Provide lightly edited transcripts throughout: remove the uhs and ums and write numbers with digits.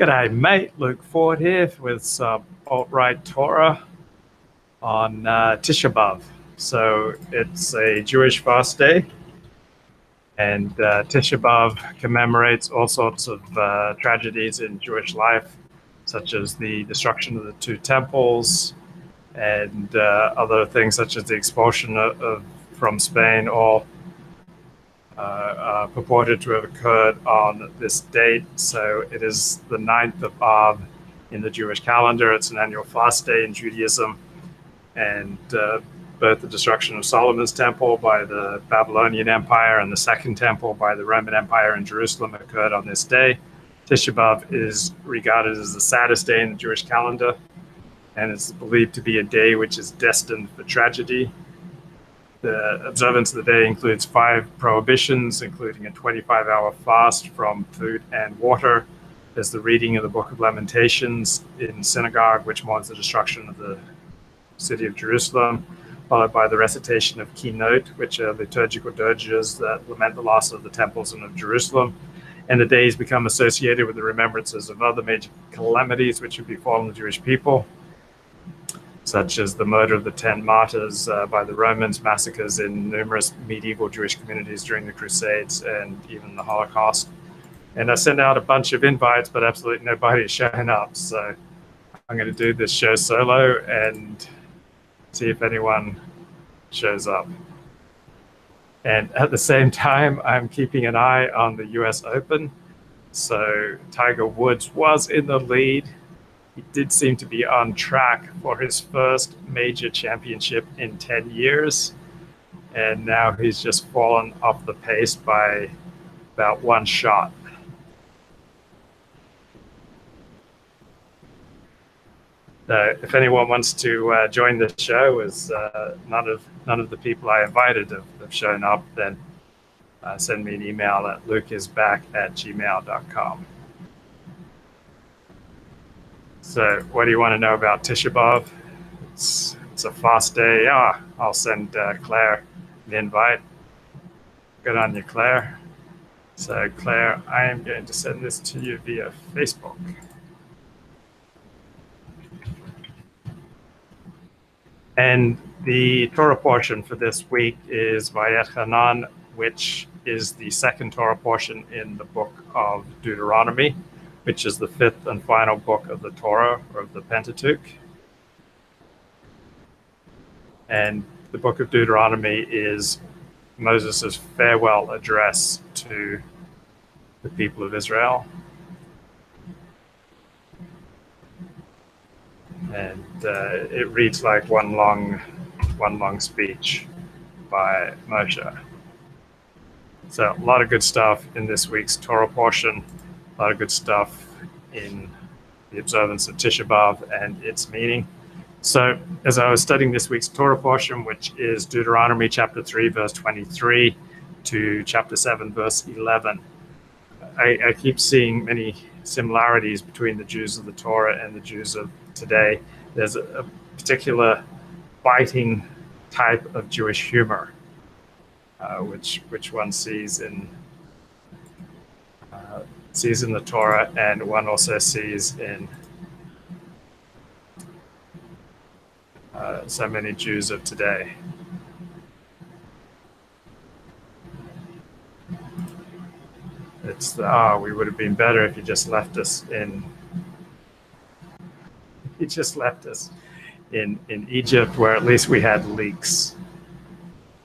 G'day, mate. Luke Ford here with some alt-right Torah on Tisha B'Av. So it's a Jewish fast day, and Tisha B'Av commemorates all sorts of tragedies in Jewish life, such as the destruction of the two temples and other things such as the expulsion from Spain, all purported to have occurred on this date. So it is the 9th of Av in the Jewish calendar. It's an annual fast day in Judaism, and both the destruction of Solomon's temple by the Babylonian Empire and the Second Temple by the Roman Empire in Jerusalem occurred on this day. Tisha B'Av is regarded as the saddest day in the Jewish calendar, and it's believed to be a day which is destined for tragedy. The observance of the day includes 5 prohibitions, including a 25-hour fast from food and water. There's the reading of the Book of Lamentations in synagogue, which mourns the destruction of the city of Jerusalem, followed by the recitation of Kinot, which are liturgical dirges that lament the loss of the temples and of Jerusalem. And the days become associated with the remembrances of other major calamities which have befallen the Jewish people, such as the murder of the 10 martyrs by the Romans, massacres in numerous medieval Jewish communities during the Crusades, and even the Holocaust. And I sent out a bunch of invites, but absolutely nobody is showing up. So I'm going to do this show solo and see if anyone shows up. And at the same time, I'm keeping an eye on the US Open. So Tiger Woods was in the lead. He did seem to be on track for his first major championship in 10 years. And now he's just fallen off the pace by about 1 shot. So if anyone wants to join the show, as none of the people I invited have shown up, then send me an email at lukeisback@gmail.com. So what do you want to know about Tisha B'Av? It's a fast day. I'll send Claire the invite. Good on you, Claire. So Claire, I am going to send this to you via Facebook. And the Torah portion for this week is Vaetchannan, which is the second Torah portion in the book of Deuteronomy, which is the 5th and final book of the Torah, or of the Pentateuch. And the book of Deuteronomy is Moses' farewell address to the people of Israel. And it reads like one long speech by Moshe. So a lot of good stuff in this week's Torah portion. A lot of good stuff in the observance of Tisha B'Av and its meaning. So as I was studying this week's Torah portion, which is Deuteronomy chapter 3, verse 23 to chapter 7, verse 11, I keep seeing many similarities between the Jews of the Torah and the Jews of today. There's a particular biting type of Jewish humor, which one sees in the Torah, and one also sees in so many Jews of today. It's we would have been better if you just left us in Egypt, where at least we had leaks.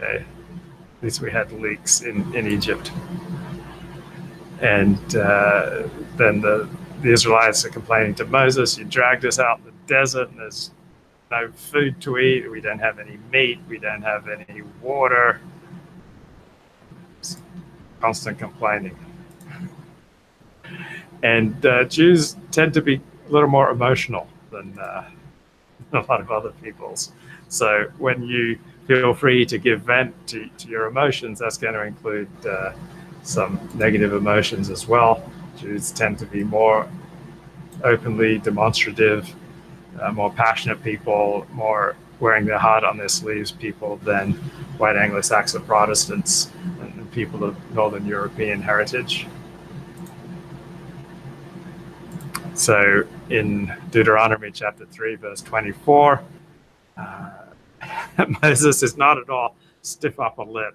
Okay, at least we had leaks in Egypt. And then the Israelites are complaining to Moses, "You dragged us out in the desert, and there's no food to eat. We don't have any meat. We don't have any water." It's constant complaining. And Jews tend to be a little more emotional than a lot of other peoples. So when you feel free to give vent to your emotions, that's going to include some negative emotions as well. Jews tend to be more openly demonstrative, more passionate people, more wearing their heart on their sleeves people than white Anglo-Saxon Protestants and people of Northern European heritage. So in Deuteronomy chapter 3, verse 24, Moses is not at all stiff upper lip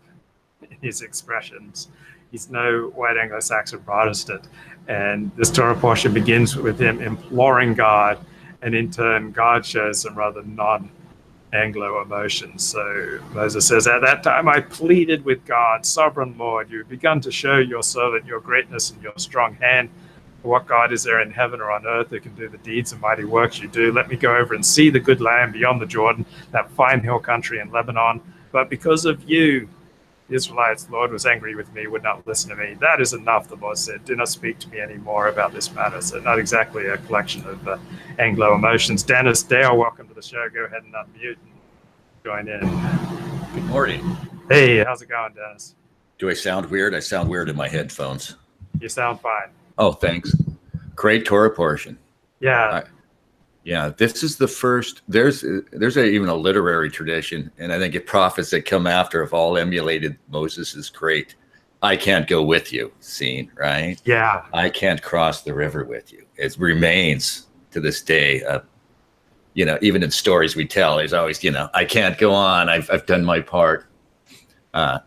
in his expressions. He's no white Anglo-Saxon Protestant. And this Torah portion begins with him imploring God, and in turn, God shows some rather non-Anglo emotions. So Moses says, "At that time I pleaded with God, Sovereign Lord, you have begun to show your servant your greatness and your strong hand. What God is there in heaven or on earth that can do the deeds and mighty works you do? Let me go over and see the good land beyond the Jordan, that fine hill country in Lebanon. But because of you, the Israelites, the Lord was angry with me, would not listen to me. That is enough," the Lord said. "Do not speak to me anymore about this matter." So not exactly a collection of Anglo emotions. Dennis Dale, welcome to the show. Go ahead and unmute and join in. Good morning. Hey, how's it going, Dennis? Do I sound weird? I sound weird in my headphones. You sound fine. Oh, thanks. Great Torah portion. Yeah. Yeah, this is the first. There's even a literary tradition, and I think it prophets that come after have all emulated Moses' great "I can't go with you" scene, right? Yeah. I can't cross the river with you. It remains to this day. Even in stories we tell, there's always, I can't go on. I've done my part.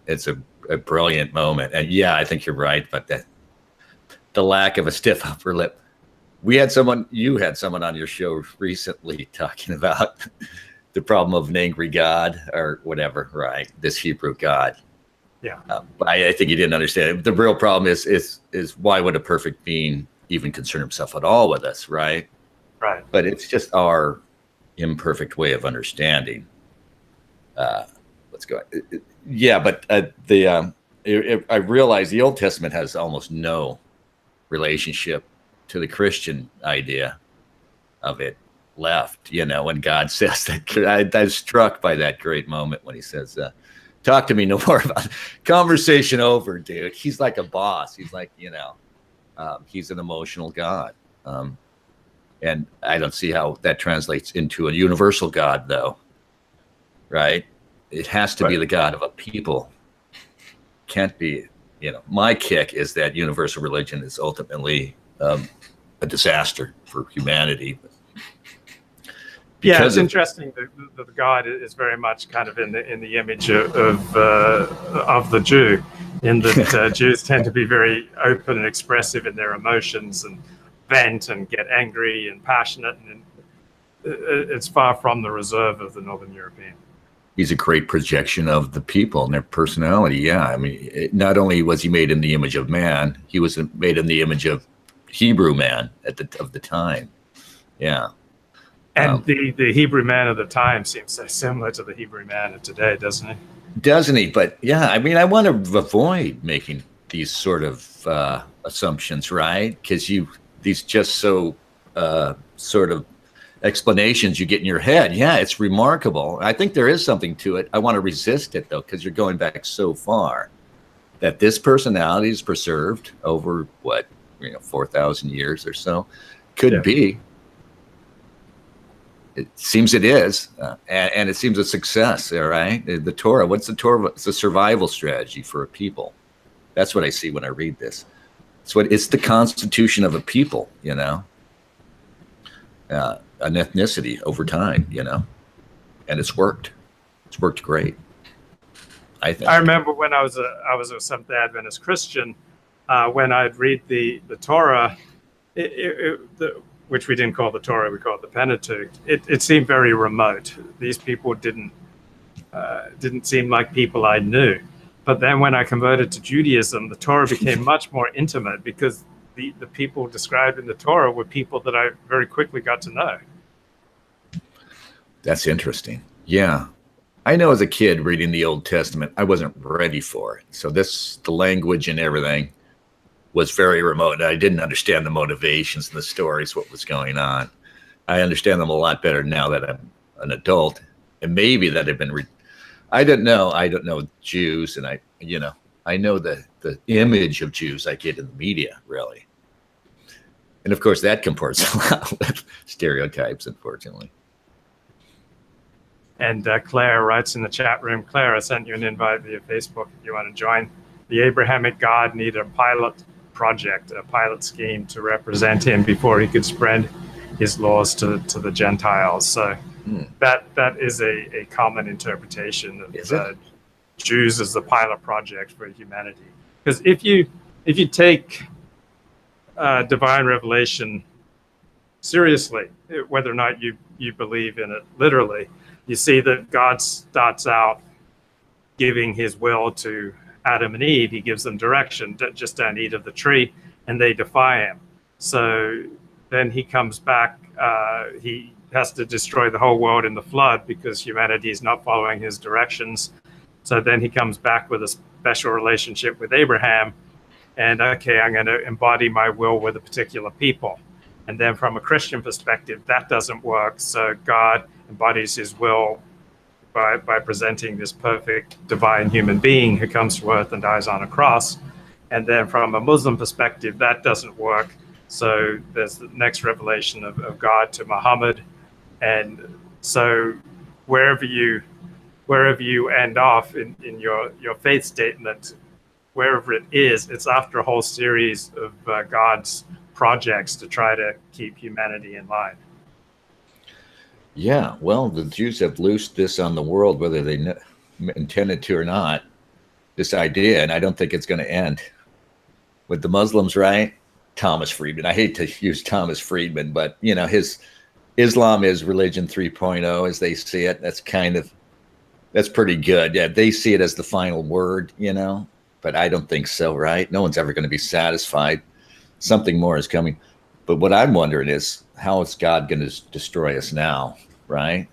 It's a brilliant moment, and yeah, I think you're right. But the lack of a stiff upper lip. You had someone on your show recently talking about the problem of an angry God or whatever, right? This Hebrew God. Yeah. But I think you didn't understand it. The real problem is why would a perfect being even concern himself at all with us, right? Right. But it's just our imperfect way of understanding what's going on. Yeah, but I realize the Old Testament has almost no relationship to the Christian idea of it left, when God says that. I was struck by that great moment when he says, "Talk to me no more about it. Conversation over, dude." He's like a boss. He's like, he's an emotional God. And I don't see how that translates into a universal God, though, right? It has to be the God of a people. Can't be, my kick is that universal religion is ultimately a disaster for humanity. Yeah, it's interesting that the God is very much kind of in the image of the Jew, in that Jews tend to be very open and expressive in their emotions and vent and get angry and passionate, and it's far from the reserve of the Northern European. He's a great projection of the people and their personality. Yeah, I mean, not only was he made in the image of man, he was made in the image of Hebrew man of the time. Yeah. And the Hebrew man of the time seems so similar to the Hebrew man of today, doesn't he? Doesn't he? But yeah, I mean, I want to avoid making these sort of assumptions, right? Because these just so sort of explanations you get in your head. Yeah, it's remarkable. I think there is something to it. I want to resist it, though, because you're going back so far that this personality is preserved over 4,000 years or so. Could be. It seems it is, and it seems a success. All right, the Torah. What's the Torah? It's a survival strategy for a people. That's what I see when I read this. It's the constitution of a people. An ethnicity over time. And it's worked. It's worked great. I think. I remember when I was a Seventh-day Adventist Christian, when I'd read the Torah, which we didn't call the Torah, we called it the Pentateuch. It seemed very remote. These people didn't seem like people I knew. But then when I converted to Judaism, the Torah became much more intimate, because the people described in the Torah were people that I very quickly got to know. That's interesting. Yeah. I know as a kid reading the Old Testament, I wasn't ready for it. So the language and everything was very remote. I didn't understand the motivations and the stories, what was going on. I understand them a lot better now that I'm an adult, and maybe that I've been. I don't know Jews, and I know the image of Jews I get in the media, really, and of course that comports a lot with stereotypes, unfortunately. And Claire writes in the chat room, Claire, I sent you an invite via Facebook if you want to join. The Abrahamic God needed a pilot project, a pilot scheme to represent him before he could spread his laws to the Gentiles. So that is a common interpretation of Jews as the pilot project for humanity. Because if you take divine revelation seriously, whether or not you believe in it literally, you see that God starts out giving his will to Adam and Eve. He gives them direction, just don't eat of the tree, and they defy him. So then he comes back, he has to destroy the whole world in the flood because humanity is not following his directions. So then he comes back with a special relationship with Abraham, and okay, I'm going to embody my will with a particular people. And then from a Christian perspective, that doesn't work. So God embodies his will by presenting this perfect divine human being who comes to earth and dies on a cross. And then from a Muslim perspective, that doesn't work. So there's the next revelation of God to Muhammad. And so wherever you end off in your faith statement, wherever it is, it's after a whole series of God's projects to try to keep humanity in line. Yeah, well, the Jews have loosed this on the world, whether they intended to or not, this idea, and I don't think it's going to end. With the Muslims, right? Thomas Friedman. I hate to use Thomas Friedman, but, you know, his Islam is religion 3.0 as they see it. That's pretty good. Yeah, they see it as the final word, you know, but I don't think so, right? No one's ever going to be satisfied. Something more is coming. But what I'm wondering is, how is God going to destroy us now, right?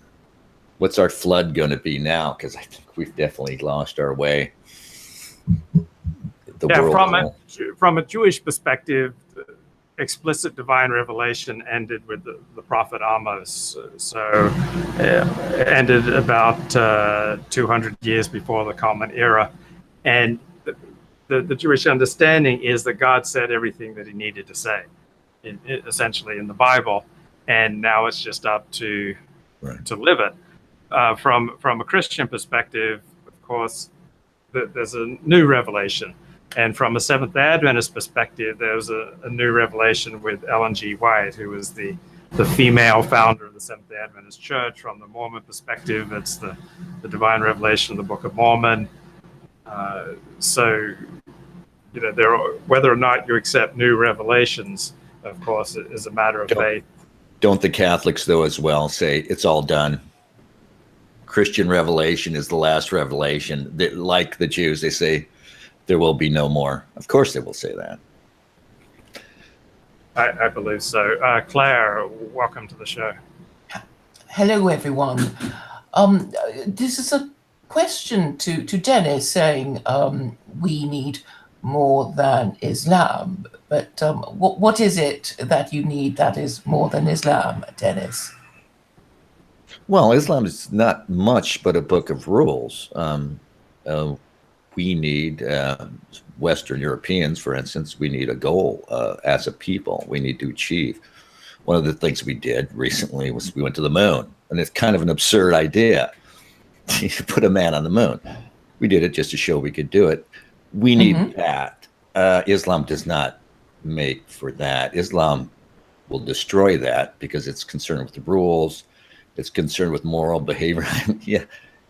What's our flood going to be now? Because I think we've definitely lost our way. From a Jewish perspective, explicit divine revelation ended with the prophet Amos. So it ended about 200 years before the Common Era. And the Jewish understanding is that God said everything that he needed to say, essentially in the Bible, and now it's just up to live it. From a Christian perspective, of course, there's a new revelation, and from a Seventh-day Adventist perspective, there's a new revelation with Ellen G. White, who was the female founder of the Seventh-day Adventist Church. From the Mormon perspective, it's the divine revelation of the Book of Mormon. So, you know, whether or not you accept new revelations, of course, is a matter of faith. Don't the Catholics, though, as well say it's all done? Christian revelation is the last revelation. Like the Jews, they say there will be no more. Of course they will say that. I believe so. Claire, welcome to the show. Hello, everyone. This is a question to Dennis, saying we need more than Islam. But what is it that you need that is more than Islam, Dennis? Well, Islam is not much but a book of rules. We need, Western Europeans, for instance, we need a goal as a people we need to achieve. One of the things we did recently was we went to the moon, and it's kind of an absurd idea to put a man on the moon. We did it just to show we could do it. We need that. Islam does not make for that. Islam will destroy that because it's concerned with the rules. It's concerned with moral behavior.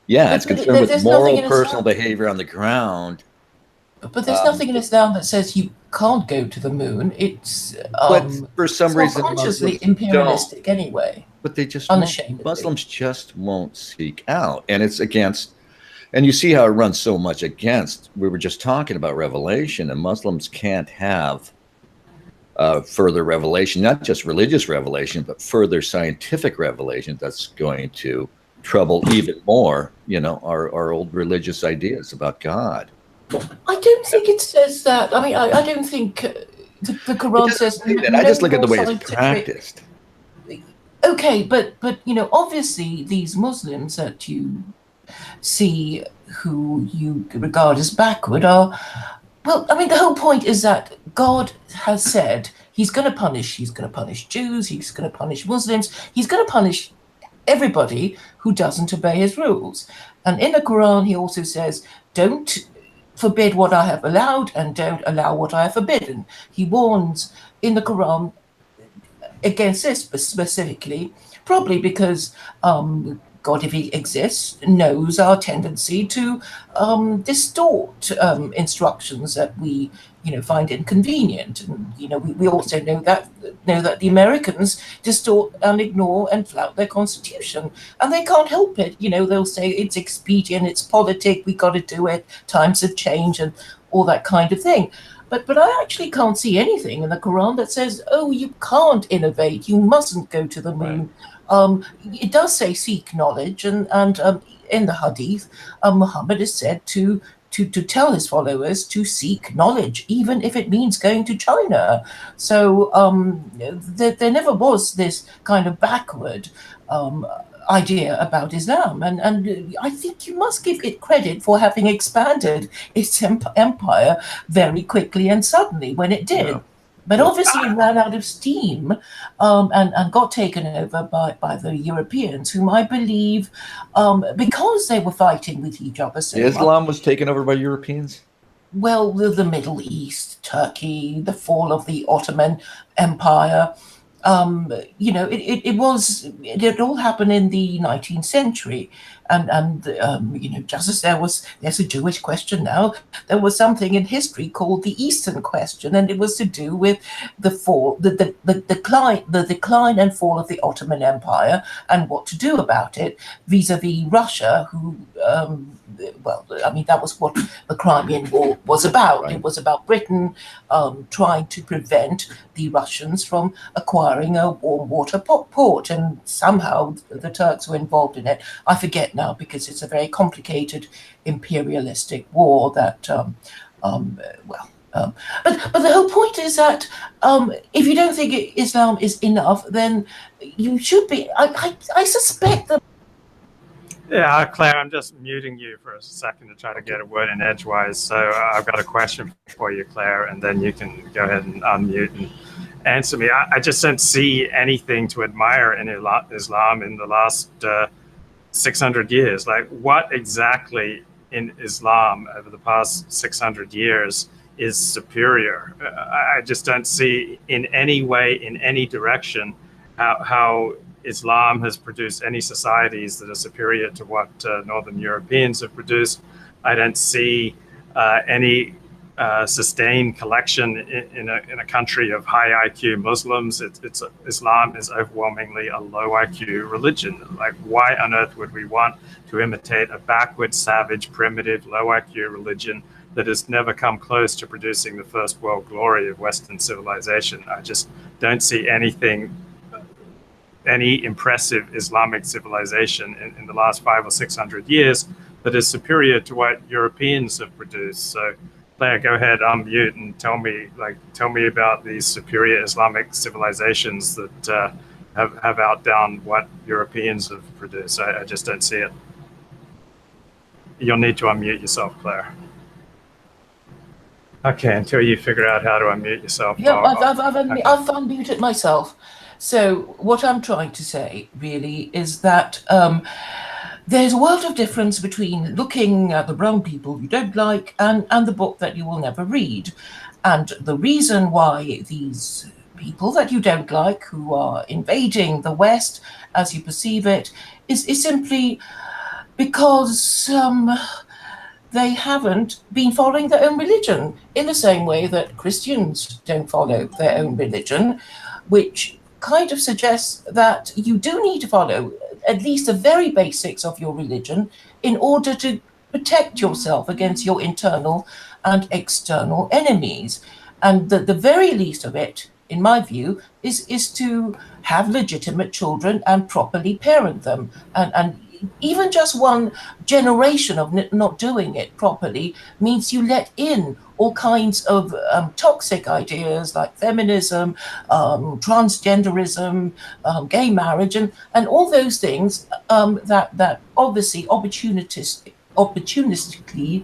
It's concerned with moral, personal behavior on the ground. But there's nothing in Islam that says you can't go to the moon. It's but for some reason, consciously imperialistic anyway. But they just unashamedly. Muslims just won't seek out, and it's against. And you see how it runs so much against. We were just talking about revelation, and Muslims can't have further revelation, not just religious revelation, but further scientific revelation that's going to trouble even more, you know, our old religious ideas about God. I don't think it says that. I mean, I don't think the Quran says that. I just look at the way it's practiced. Okay, but you know, obviously these Muslims that you see who you regard as backward are, well, I mean, the whole point is that God has said he's going to punish Jews, he's going to punish Muslims, he's going to punish everybody who doesn't obey his rules. And in the Quran, he also says, don't forbid what I have allowed and don't allow what I have forbidden. He warns in the Quran against this specifically, probably because God, if he exists, knows our tendency to distort instructions that we, find inconvenient. And we also know that the Americans distort and ignore and flout their constitution, and they can't help it. They'll say it's expedient, it's politic, we got to do it. Times have changed, and all that kind of thing. But I actually can't see anything in the Quran that says, oh, you can't innovate, you mustn't go to the moon. Right. It does say seek knowledge, and in the Hadith, Muhammad is said to tell his followers to seek knowledge, even if it means going to China. So there never was this kind of backward idea about Islam, and I think you must give it credit for having expanded its empire very quickly and suddenly when it did. Yeah. But obviously it ran out of steam and got taken over by the Europeans, whom I believe, because they were fighting with each other so Islam was taken over by Europeans? Well, the Middle East, Turkey, the fall of the Ottoman Empire. It all happened in the 19th century, and just as there's a Jewish question now, there was something in history called the Eastern Question, and it was to do with the fall, the decline and fall of the Ottoman Empire, and what to do about it vis-a-vis Russia, who. That was what the Crimean War was about. Right. It was about Britain trying to prevent the Russians from acquiring a warm water port, and somehow the Turks were involved in it. I forget now, because it's a very complicated imperialistic war that, but the whole point is that if you don't think Islam is enough, then you should be. I suspect that. Yeah, Claire, I'm just muting you for a second to try to get a word in edgewise. So I've got a question for you, Claire, and then you can go ahead and unmute and answer me. I just don't see anything to admire in Islam in the last 600 years. Like, what exactly in Islam over the past 600 years is superior? I just don't see in any way, in any direction, how Islam has produced any societies that are superior to what Northern Europeans have produced. I don't see any sustained collection in a country of high IQ Muslims. Islam is overwhelmingly a low IQ religion. Like, why on earth would we want to imitate a backward, savage, primitive, low IQ religion that has never come close to producing the first world glory of Western civilization? I just don't see any impressive Islamic civilization in the last 500 or 600 years that is superior to what Europeans have produced. So, Claire, go ahead, unmute, and tell me about these superior Islamic civilizations that have outdone what Europeans have produced. I just don't see it. You'll need to unmute yourself, Claire. Okay, until you figure out how to unmute yourself. Yeah, I've unmuted myself. So what I'm trying to say really is that there's a world of difference between looking at the brown people you don't like and the book that you will never read. And the reason why these people that you don't like, who are invading the West as you perceive it, is simply because they haven't been following their own religion in the same way that Christians don't follow their own religion, which kind of suggests that you do need to follow at least the very basics of your religion in order to protect yourself against your internal and external enemies. And the very least of it, in my view, is to have legitimate children and properly parent them. And even just one generation of not doing it properly means you let in all kinds of toxic ideas like feminism, transgenderism, gay marriage, and all those things that obviously opportunistically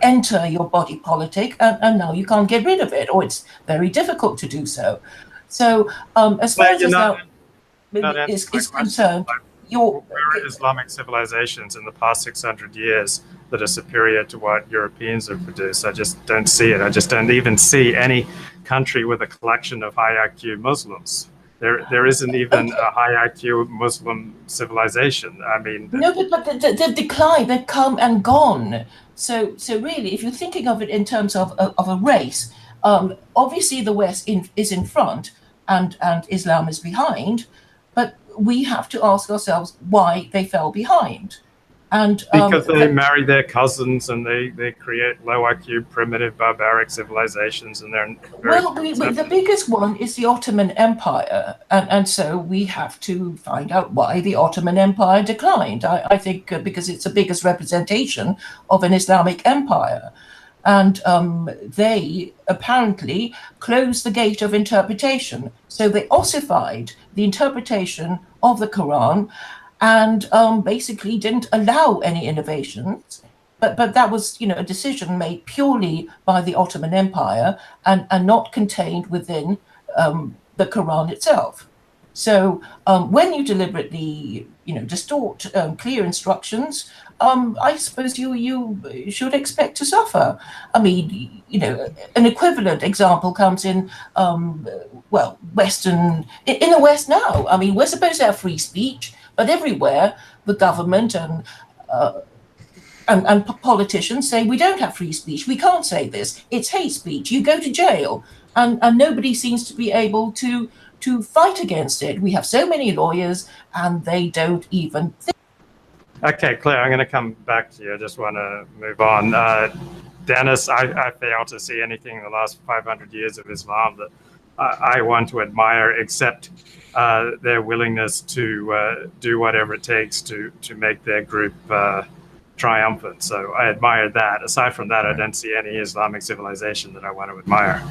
enter your body politic, and now you can't get rid of it, or it's very difficult to do so. So as far as Islam is concerned, There are Islamic civilizations in the past 600 years that are superior to what Europeans have produced. I just don't see it. I just don't even see any country with a collection of high IQ Muslims. There isn't even a high IQ Muslim civilization. I mean, no, but they've declined. They've come and gone. So really, if you're thinking of it in terms of a race, obviously the West is in front, and Islam is behind. But we have to ask ourselves why they fell behind. And because they marry their cousins and they create low IQ, primitive, barbaric civilizations, and they're the biggest one is the Ottoman Empire, and so we have to find out why the Ottoman Empire declined. I think because it's the biggest representation of an Islamic empire, and they apparently closed the gate of interpretation, so they ossified the interpretation of the Quran, and basically didn't allow any innovations. But that was, a decision made purely by the Ottoman Empire and not contained within the Quran itself. So when you deliberately, distort clear instructions, I suppose you should expect to suffer. I mean, an equivalent example comes in, Western, in the West now. I mean, we're supposed to have free speech, but everywhere the government and politicians say we don't have free speech. We can't say this. It's hate speech. You go to jail, and nobody seems to be able to fight against it. We have so many lawyers, and they don't even think. Okay, Claire, I'm going to come back to you. I just want to move on. Dennis, I fail to see anything in the last 500 years of Islam that I want to admire, except their willingness to do whatever it takes to make their group triumphant. So I admire that. Aside from that, I don't see any Islamic civilization that I want to admire.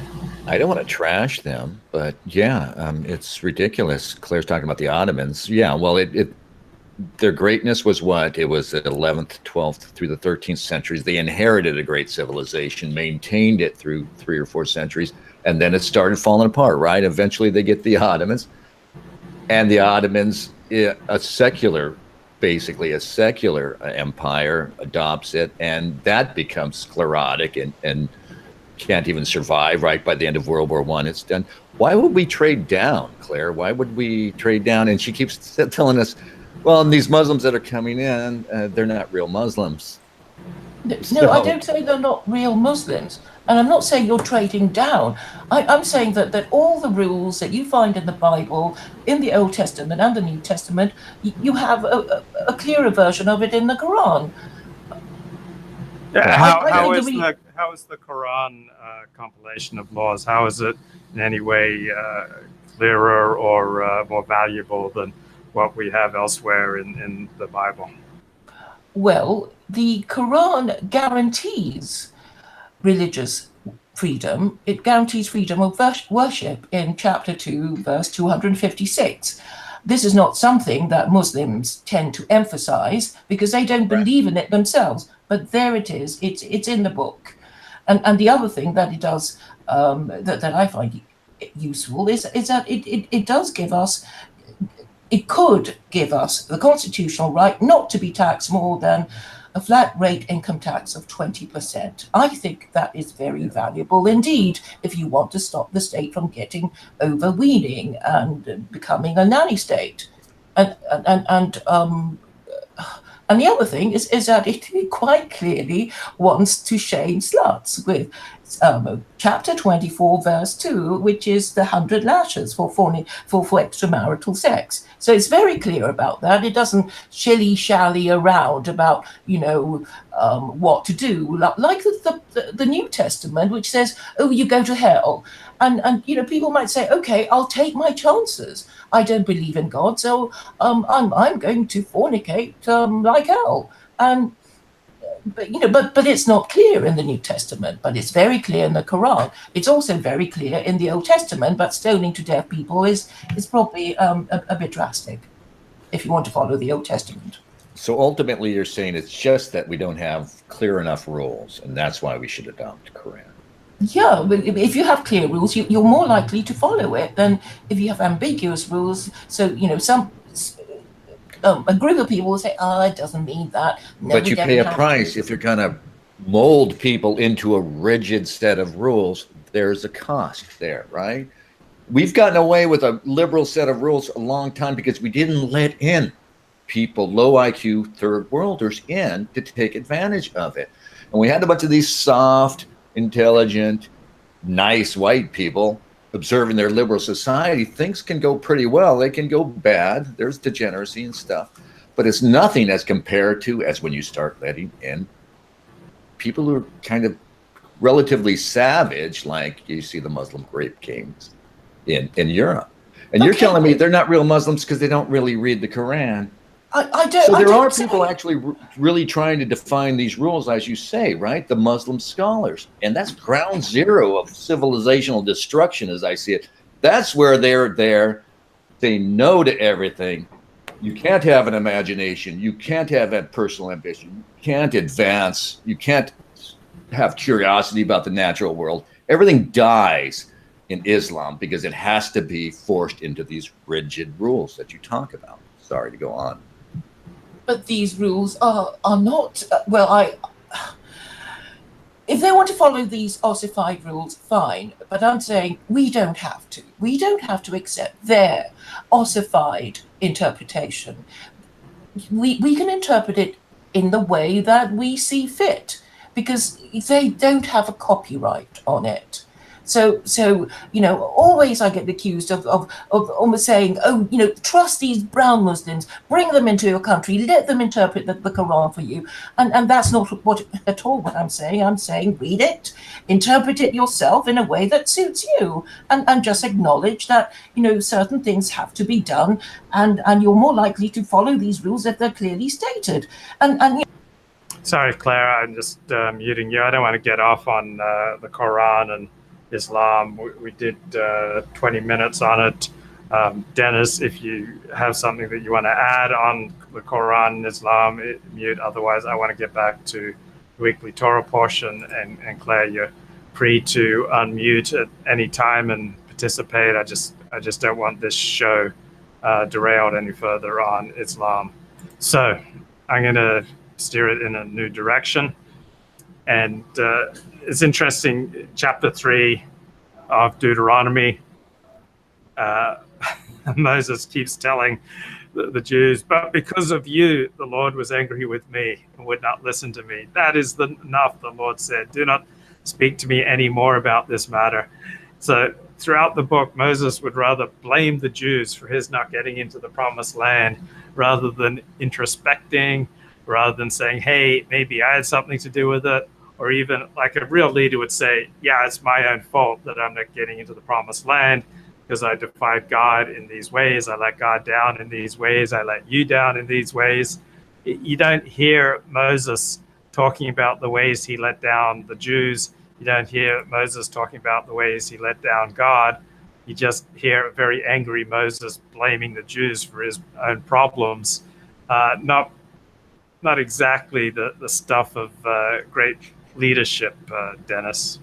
I don't want to trash them, but it's ridiculous. Claire's talking about the Ottomans. Yeah, well, their greatness was what? It was the 11th, 12th through the 13th centuries. They inherited a great civilization, maintained it through 3 or 4 centuries, and then it started falling apart, right? Eventually they get the Ottomans, and the Ottomans, basically a secular empire, adopts it, and that becomes sclerotic and can't even survive, right? By the end of World War I, it's done. Why would we trade down, Claire? Why would we trade down? And she keeps telling us, well, these Muslims that are coming in, they're not real Muslims. No, I don't say they're not real Muslims. And I'm not saying you're trading down. I'm saying that all the rules that you find in the Bible, in the Old Testament and the New Testament, you have a clearer version of it in the Quran. Yeah, how is the Quran compilation of laws? How is it in any way clearer or more valuable than what we have elsewhere in the Bible? Well, the Quran guarantees religious freedom. It guarantees freedom of worship in chapter 2, verse 256. This is not something that Muslims tend to emphasize because they don't believe in it themselves. But there it is. It's in the book. And the other thing that it does that I find useful is that it does give us. It could give us the constitutional right not to be taxed more than a flat rate income tax of 20%. I think that is very valuable indeed if you want to stop the state from getting overweening and becoming a nanny state. And the other thing is that it quite clearly wants to shame sluts with chapter 24, verse 2, which is the 100 lashes for extramarital sex. So it's very clear about that. It doesn't shilly-shally around about, what to do, like the New Testament, which says, oh, you go to hell. And people might say, okay, I'll take my chances. I don't believe in God, so I'm going to fornicate like hell. But it's not clear in the New Testament, but it's very clear in the Quran. It's also very clear in the Old Testament, but stoning to death people is probably a bit drastic if you want to follow the Old Testament. So ultimately you're saying it's just that we don't have clear enough rules, and that's why we should adopt Quran. Yeah, but if you have clear rules, you're more likely to follow it than if you have ambiguous rules. So, a group of people will say, "Oh, it doesn't mean that." No, But we you don't pay a have price to. if you're going to mold people into a rigid set of rules. There's a cost there, right? We've gotten away with a liberal set of rules a long time because we didn't let in people, low IQ third worlders, in to take advantage of it. And we had a bunch of these soft, intelligent, nice white people observing their liberal society. Things can go pretty well. They can go bad. There's degeneracy and stuff. But it's nothing as compared to as when you start letting in people who are kind of relatively savage, like you see the Muslim grape kings in Europe. And you're telling me they're not real Muslims because they don't really read the Quran. I don't. So there I are don't people say. actually really trying to define these rules, as you say, right? The Muslim scholars. And that's ground zero of civilizational destruction, as I see it. That's where they're there. They no to everything. You can't have an imagination. You can't have that personal ambition. You can't advance. You can't have curiosity about the natural world. Everything dies in Islam because it has to be forced into these rigid rules that you talk about. Sorry to go on. But these rules are not if they want to follow these ossified rules, fine. But I'm saying we don't have to. We don't have to accept their ossified interpretation. We can interpret it in the way that we see fit, because they don't have a copyright on it. So always I get accused of almost saying, oh, trust these brown Muslims, bring them into your country, let them interpret the Quran for you. And that's not at all what I'm saying. I'm saying read it, interpret it yourself in a way that suits you, and just acknowledge that, certain things have to be done, and you're more likely to follow these rules if they're clearly stated. And Sorry, Claire, I'm just muting you. I don't want to get off on the Quran and Islam. We did 20 minutes on it. Dennis, if you have something that you want to add on the Quran and Islam, mute. Otherwise, I want to get back to the weekly Torah portion. And Claire, you're free to unmute at any time and participate. I just don't want this show derailed any further on Islam. So I'm going to steer it in a new direction. And it's interesting, chapter 3 of Deuteronomy, Moses keeps telling the Jews, but because of you, the Lord was angry with me and would not listen to me. That is enough, the Lord said. Do not speak to me any more about this matter. So throughout the book, Moses would rather blame the Jews for his not getting into the promised land rather than introspecting, rather than saying, hey, maybe I had something to do with it. Or even like a real leader would say, yeah, it's my own fault that I'm not getting into the promised land because I defied God in these ways. I let God down in these ways. I let you down in these ways. You don't hear Moses talking about the ways he let down the Jews. You don't hear Moses talking about the ways he let down God. You just hear a very angry Moses blaming the Jews for his own problems. Not exactly the stuff of great leadership, Dennis.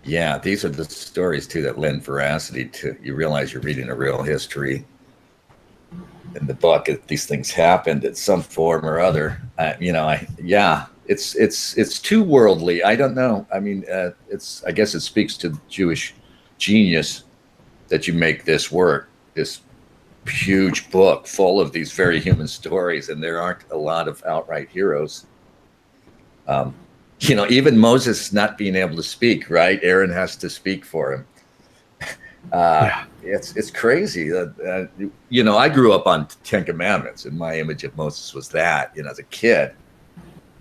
Yeah, these are the stories too that lend veracity to. You realize you're reading a real history in the book. These things happened in some form or other. It's too worldly. I don't know. I mean, I guess it speaks to the Jewish genius that you make this work, this huge book full of these very human stories, and there aren't a lot of outright heroes. Even Moses not being able to speak, right? Aaron has to speak for him. It's crazy. I grew up on Ten Commandments, and my image of Moses was that, as a kid.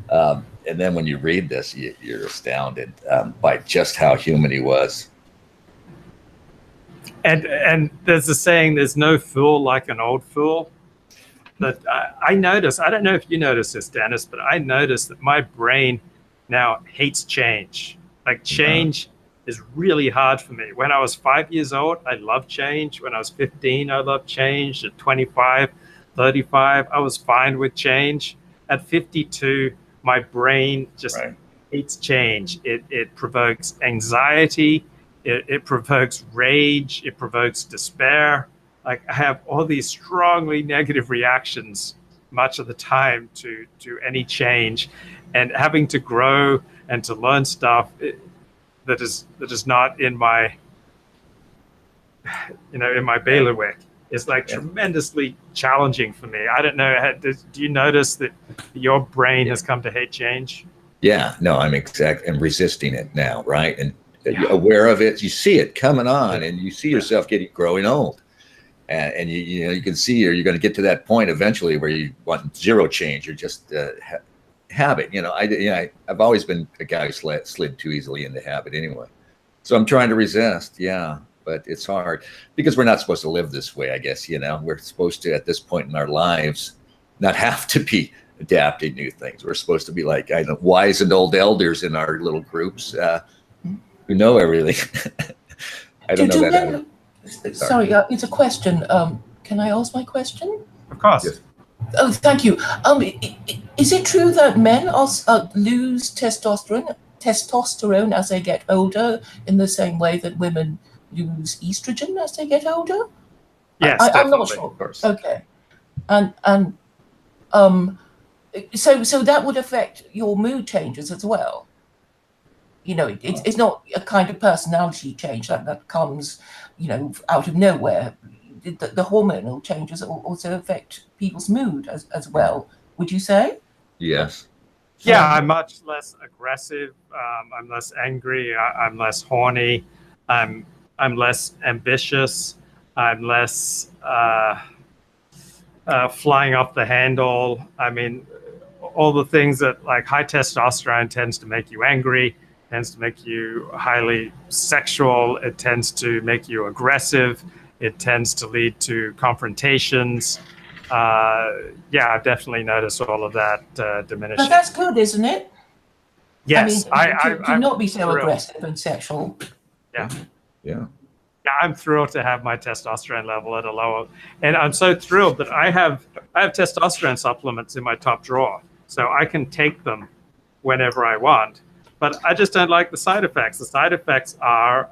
And then when you read this, you're astounded by just how human he was. And there's a saying, there's no fool like an old fool. But I notice, I don't know if you notice this, Dennis, but I notice that my brain now hates change. Like change is really hard for me. When I was 5 years old, I loved change. When I was 15, I loved change. At 25, 35, I was fine with change. At 52, my brain just hates change. It provokes anxiety. It provokes rage. It provokes despair. Like I have all these strongly negative reactions much of the time to any change, and having to grow and to learn stuff that is not in my in my bailiwick is like tremendously challenging for me. I don't know. Do you notice that your brain has come to hate change? Yeah, no, I'm resisting it now, right? And you're aware of it. You see it coming on, and you see yourself growing old, and you can see you're going to get to that point eventually where you want zero change. You're just habit. I've always been a guy who slid too easily into habit anyway, so I'm trying to resist. Yeah. But it's hard because we're not supposed to live this way, I guess. We're supposed to, at this point in our lives, not have to be adapting new things. We're supposed to be like, wise and old elders in our little groups who know everything. I don't know that. Sorry, it's a question. Can I ask my question? Of course. Yes. Oh, thank you. Is it true that men lose testosterone as they get older in the same way that women lose estrogen as they get older? Yes, I'm not sure. Of course. Okay, and so that would affect your mood changes as well. It's not a kind of personality change that comes, out of nowhere. The hormonal changes also affect people's mood as well. Would you say? Yes. Yeah, I'm much less aggressive. I'm less angry. I'm less horny. I'm less ambitious. I'm less flying off the handle. I mean, all the things that like high testosterone tends to make you angry, tends to make you highly sexual. It tends to make you aggressive. It tends to lead to confrontations. I've definitely noticed all of that diminishing. But that's good, isn't it? Yes, to not be so aggressive and sexual. Yeah. Yeah. Yeah, I'm thrilled to have my testosterone level at a lower, and I'm so thrilled that I have testosterone supplements in my top drawer, so I can take them whenever I want. But I just don't like the side effects. The side effects are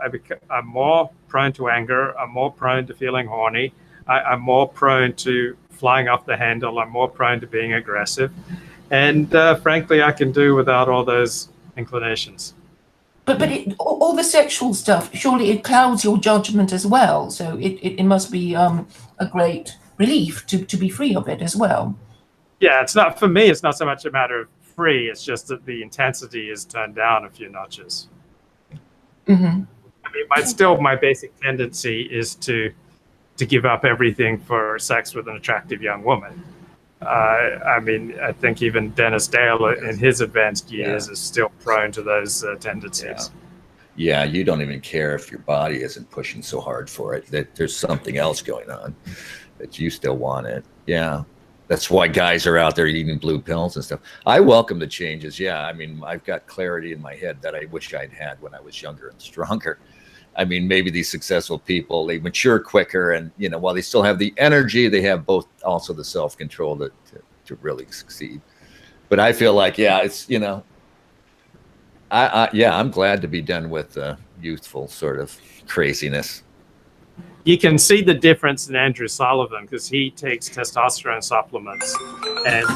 I'm more prone to anger. I'm more prone to feeling horny. I'm more prone to flying off the handle. I'm more prone to being aggressive, and frankly, I can do without all those inclinations. But all the sexual stuff, surely it clouds your judgment as well. So it must be a great relief to be free of it as well. Yeah, it's not, for me, it's not so much a matter of free. It's just that the intensity is turned down a few notches. Mm-hmm. I mean, my basic tendency is to give up everything for sex with an attractive young woman. I mean, I think even Dennis Dale in his advanced years is still prone to those tendencies. Yeah, you don't even care if your body isn't pushing so hard for it, that there's something else going on, that you still want it. Yeah, that's why guys are out there eating blue pills and stuff. I welcome the changes. Yeah, I mean, I've got clarity in my head that I wish I'd had when I was younger and stronger. I mean, maybe these successful people, they mature quicker, and while they still have the energy, they have both also the self-control to really succeed. But I feel like, it's I'm glad to be done with youthful sort of craziness. You can see the difference in Andrew Sullivan because he takes testosterone supplements, and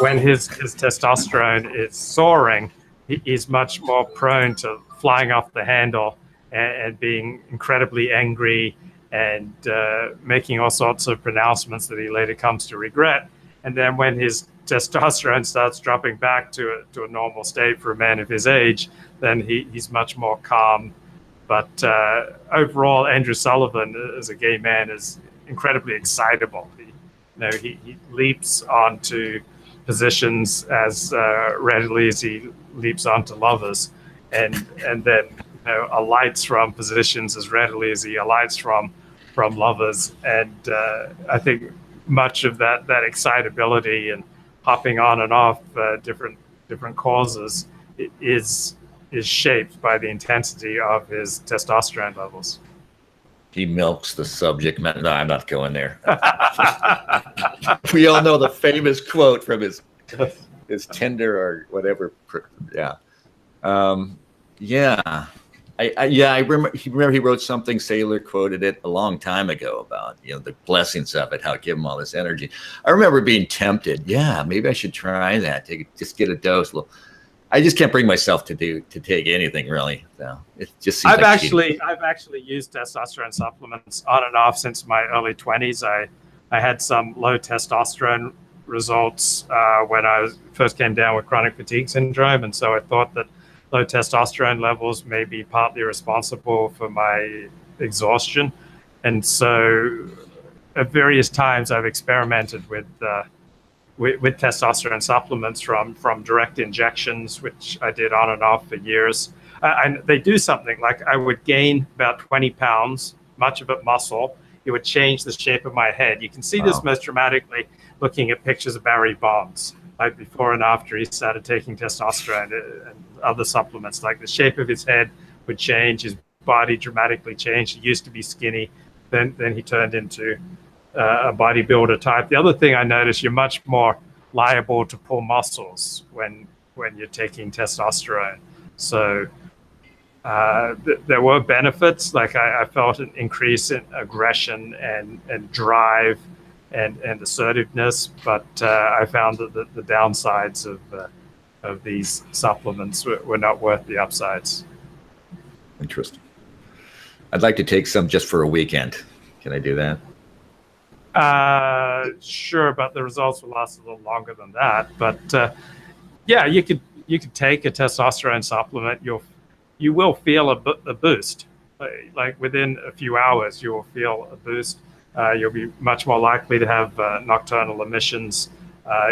when his testosterone is soaring, he's much more prone to flying off the handle and being incredibly angry and making all sorts of pronouncements that he later comes to regret. And then when his testosterone starts dropping back to a normal state for a man of his age, then he's much more calm. But overall, Andrew Sullivan, as a gay man, is incredibly excitable. He leaps onto positions as readily as he leaps onto lovers, and then alights from positions as readily as he alights from lovers. And I think much of that excitability and hopping on and off different causes is shaped by the intensity of his testosterone levels. He milks the subject matter. No, I'm not going there. We all know the famous quote from his Tinder or whatever. Yeah. I remember he wrote something. Sailor quoted it a long time ago about the blessings of it, how it gave him all this energy. I remember being tempted. Yeah, maybe I should try that. Just get a dose. Well, I just can't bring myself to take anything really. So it just seems I've actually used testosterone supplements on and off since my early 20s. I had some low testosterone results when I first came down with chronic fatigue syndrome, and so I thought that low testosterone levels may be partly responsible for my exhaustion. And so at various times I've experimented with testosterone supplements from direct injections, which I did on and off for years. And they do something like I would gain about 20 pounds, much of it muscle. It would change the shape of my head. You can see this most dramatically looking at pictures of Barry Bonds, like before and after he started taking testosterone and other supplements. Like the shape of his head would change, his body dramatically changed. He used to be skinny, then he turned into a bodybuilder type. The other thing I noticed, you're much more liable to pull muscles when you're taking testosterone. So there were benefits. Like I felt an increase in aggression and drive and assertiveness, but I found that the downsides of these supplements were not worth the upsides. Interesting. I'd like to take some just for a weekend. Can I do that? Sure, but the results will last a little longer than that. But yeah, you could take a testosterone supplement. You will feel a boost. Like within a few hours, you will feel a boost. You'll be much more likely to have nocturnal emissions.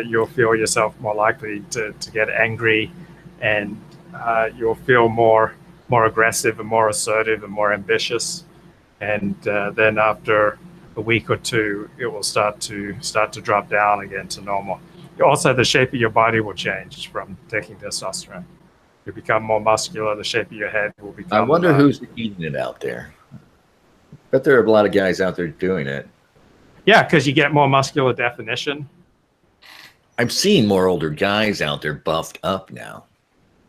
You'll feel yourself more likely to get angry, and you'll feel more aggressive and more assertive and more ambitious. And then after a week or two, it will start to drop down again to normal. Also, the shape of your body will change from taking testosterone. You become more muscular. The shape of your head will become. I wonder who's eating it out there. Bet there are a lot of guys out there doing it. Yeah, because you get more muscular definition. I'm seeing more older guys out there buffed up now.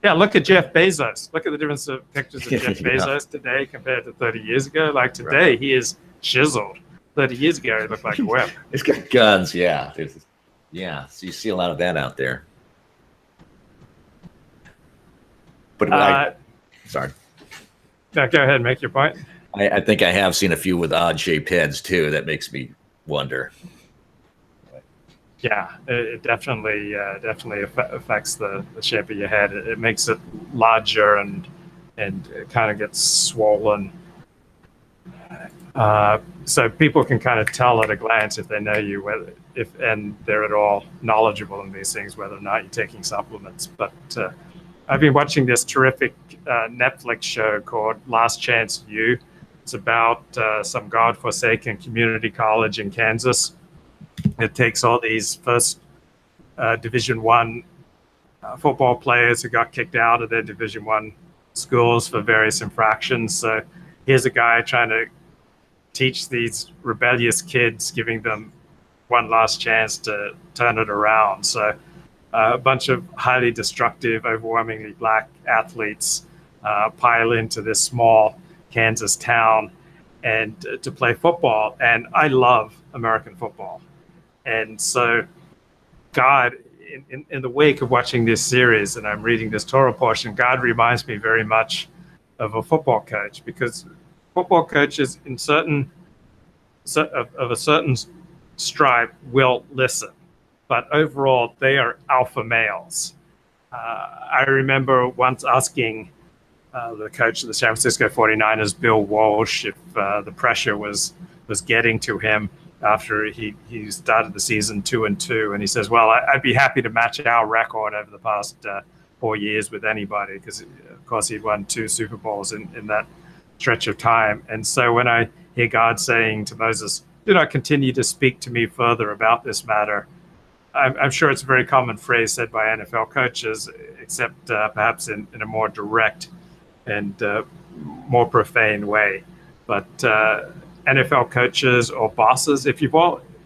Yeah, look at Jeff Bezos. Look at the difference of pictures of Jeff Bezos today compared to 30 years ago. Like today, he is chiseled. 30 years ago, he looked like a whip. He's got guns, yeah. Yeah, so you see a lot of that out there. But sorry. No, go ahead and make your point. I think I have seen a few with odd-shaped heads, too. That makes me wonder. Yeah, it definitely affects the shape of your head. It makes it larger and it kind of gets swollen. So people can kind of tell at a glance if they know you, and they're at all knowledgeable in these things, whether or not you're taking supplements. But I've been watching this terrific Netflix show called Last Chance U. It's about some godforsaken community college in Kansas. It takes all these first Division I football players who got kicked out of their Division I schools for various infractions. So here's a guy trying to teach these rebellious kids, giving them one last chance to turn it around. So a bunch of highly destructive, overwhelmingly black athletes pile into this small Kansas town and to play football. And I love American football. And so God, in the wake of watching this series, and I'm reading this Torah portion, God reminds me very much of a football coach, because football coaches of a certain stripe will listen, but overall they are alpha males. I remember once asking the coach of the San Francisco 49ers, Bill Walsh, if the pressure was getting to him after he started the season 2-2, and he says, well, I'd be happy to match our record over the past 4 years with anybody, because of course he'd won 2 Super Bowls in that stretch of time. And so when I hear God saying to Moses, do not continue to speak to me further about this matter, I'm sure it's a very common phrase said by NFL coaches, except perhaps in a more direct and more profane way. But NFL coaches or bosses,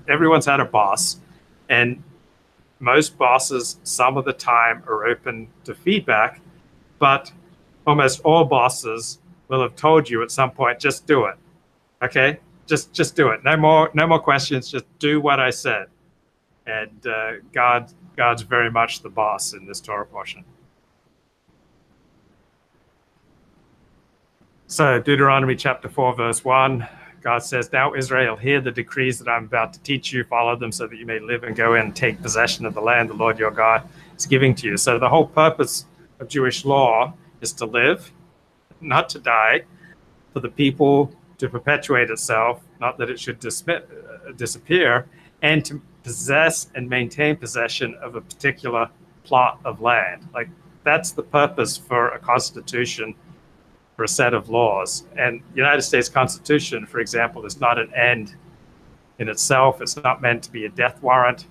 everyone's had a boss, and most bosses some of the time are open to feedback, but almost all bosses will have told you at some point, just do it. Okay? Just do it. No more questions. Just do what I said. And God's very much the boss in this Torah portion. So Deuteronomy chapter 4, verse 1, God says, "Now Israel, hear the decrees that I'm about to teach you. Follow them so that you may live and go in and take possession of the land the Lord your God is giving to you." So the whole purpose of Jewish law is to live, not to die, for the people to perpetuate itself, not that it should disappear, and to possess and maintain possession of a particular plot of land. Like, that's the purpose for a constitution, for a set of laws. And the United States Constitution, for example, is not an end in itself. It's not meant to be a death warrant.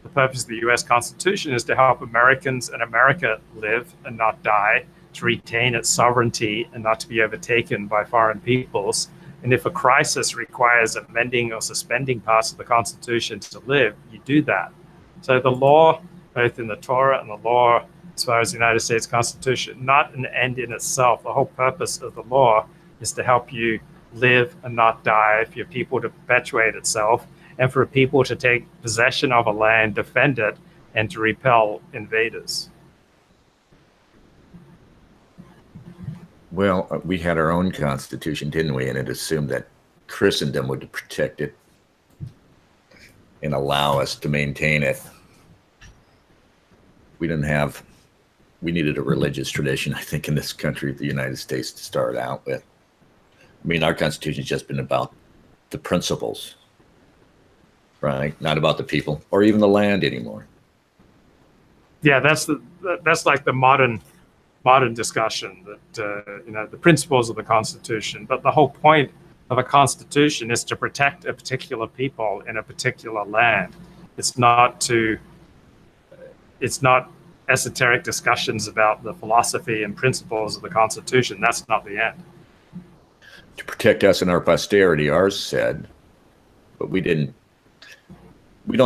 The purpose of the US Constitution is to help Americans and America live and not die, to retain its sovereignty and not to be overtaken by foreign peoples. And if a crisis requires amending or suspending parts of the Constitution to live, you do that. So the law, both in the Torah and the law as far as the United States Constitution, not an end in itself. The whole purpose of the law is to help you live and not die, for your people to perpetuate itself, and for people to take possession of a land, defend it, and to repel invaders. Well, we had our own constitution, didn't we? And it assumed that Christendom would protect it and allow us to maintain it. We needed a religious tradition, I think, in this country, the United States, to start out with. I mean, our Constitution's just been about the principles, right? Not about the people or even the land anymore. Yeah, that's like the modern discussion, that the principles of the Constitution. But the whole point of a Constitution is to protect a particular people in a particular land. It's not esoteric discussions about the philosophy and principles of the Constitution. That's not the end. To protect us and our posterity, ours said, but we don't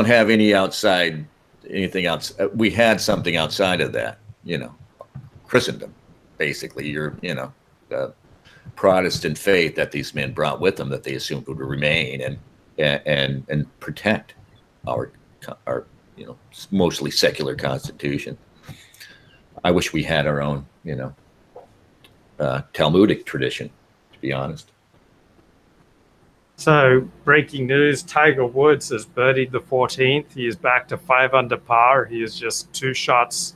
have anything else. We had something outside of that, Christendom, basically, the Protestant faith that these men brought with them, that they assumed would remain and protect our mostly secular constitution. I wish we had our own, Talmudic tradition, to be honest. So, breaking news, Tiger Woods has birdied the 14th. He is back to 5 under par. He is just 2 shots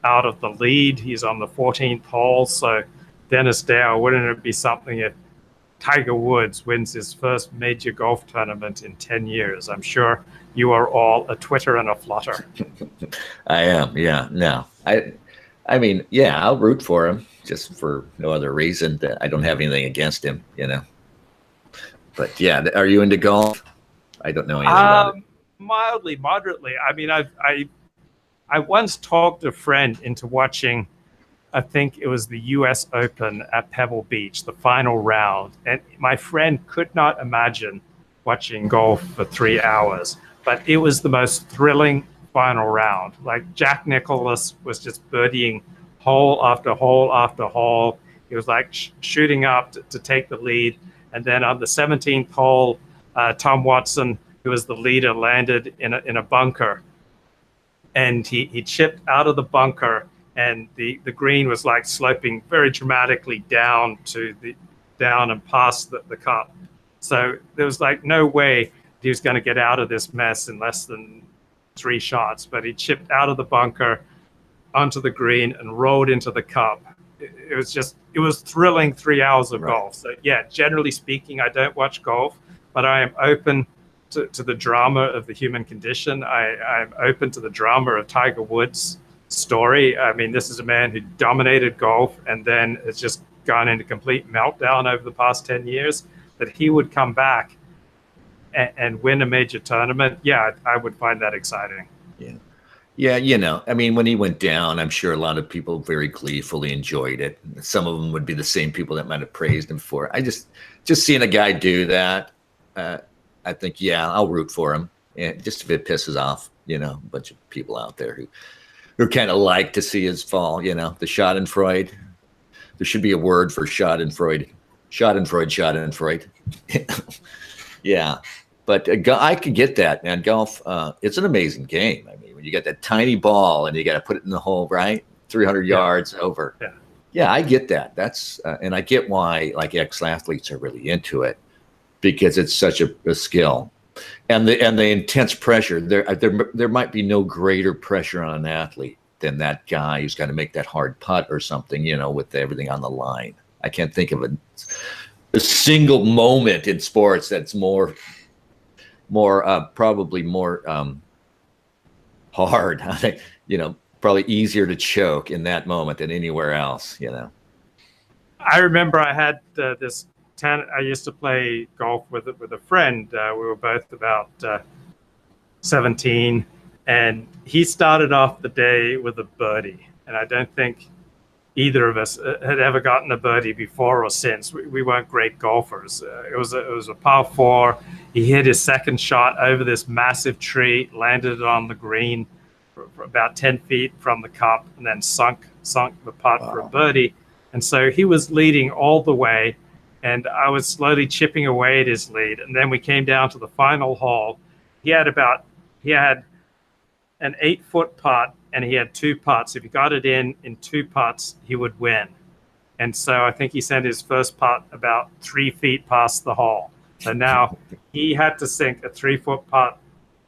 out of the lead. He's on the 14th hole. So, Dennis Dale, wouldn't it be something if Tiger Woods wins his first major golf tournament in 10 years? I'm sure you are all a twitter and a flutter. I am, yeah. No, I mean, yeah, I'll root for him, just for no other reason. That I don't have anything against him, But yeah, are you into golf? I don't know anything about it. Mildly, moderately. I mean, I once talked a friend into watching, I think it was the US Open at Pebble Beach, the final round. And my friend could not imagine watching golf for 3 hours, but it was the most thrilling final round. Like, Jack Nicklaus was just birdieing hole after hole after hole. He was like shooting up to take the lead. And then on the 17th hole, Tom Watson, who was the leader, landed in a bunker. And he chipped out of the bunker, and the green was like sloping very dramatically down and past the cup. So there was like no way he was going to get out of this mess in less than 3 shots. But he chipped out of the bunker onto the green and rolled into the cup. It was thrilling 3 hours of golf. So yeah, generally speaking, I don't watch golf, but I am open to the drama of the human condition. I'm open to the drama of Tiger Woods' story. I mean, this is a man who dominated golf and then has just gone into complete meltdown over the past 10 years. That he would come back and win a major tournament, yeah, I would find that exciting. Yeah, I mean, when he went down, I'm sure a lot of people very gleefully enjoyed it. Some of them would be the same people that might have praised him for it. I just seeing a guy do that, I think, yeah, I'll root for him. And just if it pisses off, a bunch of people out there who kind of like to see his fall, the Schadenfreude. There should be a word for Schadenfreude. Schadenfreude. Yeah. But I could get that, man. Golf, it's an amazing game. I mean, when you get that tiny ball and you got to put it in the hole, right? 300 yards over. Yeah. Yeah, I get that. That's and I get why like ex-athletes are really into it, because it's such a skill, and the intense pressure. There might be no greater pressure on an athlete than that guy who's got to make that hard putt or something, with everything on the line. I can't think of a single moment in sports that's probably more hard. I think, probably easier to choke in that moment than anywhere else. I remember I had I used to play golf with a friend. We were both about 17, and he started off the day with a birdie, and I don't think either of us had ever gotten a birdie before or since. We weren't great golfers. It was a par 4. He hit his second shot over this massive tree, landed it on the green for about 10 feet from the cup, and then sunk the putt for a birdie. And so he was leading all the way, and I was slowly chipping away at his lead. And then we came down to the final hole. He had an 8-foot putt, and he had 2 putts. If he got it in 2 putts, he would win. And so I think he sent his first putt about 3 feet past the hole. So now he had to sink a 3-foot putt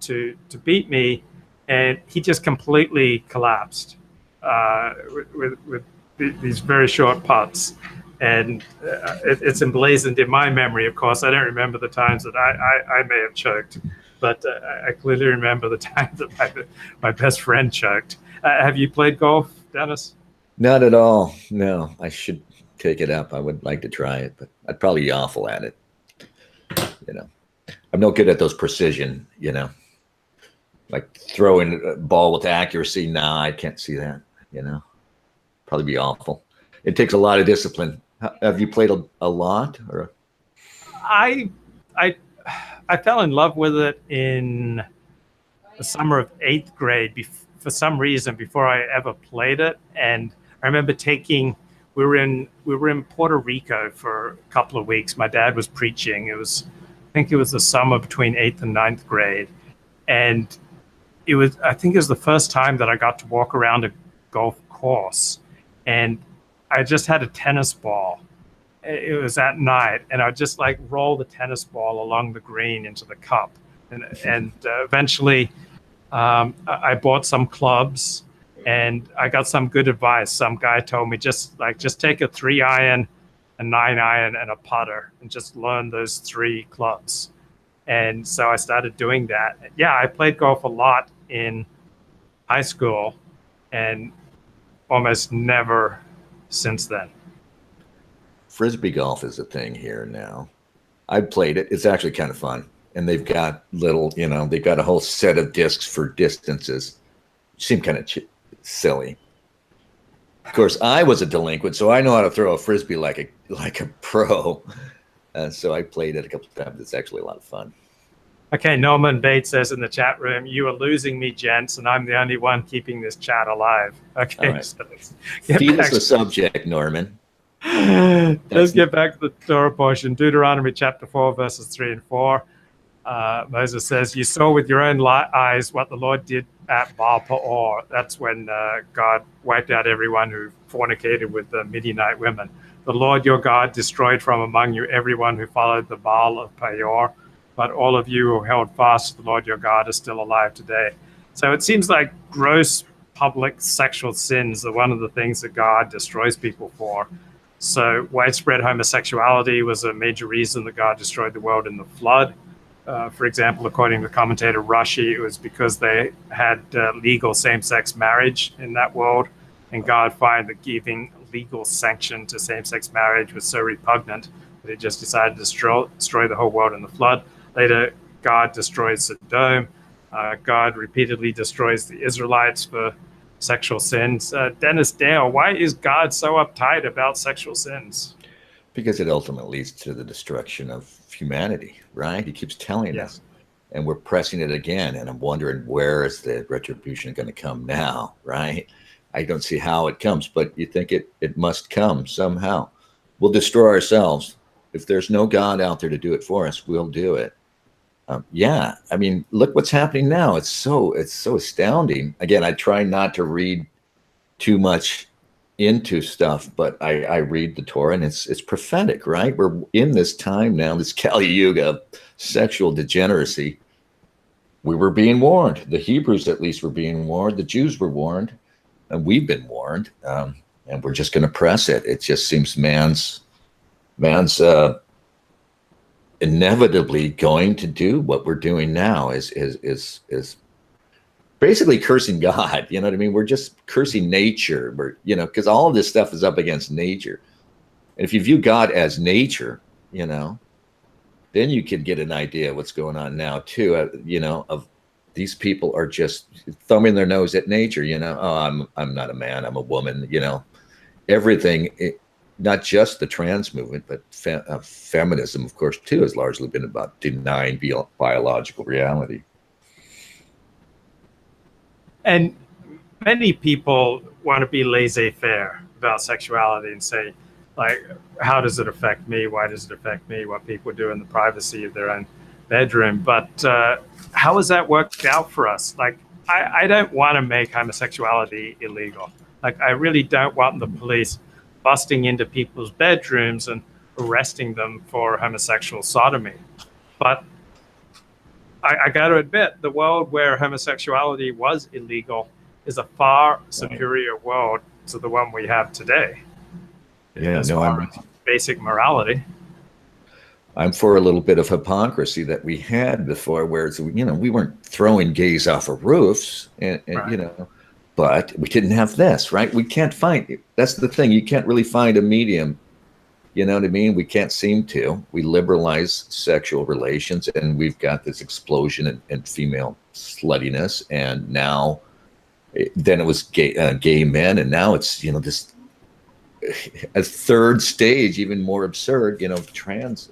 to beat me, and he just completely collapsed with these very short putts. And it's emblazoned in my memory, of course. I don't remember the times that I may have choked, but I clearly remember the time that my best friend choked. Have you played golf, Dennis? Not at all. No, I should take it up. I would like to try it, but I'd probably be awful at it. I'm no good at those precision, like throwing a ball with accuracy. Nah, I can't see that, probably be awful. It takes a lot of discipline. Have you played a lot? Or I fell in love with it in the summer of 8th grade for some reason before I ever played it. And I remember we were in Puerto Rico for a couple of weeks. My dad was preaching. I think it was the summer between 8th and 9th grade. And I think it was the first time that I got to walk around a golf course. And I just had a tennis ball. It was at night, and I'd just roll the tennis ball along the green into the cup. And eventually I bought some clubs, and I got some good advice. Some guy told me just take a 3-iron, a 9-iron, and a putter, and just learn those 3 clubs. And so I started doing that. Yeah, I played golf a lot in high school, and almost never since then. Frisbee golf is a thing here now. I played it. It's actually kind of fun. And they've got they've got a whole set of discs for distances. Seem kind of silly. Of course, I was a delinquent, so I know how to throw a Frisbee like a pro. So I played it a couple of times. It's actually a lot of fun. Okay, Norman Bates says in the chat room, "You are losing me, gents, and I'm the only one keeping this chat alive." Okay, all right. So let's feed us the subject, Norman. Let's get back to the Torah portion. Deuteronomy chapter 4, verses 3 and 4. Moses says, "You saw with your own eyes what the Lord did at Baal Peor." That's when God wiped out everyone who fornicated with the Midianite women. "The Lord your God destroyed from among you everyone who followed the Baal of Peor. But all of you who held fast to the Lord your God are still alive today." So it seems like gross public sexual sins are one of the things that God destroys people for. So widespread homosexuality was a major reason that God destroyed the world in the flood. For example, according to commentator Rashi, it was because they had legal same-sex marriage in that world, and God found that giving legal sanction to same-sex marriage was so repugnant that he just decided to destroy the whole world in the flood. Later, God destroys Sodom. God repeatedly destroys the Israelites for sexual sins. Dennis Dale, why is God so uptight about sexual sins? Because it ultimately leads to the destruction of humanity, right? He keeps telling us, and we're pressing it again. And I'm wondering, where is the retribution going to come now, right? I don't see how it comes, but you think it must come somehow. We'll destroy ourselves. If there's no God out there to do it for us, we'll do it. Yeah, I mean, look what's happening now. It's so astounding. Again, I try not to read too much into stuff, but I read the Torah, and it's prophetic, right? We're in this time now, this Kali Yuga, sexual degeneracy. We were being warned. The Hebrews, at least, were being warned. The Jews were warned, and we've been warned. And we're just going to press it. It just seems man's inevitably going to do what we're doing now is basically cursing God. You know what I mean? We're just cursing nature. We're, because all of this stuff is up against nature. And if you view God as nature, then you could get an idea of what's going on now too. Of these people are just thumbing their nose at nature. Oh, I'm not a man, I'm a woman. Everything. Not just the trans movement, but feminism, of course, too, has largely been about denying biological reality. And many people want to be laissez-faire about sexuality and say, like, how does it affect me? Why does it affect me? What people do in the privacy of their own bedroom. But how has that worked out for us? Like, I don't want to make homosexuality illegal. Like, I really don't want the police busting into people's bedrooms and arresting them for homosexual sodomy. But I got to admit, the world where homosexuality was illegal is a far superior world to the one we have today. Yeah, I'm basic morality. I'm for a little bit of hypocrisy that we had before, where we weren't throwing gays off of roofs, and Right. But we didn't have this, right? We can't find, that's the thing. You can't really find a medium. You know what I mean? We can't seem to. We liberalize sexual relations, and we've got this explosion in female sluttiness. And now, then it was gay men, and now it's, this a third stage, even more absurd, trans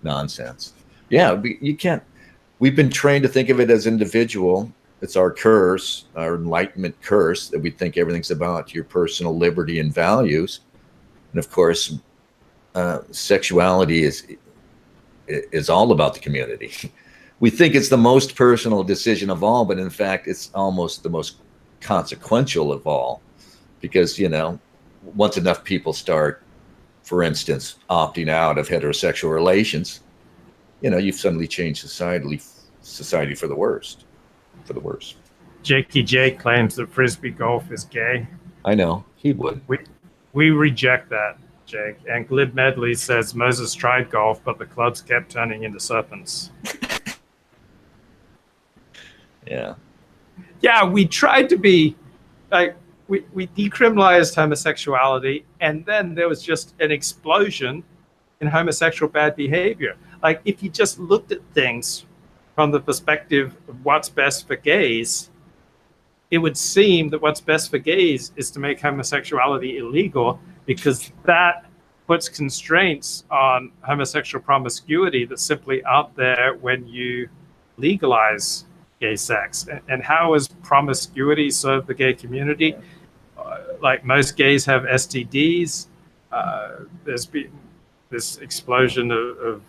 nonsense. Yeah, you can't. We've been trained to think of it as individual. It's our curse, our enlightenment curse, that we think everything's about your personal liberty and values. And of course, sexuality is all about the community. We think it's the most personal decision of all, but in fact, it's almost the most consequential of all, because, once enough people start, for instance, opting out of heterosexual relations, you've suddenly changed society for the worst. Jakey J claims that Frisbee golf is gay. I know, he would. We reject that, Jake. And Glib Medley says Moses tried golf, but the clubs kept turning into serpents. Yeah. Yeah, we tried to be like, we decriminalized homosexuality, and then there was just an explosion in homosexual bad behavior. Like, if you just looked at things from the perspective of what's best for gays, it would seem that what's best for gays is to make homosexuality illegal, because that puts constraints on homosexual promiscuity that simply aren't there when you legalize gay sex. And how has promiscuity served the gay community? Like, most gays have STDs. There's been this explosion of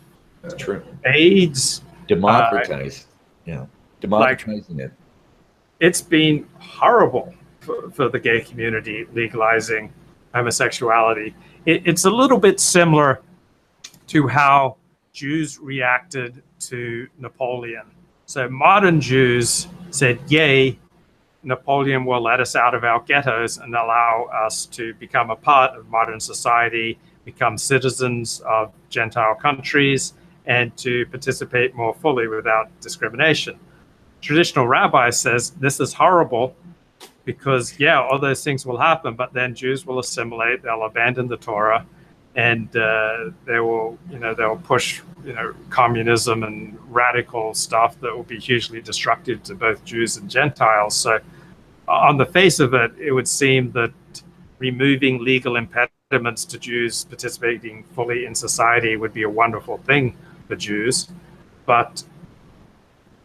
AIDS. Democratizing it. It's been horrible for the gay community legalizing homosexuality. It's a little bit similar to how Jews reacted to Napoleon. So modern Jews said, yay, Napoleon will let us out of our ghettos and allow us to become a part of modern society, become citizens of Gentile countries, and to participate more fully without discrimination. Traditional rabbi says this is horrible because, yeah, all those things will happen, but then Jews will assimilate, they'll abandon the Torah, and they will push, communism and radical stuff that will be hugely destructive to both Jews and Gentiles. So on the face of it, it would seem that removing legal impediments to Jews participating fully in society would be a wonderful thing for Jews, but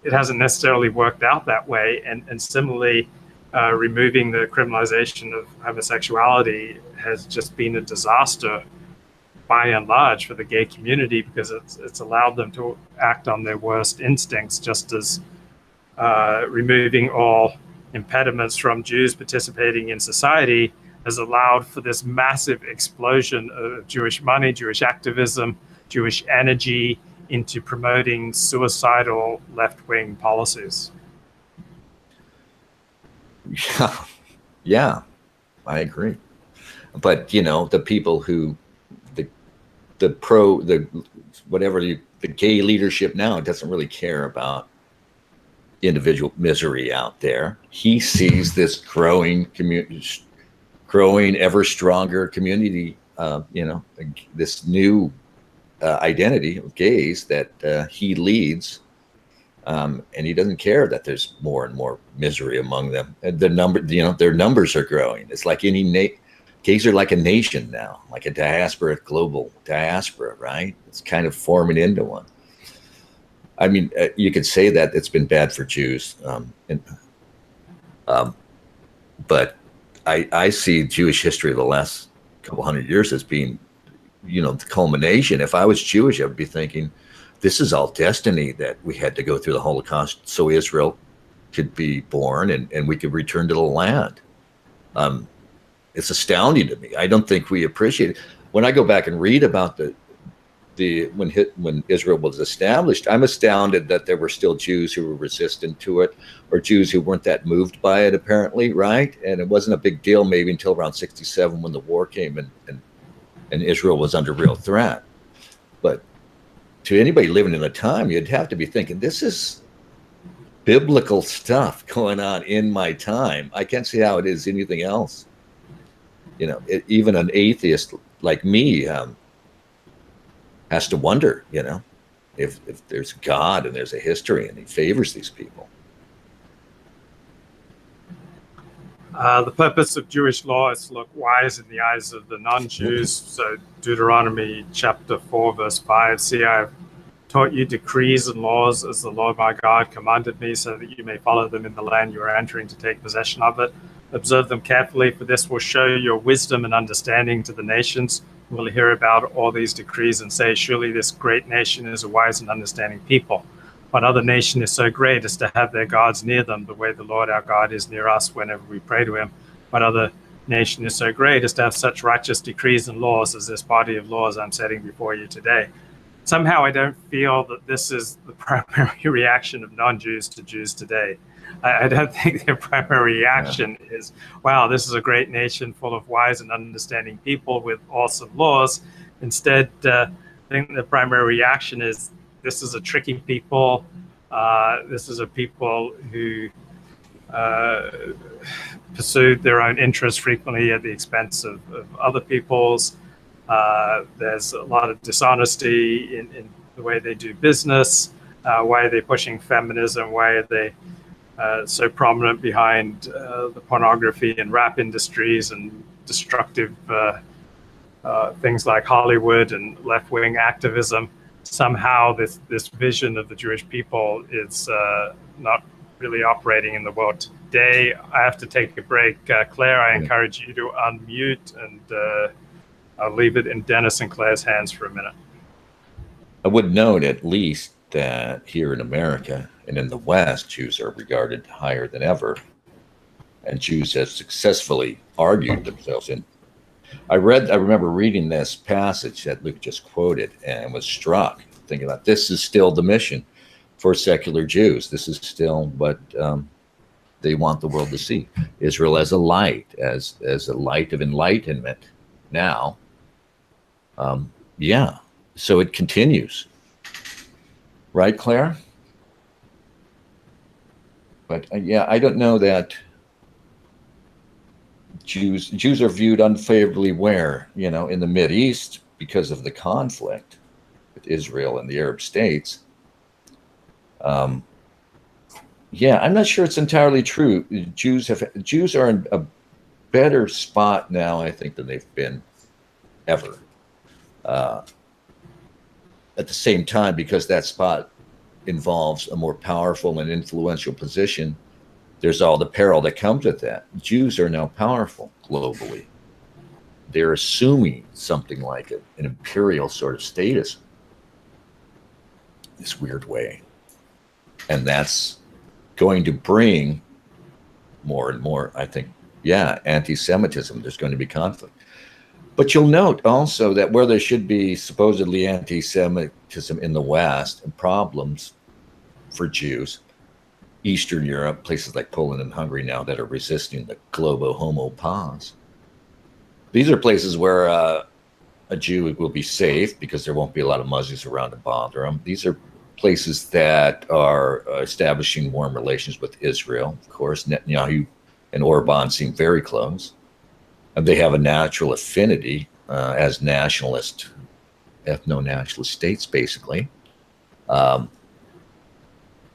it hasn't necessarily worked out that way. And similarly, removing the criminalization of homosexuality has just been a disaster by and large for the gay community, because it's allowed them to act on their worst instincts, just as removing all impediments from Jews participating in society has allowed for this massive explosion of Jewish money, Jewish activism, Jewish energy into promoting suicidal left-wing policies. Yeah, I agree. But the people who the gay leadership now doesn't really care about individual misery out there. He sees this growing community, growing ever stronger community, this new identity of gays that he leads, and he doesn't care that there's more and more misery among them. And their numbers are growing. It's like gays are like a nation now, like a diaspora, global diaspora, right? It's kind of forming into one. I mean, you could say that it's been bad for Jews, but I see Jewish history of the last couple hundred years as being, the culmination. If I was Jewish, I would be thinking, this is all destiny, that we had to go through the Holocaust so Israel could be born and we could return to the land. It's astounding to me. I don't think we appreciate it. When I go back and read about when Israel was established, I'm astounded that there were still Jews who were resistant to it, or Jews who weren't that moved by it, apparently, right? And it wasn't a big deal maybe until around 1967 when the war came and Israel was under real threat. But to anybody living in the time, you'd have to be thinking, this is biblical stuff going on in my time. I can't see how it is anything else. Even an atheist like me has to wonder, if there's God and there's a history and he favors these people. The purpose of Jewish law is to look wise in the eyes of the non-Jews. So Deuteronomy chapter 4, verse 5, see, I have taught you decrees and laws as the Lord my God commanded me, so that you may follow them in the land you are entering to take possession of it. Observe them carefully, for this will show your wisdom and understanding to the nations who will hear about all these decrees and say, surely this great nation is a wise and understanding people. What other nation is so great as to have their gods near them, the way the Lord our God is near us whenever we pray to him? What other nation is so great as to have such righteous decrees and laws as this body of laws I'm setting before you today? Somehow I don't feel that this is the primary reaction of non-Jews to Jews today. I don't think their primary reaction is, wow, this is a great nation full of wise and understanding people with awesome laws. Instead, I think the primary reaction is, this is a tricky people. This is a people who pursued their own interests frequently at the expense of other people's. There's a lot of dishonesty in the way they do business. Why are they pushing feminism? Why are they so prominent behind the pornography and rap industries and destructive things like Hollywood and left-wing activism? Somehow this vision of the Jewish people is not really operating in the world today. I have to take a break. Claire, I encourage you to unmute, and I'll leave it in Dennis and Claire's hands for a minute. I would note at least that here in America and in the West, Jews are regarded higher than ever, and Jews have successfully argued themselves in. I remember reading this passage that Luke just quoted and was struck, thinking about, this is still the mission for secular Jews. This is still what they want the world to see. Israel as a light, as a light of enlightenment now. So it continues. Right, Claire? But I don't know that Jews are viewed unfavorably where, in the Mideast because of the conflict with Israel and the Arab states. I'm not sure it's entirely true. Jews are in a better spot now, I think, than they've been ever. At the same time, because that spot involves a more powerful and influential position there's all the peril that comes with that. Jews are now powerful globally. They're assuming something like an imperial sort of status, this weird way. And that's going to bring more and more, I think, anti-Semitism. There's going to be conflict. But you'll note also that where there should be supposedly anti-Semitism in the West and problems for Jews, Eastern Europe, places like Poland and Hungary now that are resisting the globo homo pause. These are places where a Jew will be safe because there won't be a lot of Muslims around to bother them. These are places that are establishing warm relations with Israel. Of course, Netanyahu and Orban seem very close. And they have a natural affinity as nationalist, ethno-nationalist states, basically.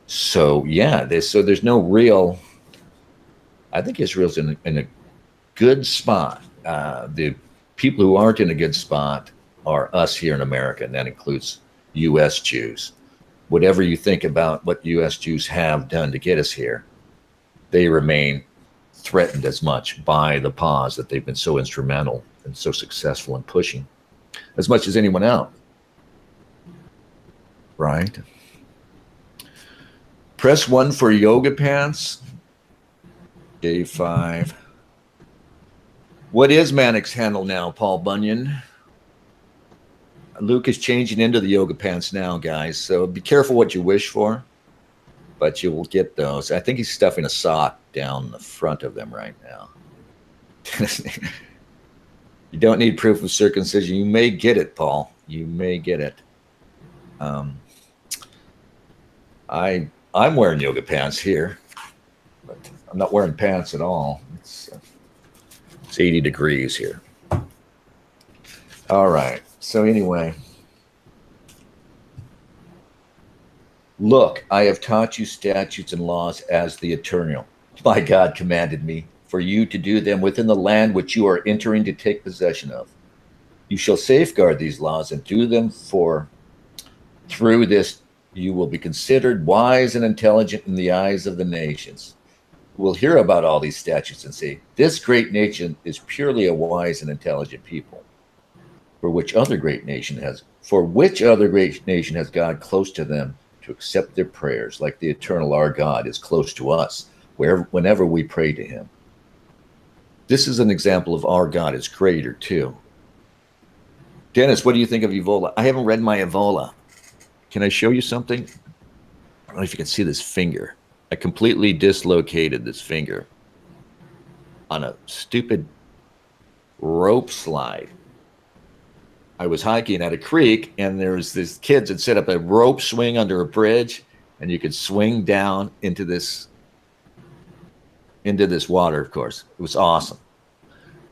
So there's no real. I think Israel's in a good spot. The people who aren't in a good spot are us here in America, and that includes U.S. Jews. Whatever you think about what U.S. Jews have done to get us here, they remain threatened as much by the pause that they've been so instrumental and so successful in pushing, as much as anyone else. Right? Press 1 for yoga pants. Day 5. What is Manic's handle now, Paul Bunyan? Luke is changing into the yoga pants now, guys. So be careful what you wish for, but you will get those. I think he's stuffing a sock down the front of them right now. You don't need proof of circumcision. You may get it, Paul. You may get it. I'm wearing yoga pants here, but I'm not wearing pants at all. It's 80 degrees here. All right. So anyway, look, I have taught you statutes and laws as the Eternal, my God, commanded me, for you to do them within the land which you are entering to take possession of. You shall safeguard these laws and do them, for through this you will be considered wise and intelligent in the eyes of the nations, who will hear about all these statutes and say, this great nation is purely a wise and intelligent people. For which other great nation has God close to them to accept their prayers, like the Eternal our God is close to us whenever we pray to him. This is an example of our God is greater too. Dennis, what do you think of Evola? I haven't read my Evola. Can I show you something? I don't know if you can see this finger. I completely dislocated this finger on a stupid rope slide. I was hiking at a creek, and there was these kids that set up a rope swing under a bridge, and you could swing down into this water, of course. It was awesome.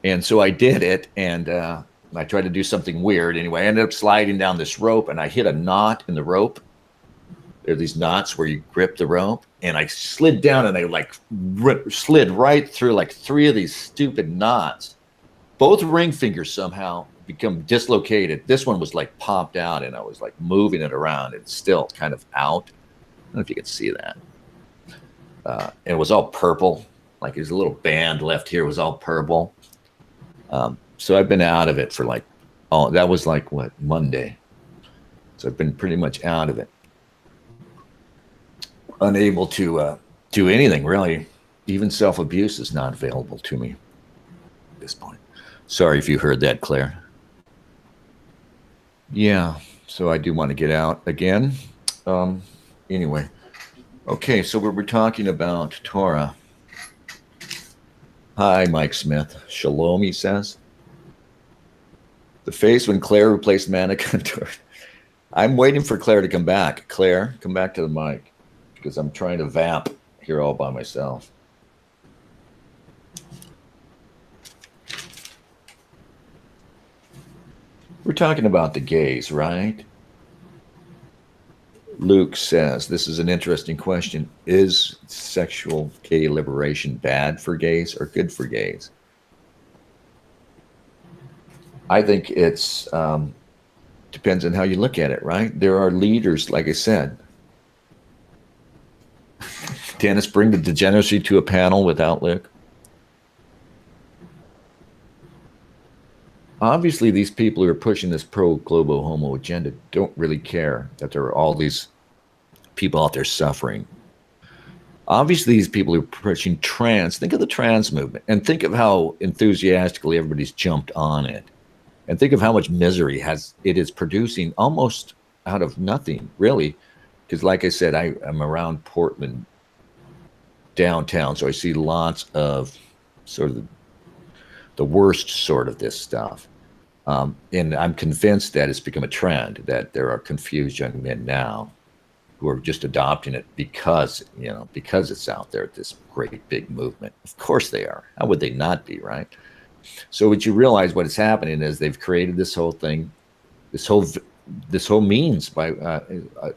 And so I did it, and I tried to do something weird. Anyway, I ended up sliding down this rope, and I hit a knot in the rope. There are these knots where you grip the rope, and I slid down, and I slid right through like 3 of these stupid knots. Both ring fingers somehow become dislocated. This one was like popped out, and I was like moving it around. It's still kind of out. I don't know if you can see that. And it was all purple. Like there's a little band left here. It was all purple. So I've been out of it for that was like what, Monday. So I've been pretty much out of it. Unable to do anything really. Even self-abuse is not available to me at this point. Sorry if you heard that, Claire. Yeah, so I do want to get out again. Anyway, okay, so we're talking about Torah. Hi, Mike Smith. Shalom, he says. The face when Claire replaced Manica. I'm waiting for Claire to come back. Claire, come back to the mic, because I'm trying to vamp here all by myself. We're talking about the gays, right? Luke says, this is an interesting question. Is sexual gay liberation bad for gays or good for gays? I think it's depends on how you look at it, right? There are leaders, like I said. Dennis, bring the degeneracy to a panel without Luke. Obviously, these people who are pushing this pro-globo homo agenda don't really care that there are all these people out there suffering. Obviously, these people who are pushing trans, think of the trans movement, and think of how enthusiastically everybody's jumped on it. And think of how much misery it is producing almost out of nothing, really. Because like I said, I'm around Portland downtown, so I see lots of sort of the worst sort of this stuff. And I'm convinced that it's become a trend, that there are confused young men now who are just adopting it because it's out there, this great big movement. Of course they are. How would they not be, right? So what you realize what is happening is they've created this whole thing, this whole means by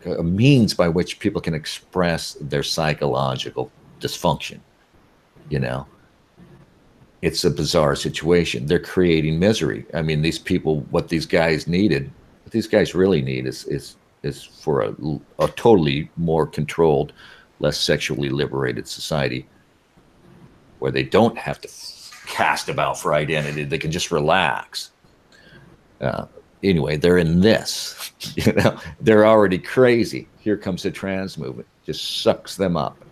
a means by which people can express their psychological dysfunction. It's a bizarre situation. They're creating misery. I mean, these people, what these guys really need is for a totally more controlled, less sexually liberated society where they don't have to cast about for identity. They can just relax. Anyway, they're in this. They're already crazy. Here comes the trans movement, just sucks them up.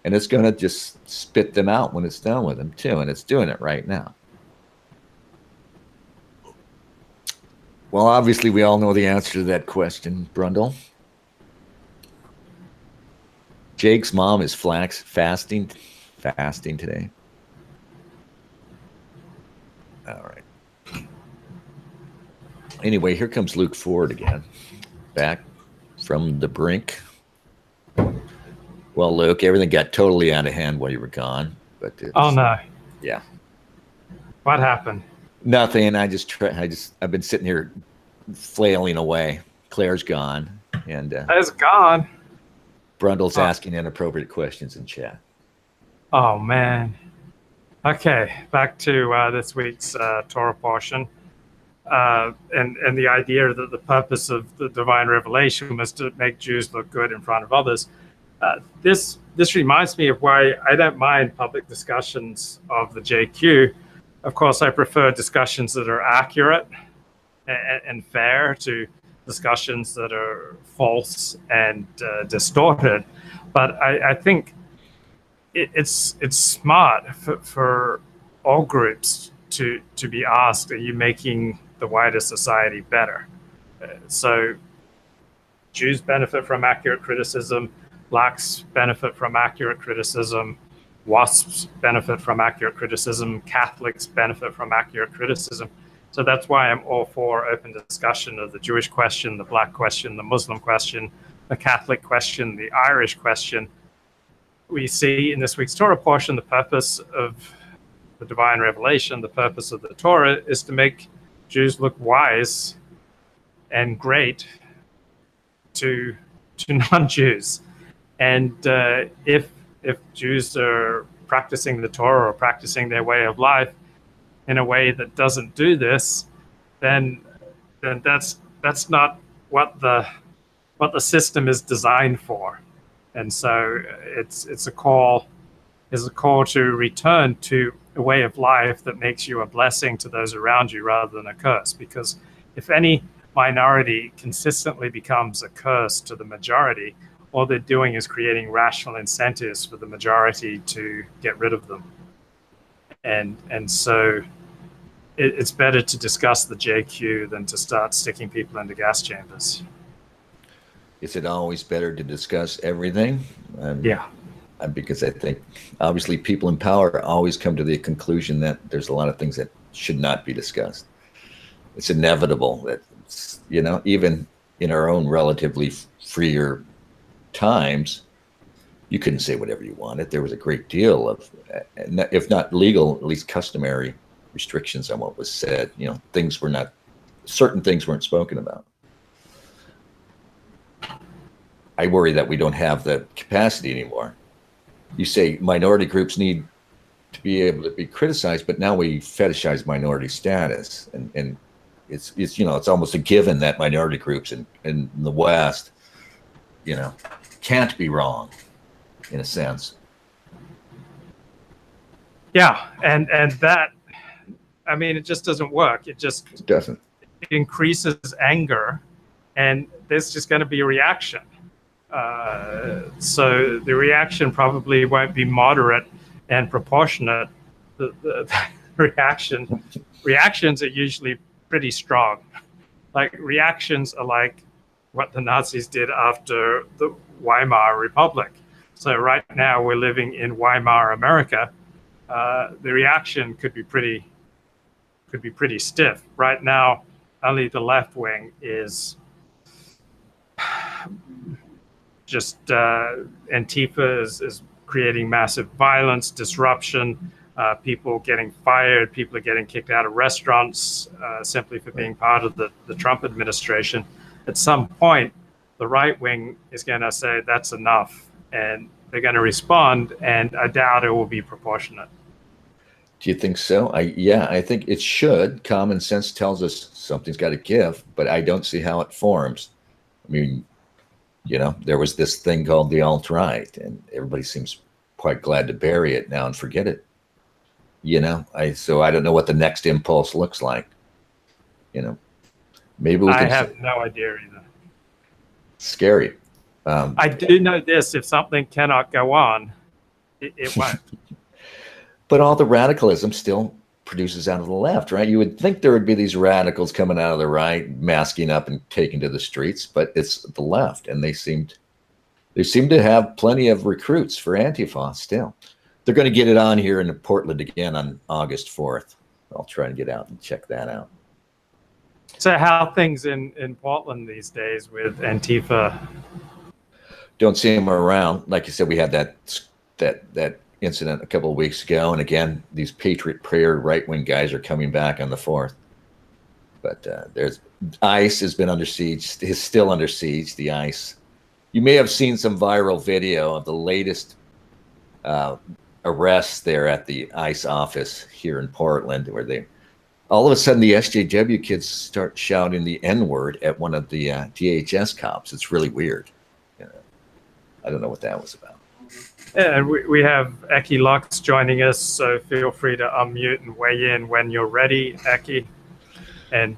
And it's going to just spit them out when it's done with them, too. And it's doing it right now. Well, obviously, we all know the answer to that question, Brundle. Jake's mom is fasting today. All right. Anyway, here comes Luke Ford again, back from the brink. Well, Luke, everything got totally out of hand while you were gone. But oh no! Yeah. What happened? Nothing. I've been sitting here flailing away. Claire's gone, and It's gone. Brundle's asking inappropriate questions in chat. Oh man. Okay, back to this week's Torah portion, and the idea that the purpose of the divine revelation was to make Jews look good in front of others. This reminds me of why I don't mind public discussions of the JQ. Of course, I prefer discussions that are accurate and fair to discussions that are false and distorted. But I think it's smart for all groups to be asked, are you making the wider society better? So Jews benefit from accurate criticism. Blacks benefit from accurate criticism. WASPs benefit from accurate criticism. Catholics benefit from accurate criticism. So that's why I'm all for open discussion of the Jewish question, the Black question, the Muslim question, the Catholic question, the Irish question. We see in this week's Torah portion the purpose of the divine revelation, the purpose of the Torah is to make Jews look wise and great to non-Jews. And if Jews are practicing the Torah or practicing their way of life in a way that doesn't do this, then that's not what the system is designed for. And so it's a call to return to a way of life that makes you a blessing to those around you rather than a curse. Because if any minority consistently becomes a curse to the majority, all they're doing is creating rational incentives for the majority to get rid of them. And so it's better to discuss the JQ than to start sticking people into gas chambers. Is it always better to discuss everything? Yeah. Because I think obviously people in power always come to the conclusion that there's a lot of things that should not be discussed. It's inevitable that, even in our own relatively freer times, you couldn't say whatever you wanted. There was a great deal of, if not legal, at least customary restrictions on what was said. Certain things weren't spoken about. I worry that we don't have the capacity anymore. You say minority groups need to be able to be criticized, but now we fetishize minority status, and it's almost a given that minority groups in the West, can't be wrong, in a sense. Yeah, and that, I mean, it just doesn't work. It doesn't. increases anger, and there's just going to be a reaction. So the reaction probably won't be moderate and proportionate. The reactions are usually pretty strong. Like reactions are like what the Nazis did after the Weimar Republic. So right now we're living in Weimar America. The reaction could be pretty stiff. Right now, only the left wing is just Antifa is creating massive violence, disruption, people getting fired, people are getting kicked out of restaurants simply for being part of the Trump administration. At some point, the right wing is going to say that's enough, and they're going to respond, and I doubt it will be proportionate. Do you think so? I think it should. Common sense tells us something's got to give, but I don't see how it forms. I mean, there was this thing called the alt-right, and everybody seems quite glad to bury it now and forget it. So I don't know what the next impulse looks like. Maybe we I have no idea either. Scary. I do know this: if something cannot go on, it won't. But all the radicalism still produces out of the left, right? You would think there would be these radicals coming out of the right, masking up and taking to the streets, but it's the left, and they seem to have plenty of recruits for Antifa still. They're going to get it on here in Portland again on August 4th. I'll try and get out and check that out. So how are things in Portland these days with Antifa? Don't see them around. Like you said, we had that incident a couple of weeks ago, and again, these Patriot Prayer right-wing guys are coming back on the 4th. But there's ICE has been under siege, is still under siege. The ICE. You may have seen some viral video of the latest arrests there at the ICE office here in Portland, where all of a sudden the SJW kids start shouting the N-word at one of the DHS cops. It's really weird. I don't know what that was about. Yeah, and we have Eki Lux joining us, so feel free to unmute and weigh in when you're ready, Eki. And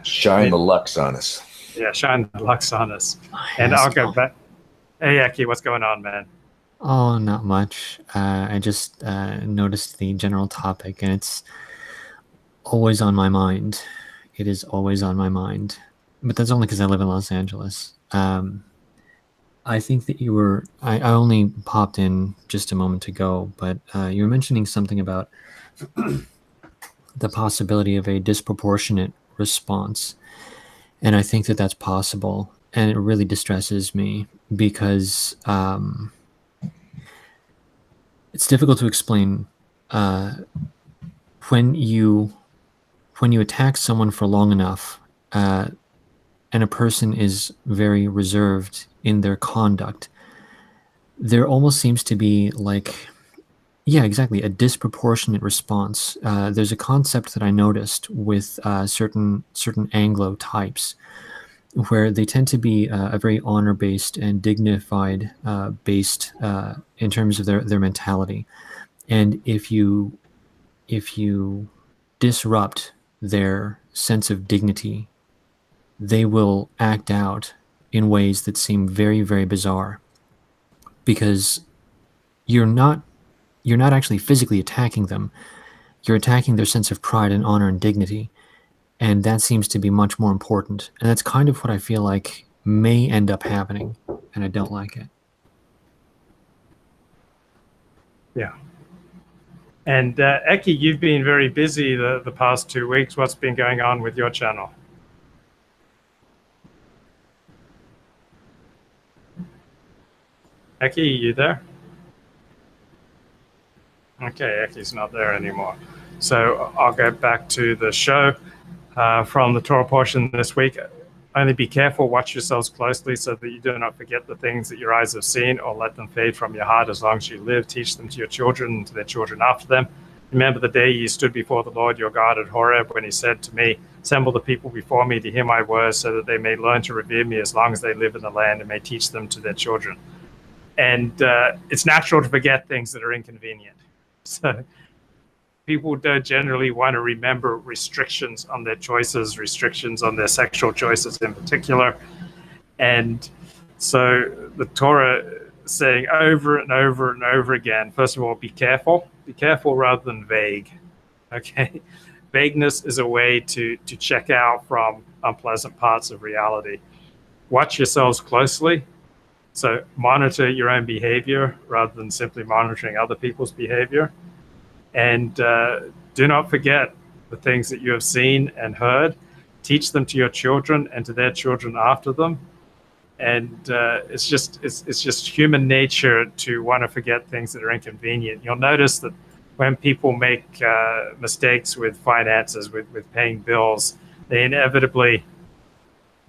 shine the Lux on us. Yeah, shine the Lux on us. And I'll go back. Hey, Eki, what's going on, man? Oh, not much. I just noticed the general topic, and it's always on my mind. It is always on my mind. But that's only because I live in Los Angeles. I think that you were, I only popped in just a moment ago, but you were mentioning something about the possibility of a disproportionate response. And I think that that's possible. And it really distresses me because it's difficult to explain when you attack someone for long enough and a person is very reserved in their conduct, there almost seems to be a disproportionate response. There's a concept that I noticed with certain Anglo types where they tend to be a very honor-based and dignified based in terms of their mentality. And if you disrupt their sense of dignity, they will act out in ways that seem very, very bizarre, because you're not actually physically attacking them. You're attacking their sense of pride and honor and dignity. And that seems to be much more important. And that's kind of what I feel like may end up happening. And I don't like it. Yeah. And Eki, you've been very busy the past 2 weeks. What's been going on with your channel? Eki, you there? Okay, Eki's not there anymore. So I'll go back to the show from the Torah portion this week. Only be careful, watch yourselves closely so that you do not forget the things that your eyes have seen, or let them fade from your heart as long as you live. Teach them to your children and to their children after them. Remember the day you stood before the Lord your God at Horeb, when he said to me, assemble the people before me to hear my words, so that they may learn to revere me as long as they live in the land, and may teach them to their children. And it's natural to forget things that are inconvenient. So people don't generally want to remember restrictions on their choices, restrictions on their sexual choices in particular. And so the Torah saying over and over and over again, first of all, be careful rather than vague. Okay. Vagueness is a way to check out from unpleasant parts of reality. Watch yourselves closely. So monitor your own behavior rather than simply monitoring other people's behavior. And do not forget the things that you have seen and heard. Teach them to your children and to their children after them. And it's just human nature to want to forget things that are inconvenient. You'll notice that when people make mistakes with finances, with paying bills, they inevitably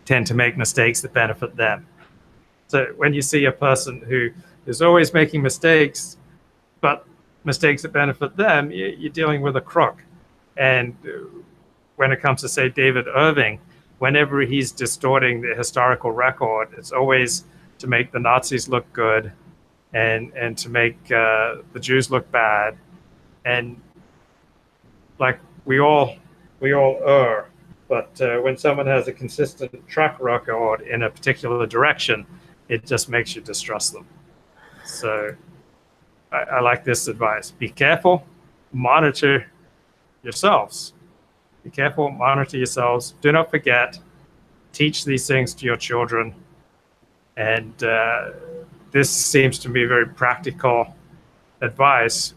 tend to make mistakes that benefit them. So when you see a person who is always making mistakes, but mistakes that benefit them, you're dealing with a crook. And when it comes to, say, David Irving, whenever he's distorting the historical record, it's always to make the Nazis look good and to make the Jews look bad. And like we all err, but when someone has a consistent track record in a particular direction, it just makes you distrust them. So I like this advice. Be careful, monitor yourselves. Be careful, monitor yourselves. Do not forget, teach these things to your children. And this seems to be very practical advice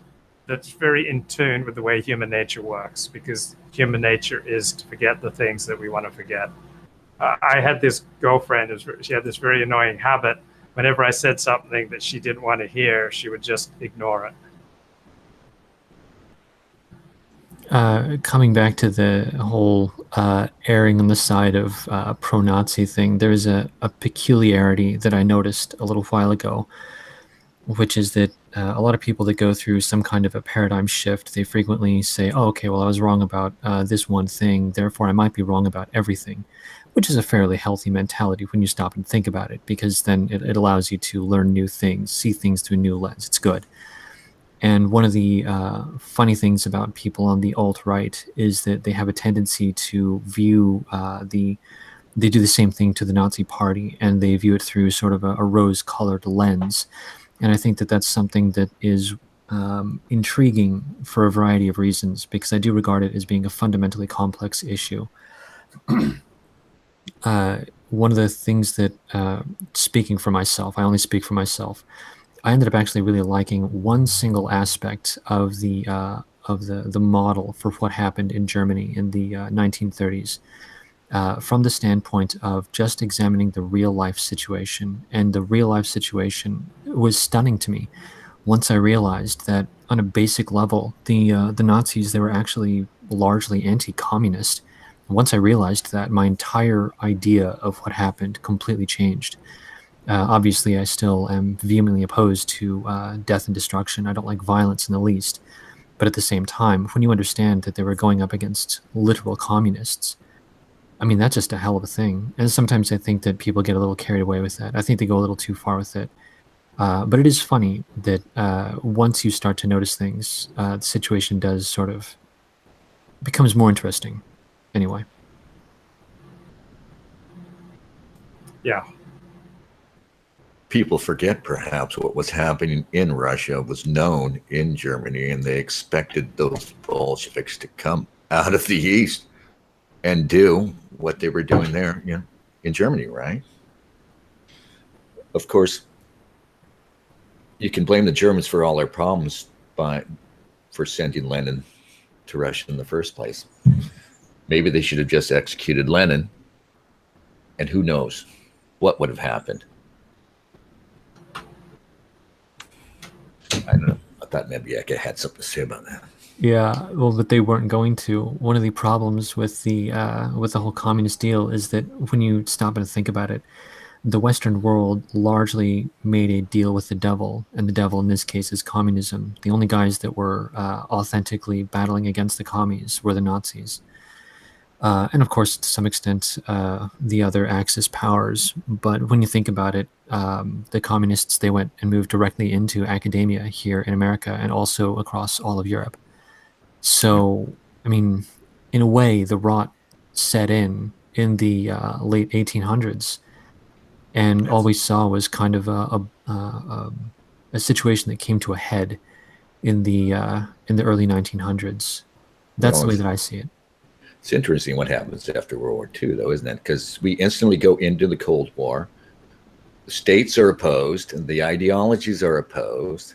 that's very in tune with the way human nature works, because human nature is to forget the things that we want to forget. I had this girlfriend, she had this very annoying habit. Whenever I said something that she didn't want to hear, she would just ignore it. Coming back to the whole erring on the side of pro-Nazi thing, there's a peculiarity that I noticed a little while ago, which is that a lot of people that go through some kind of a paradigm shift, they frequently say, oh, okay, well, I was wrong about this one thing, therefore I might be wrong about everything, which is a fairly healthy mentality when you stop and think about it, because then it allows you to learn new things, see things through a new lens. It's good. And one of the funny things about people on the alt-right is that they have a tendency to view they do the same thing to the Nazi party, and they view it through sort of a rose-colored lens. And I think that that's something that is intriguing for a variety of reasons, because I do regard it as being a fundamentally complex issue. One of the things that, speaking for myself, I only speak for myself, I ended up actually really liking one single aspect of the model for what happened in Germany in the 1930s. From the standpoint of just examining the real-life situation. And the real-life situation was stunning to me once I realized that on a basic level, the Nazis, they were actually largely anti-communist. Once I realized that, my entire idea of what happened completely changed. Obviously, I still am vehemently opposed to death and destruction. I don't like violence in the least. But at the same time, when you understand that they were going up against literal communists, I mean, that's just a hell of a thing. And sometimes I think that people get a little carried away with that. I think they go a little too far with it. But it is funny that once you start to notice things, the situation does sort of becomes more interesting. Anyway. Yeah. People forget perhaps what was happening in Russia was known in Germany, and they expected those Bolsheviks to come out of the East and do what they were doing there, in Germany, right? Of course, you can blame the Germans for all their problems for sending Lenin to Russia in the first place. Maybe they should have just executed Lenin, and who knows what would have happened. I don't know. I thought maybe I had something to say about that. Yeah, well, but they weren't going to. One of the problems with the whole communist deal is that when you stop and think about it, the Western world largely made a deal with the devil, and the devil in this case is communism. The only guys that were authentically battling against the commies were the Nazis. and of course, to some extent, the other Axis powers. But when you think about it, the communists, they went and moved directly into academia here in America and also across all of Europe. So, I mean, in a way, the rot set in the late 1800s, and all we saw was kind of a situation that came to a head in the early 1900s. That's the way that I see it. It's interesting what happens after World War II, though, isn't it? Because we instantly go into the Cold War. The states are opposed, and the ideologies are opposed.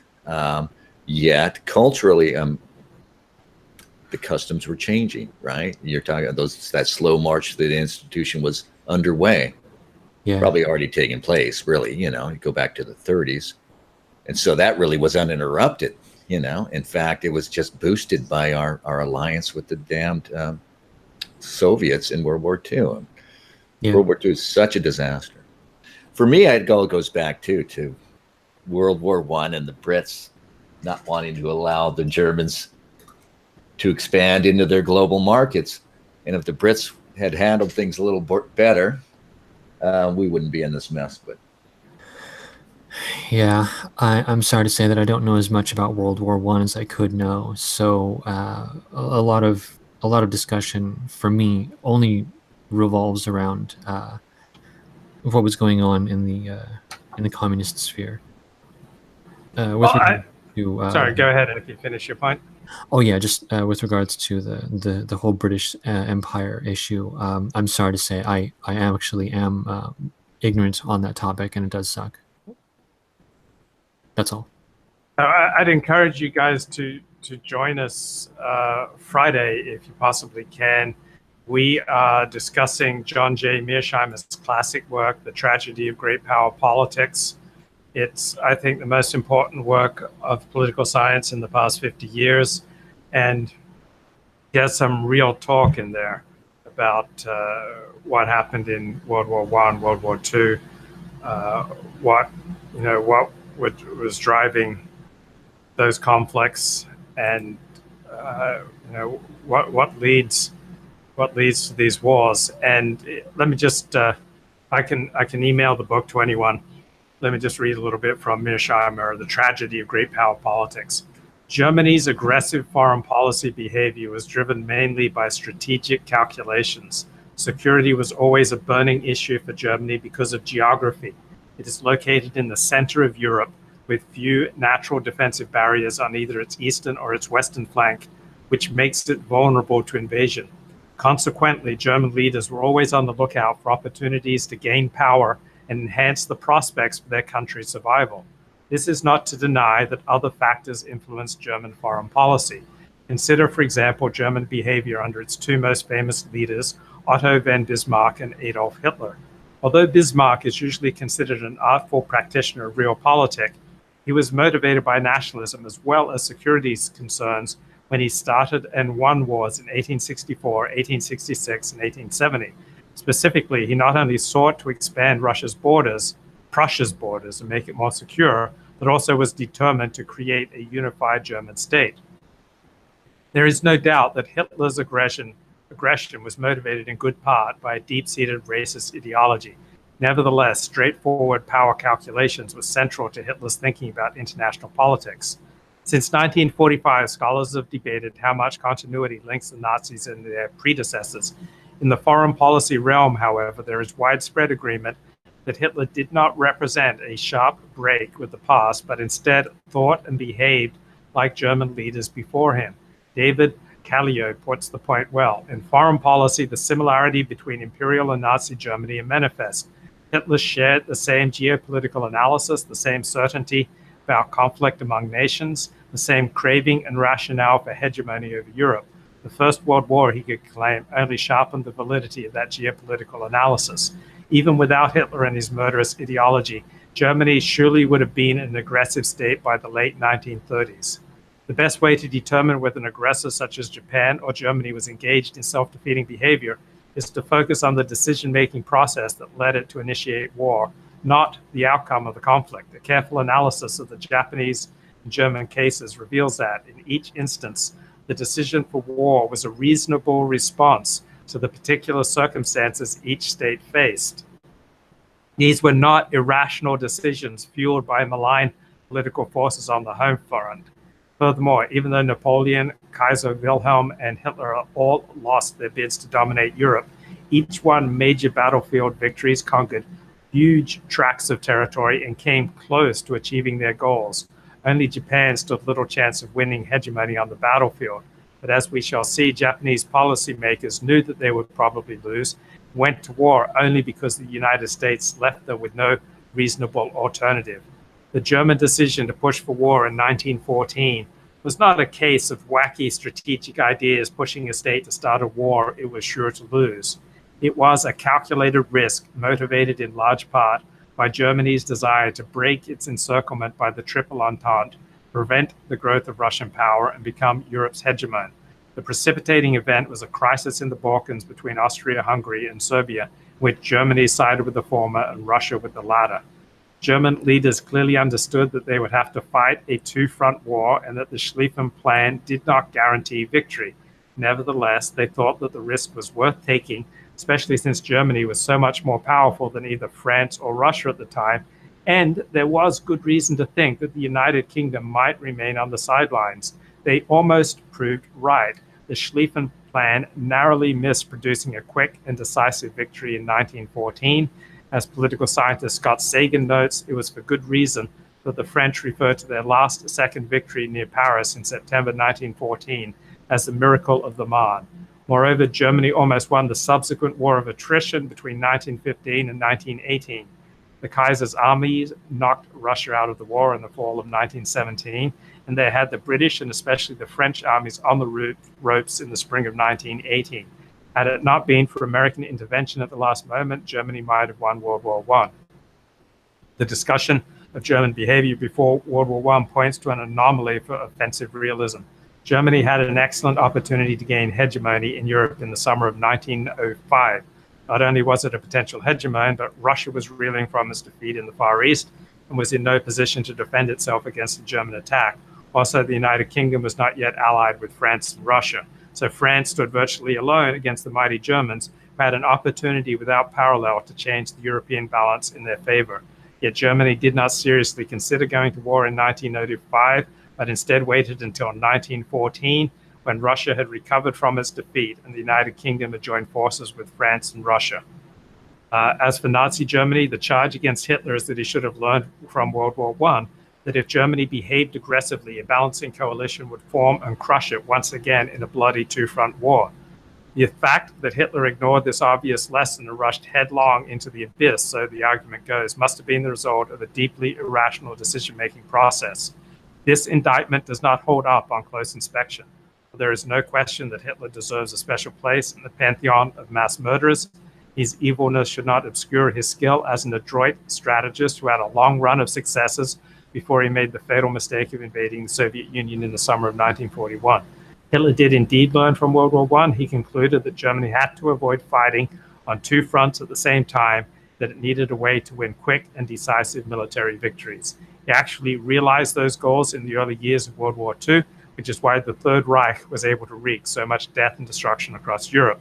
Yet culturally, the customs were changing. Right? You're talking about that slow march to the institution was underway. Yeah. Probably already taken place. Really, you go back to the 30s, and so that really was uninterrupted. In fact, it was just boosted by our alliance with the damned Soviets in World War II. Yeah. World War II is such a disaster. For me, it all goes back to World War I and the Brits not wanting to allow the Germans to expand into their global markets. And if the Brits had handled things a little better, we wouldn't be in this mess. But yeah, I'm sorry to say that I don't know as much about World War I as I could know. So a lot of discussion for me only revolves around what was going on in the communist sphere. Sorry, go ahead if you finish your point. Oh yeah, just with regards to the whole British Empire issue. I'm sorry to say I actually am ignorant on that topic, and it does suck. That's all. I'd encourage you guys to join us Friday if you possibly can. We are discussing John J. Mearsheimer's classic work, The Tragedy of Great Power Politics. It's, I think, the most important work of political science in the past 50 years. And there's some real talk in there about what happened in World War I, World War II, what was driving those conflicts, and what leads to these wars. And let me just I can email the book to anyone. Let me just read a little bit from Mearsheimer, The Tragedy of Great Power Politics. Germany's aggressive foreign policy behavior was driven mainly by strategic calculations. Security was always a burning issue for Germany because of geography. It is located in the center of Europe, with few natural defensive barriers on either its eastern or its western flank, which makes it vulnerable to invasion. Consequently, German leaders were always on the lookout for opportunities to gain power and enhance the prospects for their country's survival. This is not to deny that other factors influenced German foreign policy. Consider, for example, German behavior under its two most famous leaders, Otto von Bismarck and Adolf Hitler. Although Bismarck is usually considered an artful practitioner of realpolitik, he was motivated by nationalism as well as security concerns when he started and won wars in 1864, 1866, and 1870. Specifically, he not only sought to expand Prussia's borders, and make it more secure, but also was determined to create a unified German state. There is no doubt that Hitler's aggression was motivated in good part by a deep-seated racist ideology. Nevertheless, straightforward power calculations were central to Hitler's thinking about international politics. Since 1945, scholars have debated how much continuity links the Nazis and their predecessors. In the foreign policy realm, however, there is widespread agreement that Hitler did not represent a sharp break with the past, but instead thought and behaved like German leaders before him. David Kallio puts the point well. In foreign policy, the similarity between Imperial and Nazi Germany is manifest. Hitler shared the same geopolitical analysis, the same certainty about conflict among nations, the same craving and rationale for hegemony over Europe. The First World War, he could claim, only sharpened the validity of that geopolitical analysis. Even without Hitler and his murderous ideology, Germany surely would have been an aggressive state by the late 1930s. The best way to determine whether an aggressor such as Japan or Germany was engaged in self-defeating behavior is to focus on the decision-making process that led it to initiate war, not the outcome of the conflict. A careful analysis of the Japanese and German cases reveals that, in each instance, the decision for war was a reasonable response to the particular circumstances each state faced. These were not irrational decisions fueled by malign political forces on the home front. Furthermore, even though Napoleon, Kaiser Wilhelm, and Hitler all lost their bids to dominate Europe, each won major battlefield victories, conquered huge tracts of territory, and came close to achieving their goals. Only Japan stood little chance of winning hegemony on the battlefield. But as we shall see, Japanese policymakers knew that they would probably lose, went to war only because the United States left them with no reasonable alternative. The German decision to push for war in 1914 was not a case of wacky strategic ideas pushing a state to start a war it was sure to lose. It was a calculated risk motivated in large part by Germany's desire to break its encirclement by the Triple Entente, prevent the growth of Russian power, and become Europe's hegemon. The precipitating event was a crisis in the Balkans between Austria-Hungary and Serbia, in which Germany sided with the former and Russia with the latter. German leaders clearly understood that they would have to fight a two-front war and that the Schlieffen Plan did not guarantee victory. Nevertheless, they thought that the risk was worth taking, especially since Germany was so much more powerful than either France or Russia at the time, and there was good reason to think that the United Kingdom might remain on the sidelines. They almost proved right. The Schlieffen Plan narrowly missed producing a quick and decisive victory in 1914. As political scientist Scott Sagan notes, it was for good reason that the French referred to their last second victory near Paris in September 1914 as the miracle of the Marne. Moreover, Germany almost won the subsequent war of attrition between 1915 and 1918. The Kaiser's armies knocked Russia out of the war in the fall of 1917, and they had the British and especially the French armies on the ropes in the spring of 1918. Had it not been for American intervention at the last moment, Germany might have won World War I. The discussion of German behavior before World War I points to an anomaly for offensive realism. Germany had an excellent opportunity to gain hegemony in Europe in the summer of 1905. Not only was it a potential hegemon, but Russia was reeling from its defeat in the Far East and was in no position to defend itself against a German attack. Also, the United Kingdom was not yet allied with France and Russia. So France stood virtually alone against the mighty Germans, who had an opportunity without parallel to change the European balance in their favor. Yet Germany did not seriously consider going to war in 1905, but instead waited until 1914, when Russia had recovered from its defeat and the United Kingdom had joined forces with France and Russia. As for Nazi Germany, the charge against Hitler is that he should have learned from World War I that if Germany behaved aggressively, a balancing coalition would form and crush it once again in a bloody two-front war. The fact that Hitler ignored this obvious lesson and rushed headlong into the abyss, so the argument goes, must have been the result of a deeply irrational decision-making process. This indictment does not hold up on close inspection. There is no question that Hitler deserves a special place in the pantheon of mass murderers. His evilness should not obscure his skill as an adroit strategist who had a long run of successes before he made the fatal mistake of invading the Soviet Union in the summer of 1941. Hitler did indeed learn from World War I. He concluded that Germany had to avoid fighting on two fronts at the same time, that it needed a way to win quick and decisive military victories. He actually realized those goals in the early years of World War II, which is why the Third Reich was able to wreak so much death and destruction across Europe.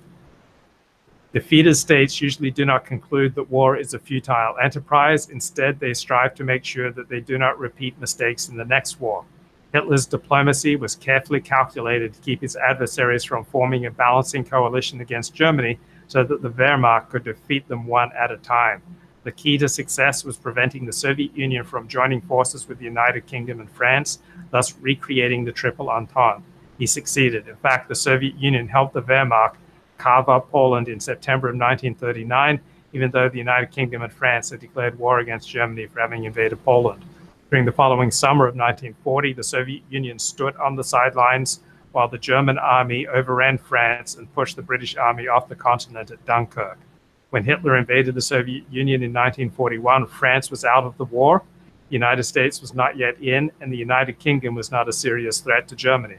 Defeated states usually do not conclude that war is a futile enterprise. Instead, they strive to make sure that they do not repeat mistakes in the next war. Hitler's diplomacy was carefully calculated to keep his adversaries from forming a balancing coalition against Germany so that the Wehrmacht could defeat them one at a time. The key to success was preventing the Soviet Union from joining forces with the United Kingdom and France, thus recreating the Triple Entente. He succeeded. In fact, the Soviet Union helped the Wehrmacht carve up Poland in September of 1939, even though the United Kingdom and France had declared war against Germany for having invaded Poland. During the following summer of 1940, the Soviet Union stood on the sidelines while the German army overran France and pushed the British army off the continent at Dunkirk. When Hitler invaded the Soviet Union in 1941, France was out of the war, the United States was not yet in, and the United Kingdom was not a serious threat to Germany.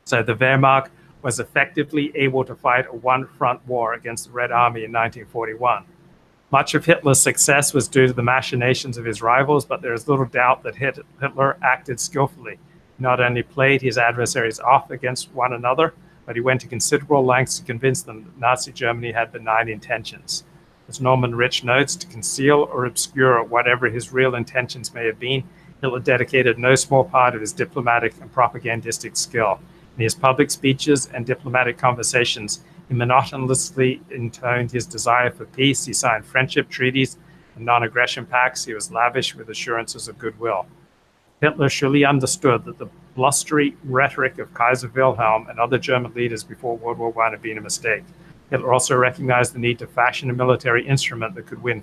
So the Wehrmacht was effectively able to fight a one-front war against the Red Army in 1941. Much of Hitler's success was due to the machinations of his rivals, but there is little doubt that Hitler acted skillfully. He not only played his adversaries off against one another, but he went to considerable lengths to convince them that Nazi Germany had benign intentions. As Norman Rich notes, to conceal or obscure whatever his real intentions may have been, Hitler dedicated no small part of his diplomatic and propagandistic skill. In his public speeches and diplomatic conversations, he monotonously intoned his desire for peace. He signed friendship treaties and non-aggression pacts. He was lavish with assurances of goodwill. Hitler surely understood that the blustery rhetoric of Kaiser Wilhelm and other German leaders before World War I had been a mistake. Hitler also recognized the need to fashion a military instrument that could win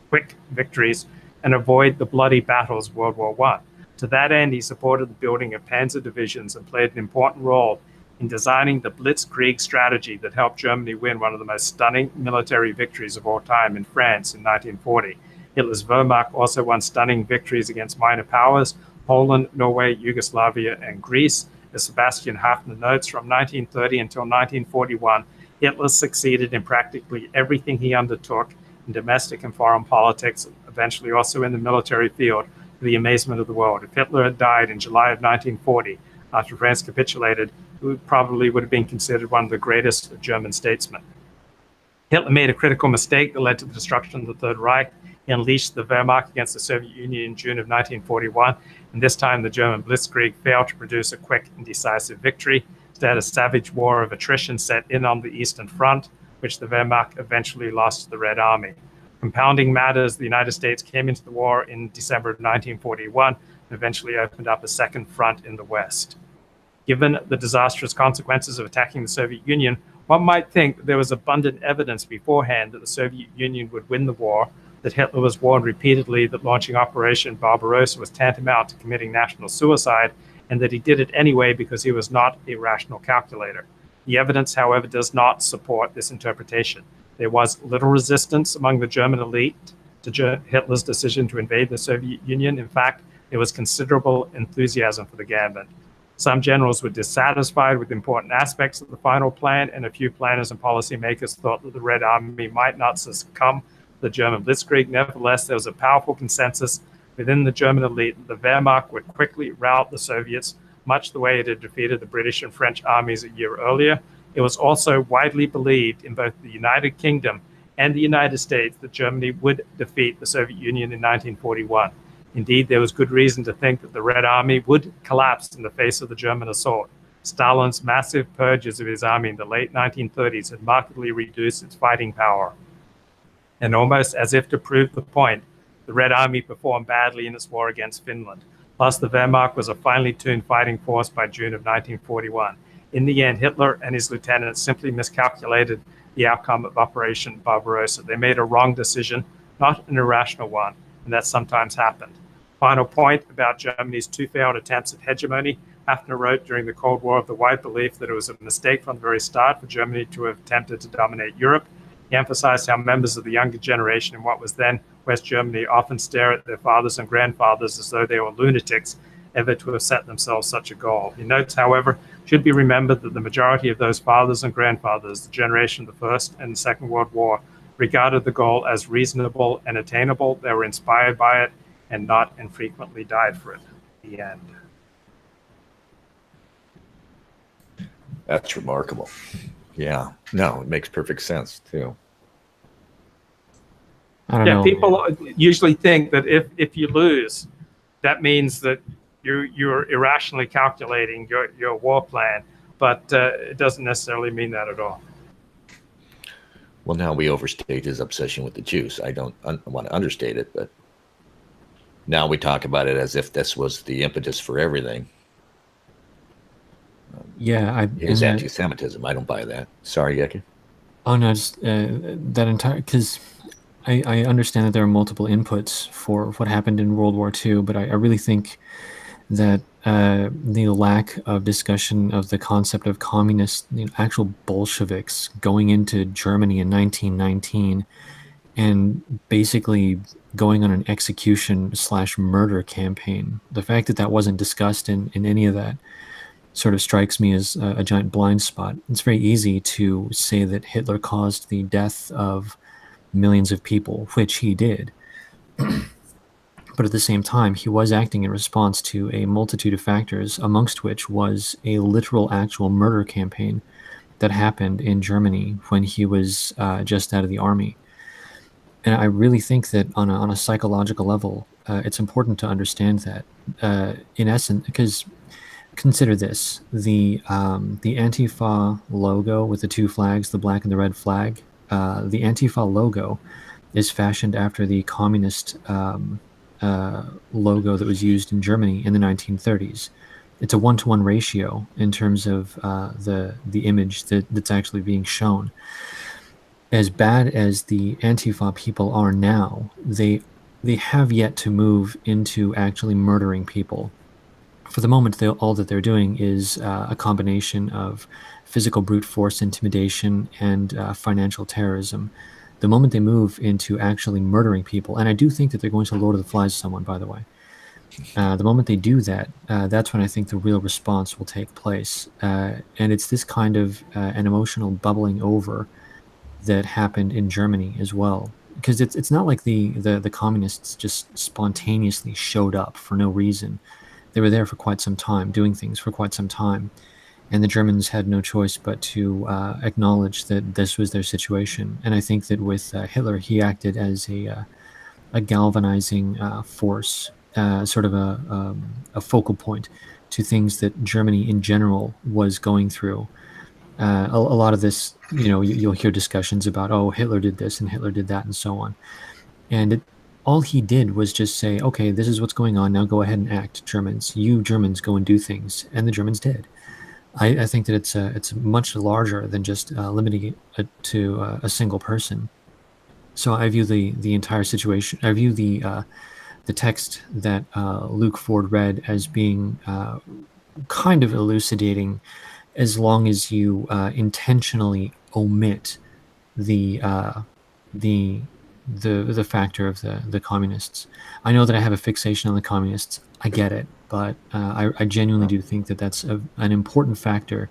quick victories and avoid the bloody battles of World War I. To that end, he supported the building of panzer divisions and played an important role in designing the Blitzkrieg strategy that helped Germany win one of the most stunning military victories of all time in France in 1940. Hitler's Wehrmacht also won stunning victories against minor powers, Poland, Norway, Yugoslavia, and Greece. As Sebastian Hafner notes, from 1930 until 1941, Hitler succeeded in practically everything he undertook in domestic and foreign politics, eventually also in the military field, to the amazement of the world. If Hitler had died in July of 1940, after France capitulated, he probably would have been considered one of the greatest German statesmen. Hitler made a critical mistake that led to the destruction of the Third Reich. He unleashed the Wehrmacht against the Soviet Union in June of 1941, and this time the German Blitzkrieg failed to produce a quick and decisive victory. Instead, a savage war of attrition set in on the Eastern Front, which the Wehrmacht eventually lost to the Red Army. Compounding matters, the United States came into the war in December of 1941 and eventually opened up a second front in the West. Given the disastrous consequences of attacking the Soviet Union, one might think that there was abundant evidence beforehand that the Soviet Union would win the war, that Hitler was warned repeatedly that launching Operation Barbarossa was tantamount to committing national suicide, and that he did it anyway because he was not a rational calculator. The evidence, however, does not support this interpretation. There was little resistance among the German elite to Hitler's decision to invade the Soviet Union. In fact, there was considerable enthusiasm for the gambit. Some generals were dissatisfied with important aspects of the final plan, and a few planners and policymakers thought that the Red Army might not succumb to the German Blitzkrieg. Nevertheless, there was a powerful consensus within the German elite that the Wehrmacht would quickly rout the Soviets, much the way it had defeated the British and French armies a year earlier. It was also widely believed in both the United Kingdom and the United States that Germany would defeat the Soviet Union in 1941. Indeed, there was good reason to think that the Red Army would collapse in the face of the German assault. Stalin's massive purges of his army in the late 1930s had markedly reduced its fighting power. And almost as if to prove the point, the Red Army performed badly in its war against Finland. Plus, the Wehrmacht was a finely tuned fighting force by June of 1941. In the end, Hitler and his lieutenants simply miscalculated the outcome of Operation Barbarossa. They made a wrong decision, not an irrational one, and that sometimes happened. Final point about Germany's two failed attempts at hegemony. Hafner wrote during the Cold War of the wide belief that it was a mistake from the very start for Germany to have attempted to dominate Europe. He emphasized how members of the younger generation in what was then West Germany often stare at their fathers and grandfathers as though they were lunatics ever to have set themselves such a goal. He notes, however, it should be remembered that the majority of those fathers and grandfathers, the generation of the First and Second World War, regarded the goal as reasonable and attainable. They were inspired by it and not infrequently died for it. The end. That's remarkable. Yeah. No, it makes perfect sense too. I don't know. People usually think that if you lose, that means that you're irrationally calculating your war plan, but it doesn't necessarily mean that at all. Well, now we overstate his obsession with the Jews. I don't want to understate it, but now we talk about it as if this was the impetus for everything. Yeah, His anti-Semitism. I don't buy that. Sorry, Yeki. Oh no, just that entire, because I understand that there are multiple inputs for what happened in World War II, but I really think that the lack of discussion of the concept of communist, actual Bolsheviks going into Germany in 1919 and basically going on an execution/murder campaign, the fact that that wasn't discussed in any of that sort of strikes me as a giant blind spot. It's very easy to say that Hitler caused the death of millions of people, which he did. But at the same time, he was acting in response to a multitude of factors, amongst which was a literal, actual murder campaign that happened in Germany when he was just out of the army. And I really think that on a psychological level, it's important to understand that, in essence, because consider this: the Antifa logo with the two flags, the black and the red flag. The Antifa logo is fashioned after the communist logo that was used in Germany in the 1930s. It's a 1-to-1 ratio in terms of the image that's actually being shown. As bad as the Antifa people are now, they have yet to move into actually murdering people. For the moment, all that they're doing is a combination of physical brute force intimidation and financial terrorism. The moment they move into actually murdering people, and I do think that they're going to Lord of the Flies someone, by the way. The moment they do that, that's when I think the real response will take place. And it's this kind of an emotional bubbling over that happened in Germany as well. Because it's not like the communists just spontaneously showed up for no reason. They were there for quite some time, doing things for quite some time. And the Germans had no choice but to acknowledge that this was their situation. And I think that with Hitler, he acted as a galvanizing force, sort of a focal point to things that Germany in general was going through. A lot of this, you'll hear discussions about, oh, Hitler did this and Hitler did that and so on. And all he did was just say, okay, this is what's going on. Now go ahead and act, Germans. You Germans go and do things. And the Germans did. I think that it's much larger than just limiting it to a single person. So I view the entire situation. I view the text that Luke Ford read as being kind of elucidating, as long as you intentionally omit the factor of the communists. I know that I have a fixation on the communists. I get it, but I genuinely do think that that's an important factor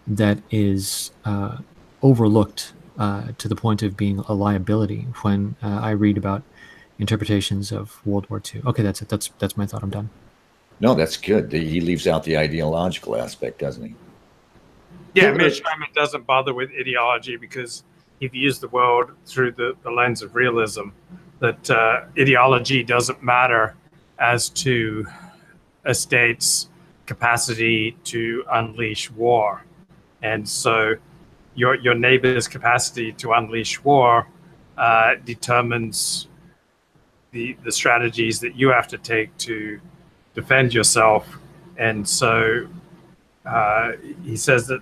that is overlooked to the point of being a liability when I read about interpretations of World War II. Okay, that's it. That's my thought. I'm done. No, that's good. He leaves out the ideological aspect, doesn't he? Yeah, Mearsheimer doesn't bother with ideology because he views the world through the lens of realism, that ideology doesn't matter as to a state's capacity to unleash war. And so your neighbor's capacity to unleash war determines the strategies that you have to take to defend yourself. And so he says that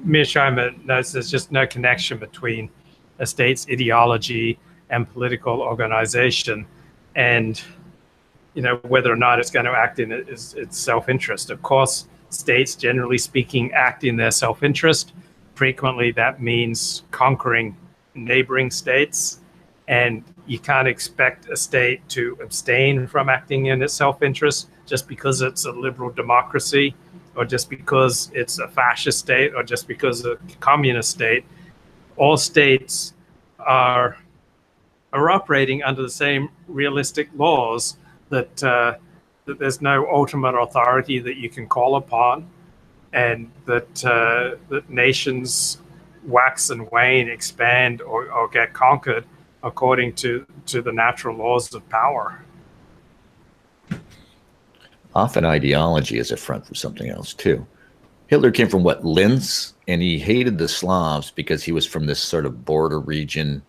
Mearsheimer notes there's just no connection between a state's ideology and political organization, and whether or not it's going to act in its self-interest. Of course, states, generally speaking, act in their self-interest. Frequently, that means conquering neighboring states, and you can't expect a state to abstain from acting in its self-interest just because it's a liberal democracy, or just because it's a fascist state, or just because it's a communist state. All states are operating under the same realistic laws that there's no ultimate authority that you can call upon, and that nations wax and wane, expand or get conquered according to the natural laws of power. Often ideology is a front for something else too. Hitler came from Linz, and he hated the Slavs because he was from this sort of border region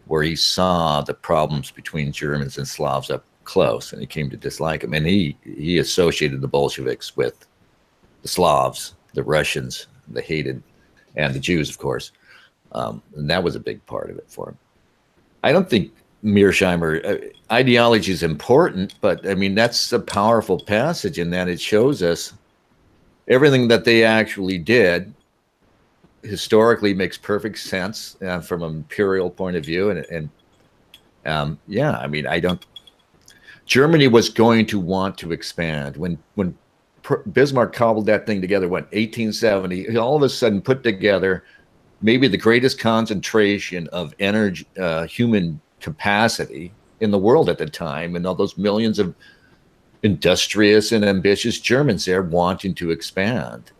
where he saw the problems between Germans and Slavs up close, and he came to dislike them. And he associated the Bolsheviks with the Slavs, the Russians, the hated, and the Jews, of course. And that was a big part of it for him. I don't think Mearsheimer, ideology is important, but I mean, that's a powerful passage in that it shows us everything that they actually did historically makes perfect sense from an imperial point of view. And yeah, I mean, Germany was going to want to expand. When Bismarck cobbled that thing together, 1870, he all of a sudden put together maybe the greatest concentration of energy, human capacity in the world at the time, and all those millions of industrious and ambitious Germans there wanting to expand.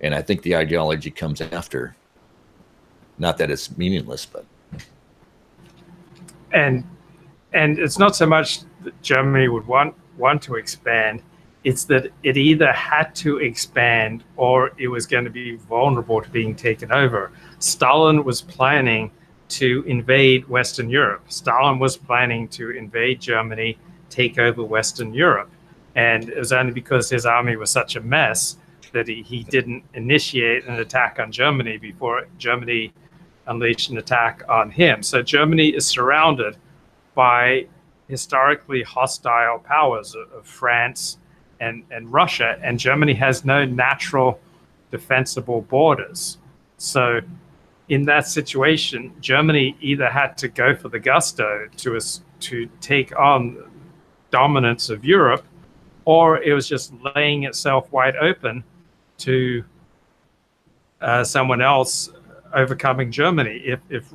And I think the ideology comes after. Not that it's meaningless, but and it's not so much that Germany would want to expand, it's that it either had to expand or it was going to be vulnerable to being taken over. Stalin was planning to invade Western Europe. Stalin was planning to invade Germany, take over Western Europe. And it was only because his army was such a mess that he didn't initiate an attack on Germany before Germany unleashed an attack on him. So Germany is surrounded by historically hostile powers of France and Russia, and Germany has no natural defensible borders. So in that situation, Germany either had to go for the gusto to take on dominance of Europe, or it was just laying itself wide open to someone else overcoming Germany. If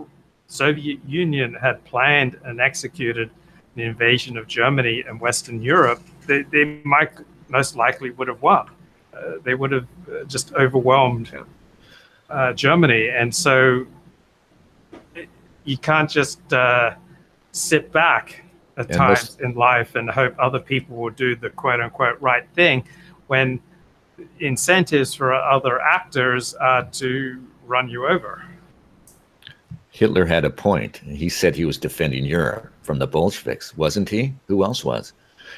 Soviet Union had planned and executed an invasion of Germany and Western Europe, they might most likely would have won. They would have just overwhelmed Germany. And so you can't just sit back at times in life and hope other people will do the quote unquote right thing when incentives for other actors are to run you over. Hitler had a point. He said he was defending Europe from the Bolsheviks, wasn't he? Who else was?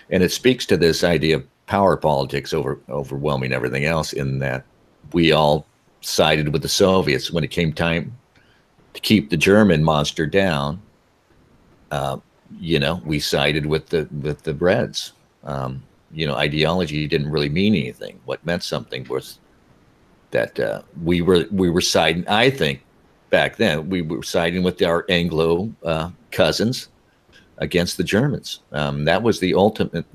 And it speaks to this idea of power politics overwhelming everything else, in that we all sided with the Soviets when it came time to keep the German monster down. We sided with the Reds. Ideology didn't really mean anything. What meant something was that we were siding. I think back then we were siding with our Anglo cousins against the Germans. That was the ultimate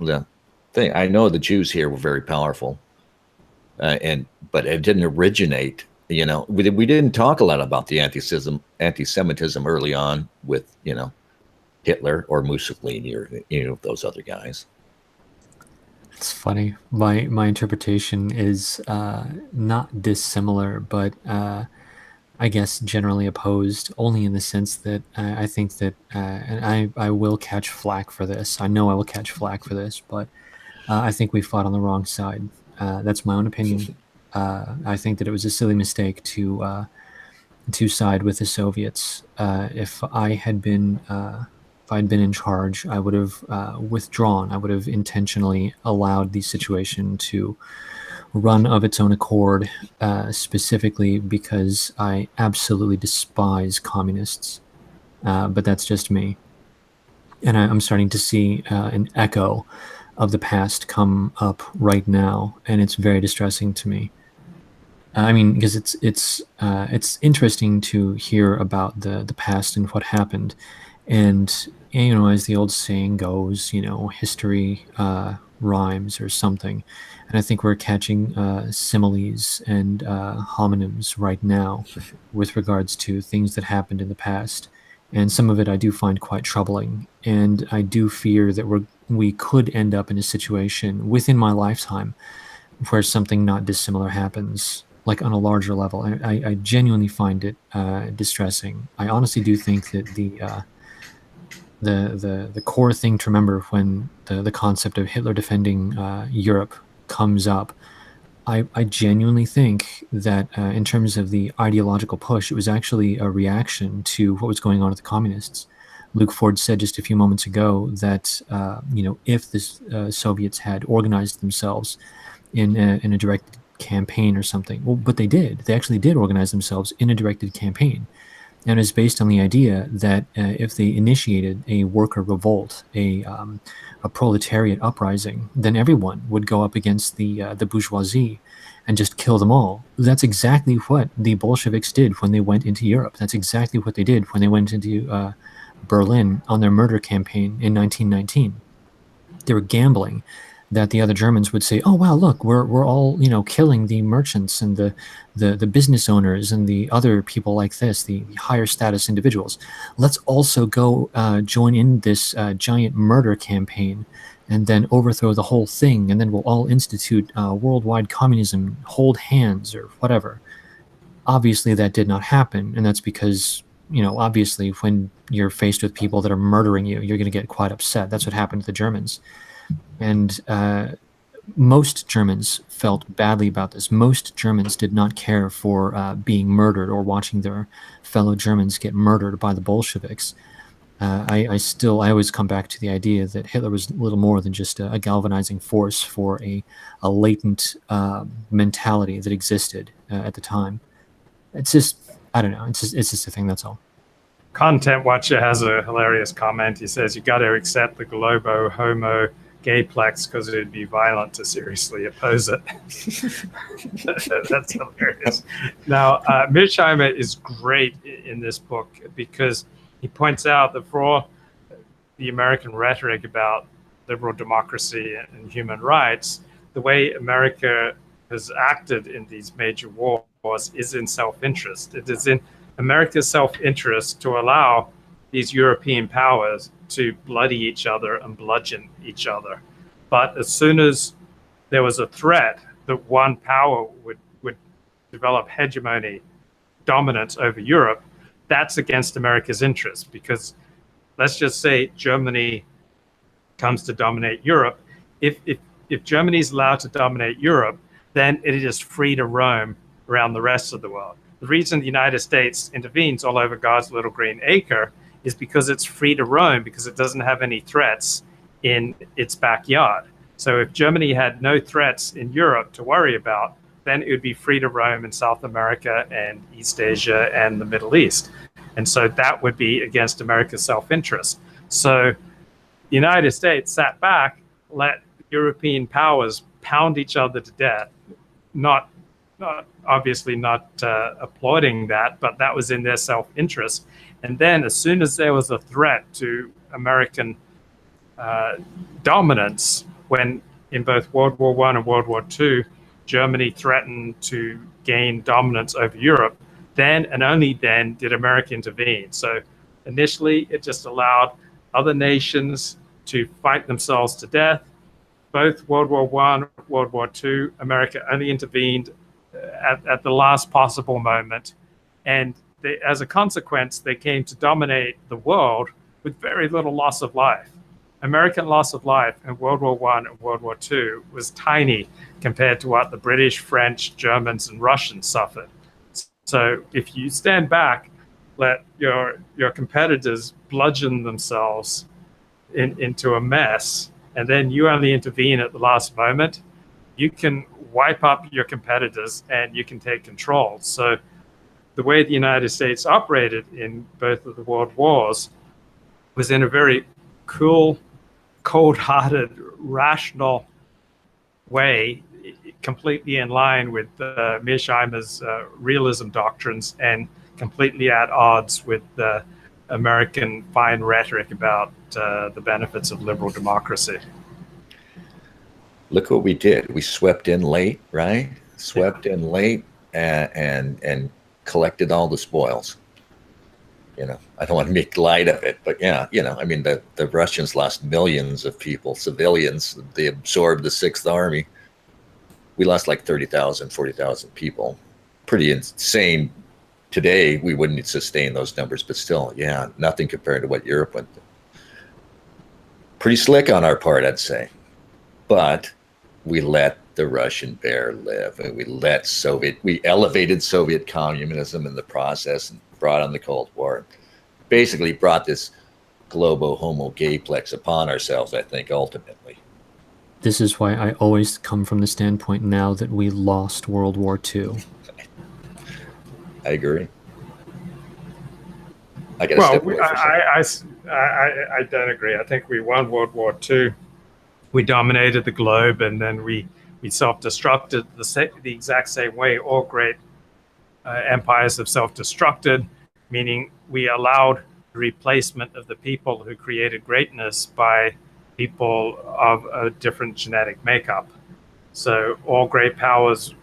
thing. I know the Jews here were very powerful, but it didn't originate. We didn't talk a lot about the anti-Semitism early on with Hitler or Mussolini or those other guys. It's funny. My interpretation is not dissimilar, but I guess generally opposed, only in the sense that I think that, and I will catch flack for this. I know I will catch flack for this, but I think we fought on the wrong side. That's my own opinion. I think that it was a silly mistake to side with the Soviets. If I had been in charge, I would have withdrawn. I would have intentionally allowed the situation to run of its own accord, specifically because I absolutely despise communists. But that's just me. And I'm starting to see an echo of the past come up right now, and it's very distressing to me. I mean, because it's interesting to hear about the past and what happened. And, as the old saying goes, history rhymes or something. And I think we're catching similes and homonyms right now with regards to things that happened in the past. And some of it I do find quite troubling. And I do fear that we could end up in a situation within my lifetime where something not dissimilar happens, like on a larger level. I genuinely find it distressing. I honestly do think that the core thing to remember when the concept of Hitler defending Europe comes up, I genuinely think that in terms of the ideological push, it was actually a reaction to what was going on with the communists. Luke Ford said just a few moments ago that if the Soviets had organized themselves in a directed campaign or something, well, but they did. They actually did organize themselves in a directed campaign. And it's based on the idea that if they initiated a worker revolt, a proletariat uprising, then everyone would go up against the bourgeoisie and just kill them all. That's exactly what the Bolsheviks did when they went into Europe. That's exactly what they did when they went into Berlin on their murder campaign in 1919. They were gambling that the other Germans would say, "Oh wow, look, we're all, you know, killing the merchants and the business owners and the other people like this, the higher status individuals. Let's also go join in this giant murder campaign, and then overthrow the whole thing, and then we'll all institute worldwide communism, hold hands or whatever." Obviously, that did not happen, and that's because, you know, obviously, when you're faced with people that are murdering you, you're going to get quite upset. That's what happened to the Germans. And most Germans felt badly about this. Most Germans did not care for being murdered or watching their fellow Germans get murdered by the Bolsheviks. I always come back to the idea that Hitler was little more than just a galvanizing force for a latent mentality that existed at the time. It's just, I don't know. It's just a thing. That's all. Content Watcher has a hilarious comment. He says, "You got to accept the globo homo gayplex because it'd be violent to seriously oppose it." That's hilarious. Now, Mearsheimer is great in this book because he points out that for all the American rhetoric about liberal democracy and human rights, the way America has acted in these major wars is in self-interest. It is in America's self-interest to allow these European powers to bloody each other and bludgeon each other. But as soon as there was a threat that one power would develop hegemony, dominance over Europe, that's against America's interest, because let's just say Germany comes to dominate Europe. If Germany is allowed to dominate Europe, then it is free to roam around the rest of the world. The reason the United States intervenes all over God's little green acre is because it's free to roam, because it doesn't have any threats in its backyard. So if Germany had no threats in Europe to worry about, then it would be free to roam in South America and East Asia and the Middle East. And so that would be against America's self-interest. So the United States sat back, let European powers pound each other to death, not obviously not applauding that, but that was in their self-interest. And then as soon as there was a threat to American dominance, when in both World War I and World War II, Germany threatened to gain dominance over Europe, then and only then did America intervene. So initially, it just allowed other nations to fight themselves to death. Both World War I, World War II, America only intervened at the last possible moment. And as a consequence, they came to dominate the world with very little loss of life. American loss of life in World War I and World War II was tiny compared to what the British, French, Germans, and Russians suffered. So if you stand back, let your competitors bludgeon themselves into a mess, and then you only intervene at the last moment, you can wipe up your competitors and you can take control. So the way the United States operated in both of the world wars was in a very cool, cold-hearted, rational way, completely in line with Mearsheimer's realism doctrines and completely at odds with the American fine rhetoric about the benefits of liberal democracy. Look what we did. We swept in late, right? Swept in late and collected all the spoils. You know, I don't want to make light of it, but yeah, you know, I mean, the Russians lost millions of people, civilians. They absorbed the Sixth Army. We lost like 30,000, 40,000 people. Pretty insane. Today, we wouldn't sustain those numbers, but still, yeah, nothing compared to what Europe went through. Pretty slick on our part, I'd say. But we let the Russian bear live, and we elevated Soviet communism in the process and brought on the Cold War. Basically brought this globo homo gayplex upon ourselves, I think, ultimately. This is why I always come from the standpoint now that we lost World War II. I agree. I gotta step away for a second. I don't agree. I think we won World War II. We dominated the globe, and then we self-destructed the exact same way all great empires have self-destructed, meaning we allowed the replacement of the people who created greatness by people of a different genetic makeup. So all great powers,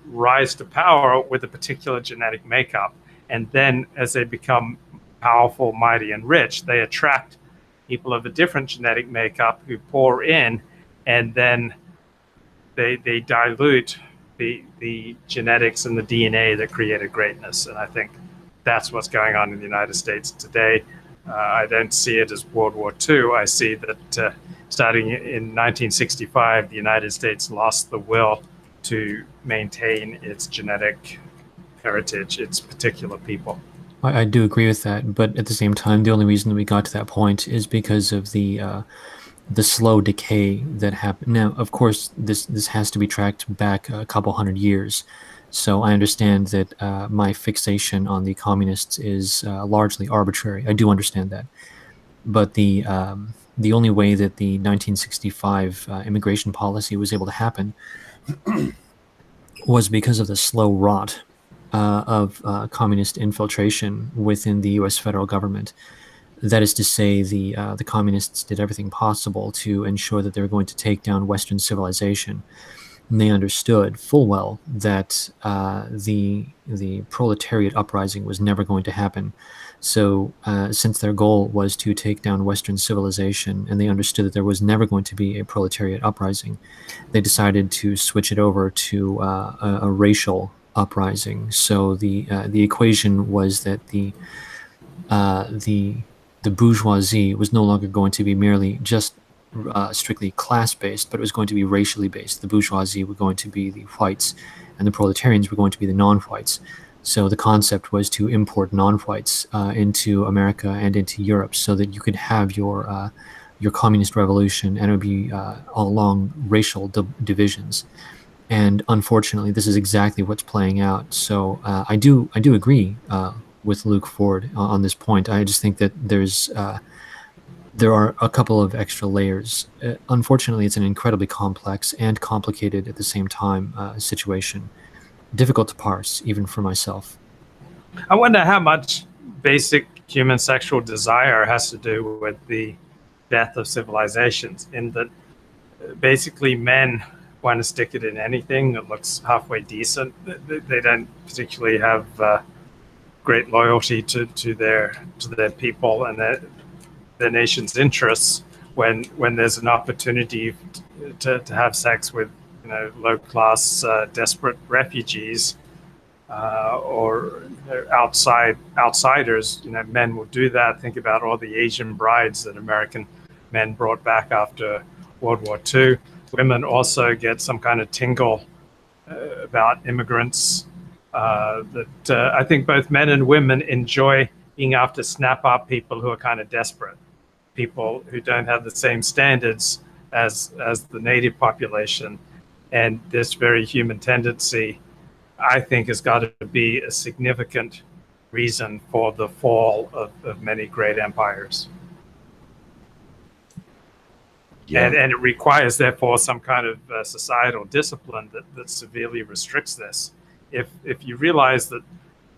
rise to power with a particular genetic makeup, and then as they become powerful, mighty, and rich, they attract people of a different genetic makeup who pour in, and then they dilute the genetics and the DNA that created greatness. And I think that's what's going on in the United States today. I don't see it as World War II. I see that starting in 1965, the United States lost the will to maintain its genetic heritage, its particular people. I do agree with that, but at the same time, the only reason that we got to that point is because of the slow decay that happened. Now, of course, this has to be tracked back a couple hundred years, so I understand that my fixation on the communists is largely arbitrary. I do understand that, but the only way that the 1965 immigration policy was able to happen was because of the slow rot of communist infiltration within the U.S. federal government. That is to say, the communists did everything possible to ensure that they were going to take down Western civilization. And they understood full well that the proletariat uprising was never going to happen. So since their goal was to take down Western civilization, and they understood that there was never going to be a proletariat uprising, they decided to switch it over to a racial uprising. So the equation was that the bourgeoisie was no longer going to be merely just strictly class-based, but it was going to be racially based. The bourgeoisie were going to be the whites, and the proletarians were going to be the non-whites. So the concept was to import non-whites into America and into Europe, so that you could have your communist revolution, and it would be all along racial divisions. And unfortunately, this is exactly what's playing out. So I do agree with Luke Ford on this point. I just think that there are a couple of extra layers. Unfortunately, it's an incredibly complex and complicated at the same time situation. Difficult to parse, even for myself. I wonder how much basic human sexual desire has to do with the death of civilizations, in that basically men want to stick it in anything that looks halfway decent. They don't particularly have great loyalty to their people and their nation's interests when there's an opportunity to have sex with low-class desperate refugees or outsiders. Men will do that. Think about all the Asian brides that American men brought back after World War II. Women also get some kind of tingle about immigrants. That I think both men and women enjoy being after snap-up people who are kind of desperate, people who don't have the same standards as the native population. And this very human tendency, I think, has got to be a significant reason for the fall of many great empires. Yeah. And it requires, therefore, some kind of societal discipline that severely restricts this. If you realize that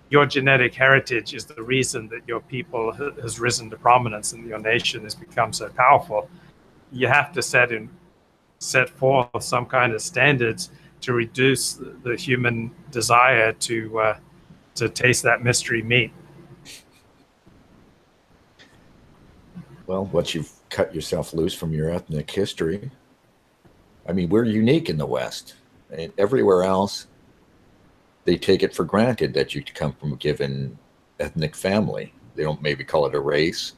your genetic heritage is the reason that your people has risen to prominence and your nation has become so powerful, you have to set forth some kind of standards to reduce the human desire to taste that mystery meat. Well, once you've cut yourself loose from your ethnic history, I mean, we're unique in the West. And everywhere else, they take it for granted that you come from a given ethnic family. They don't maybe call it a race.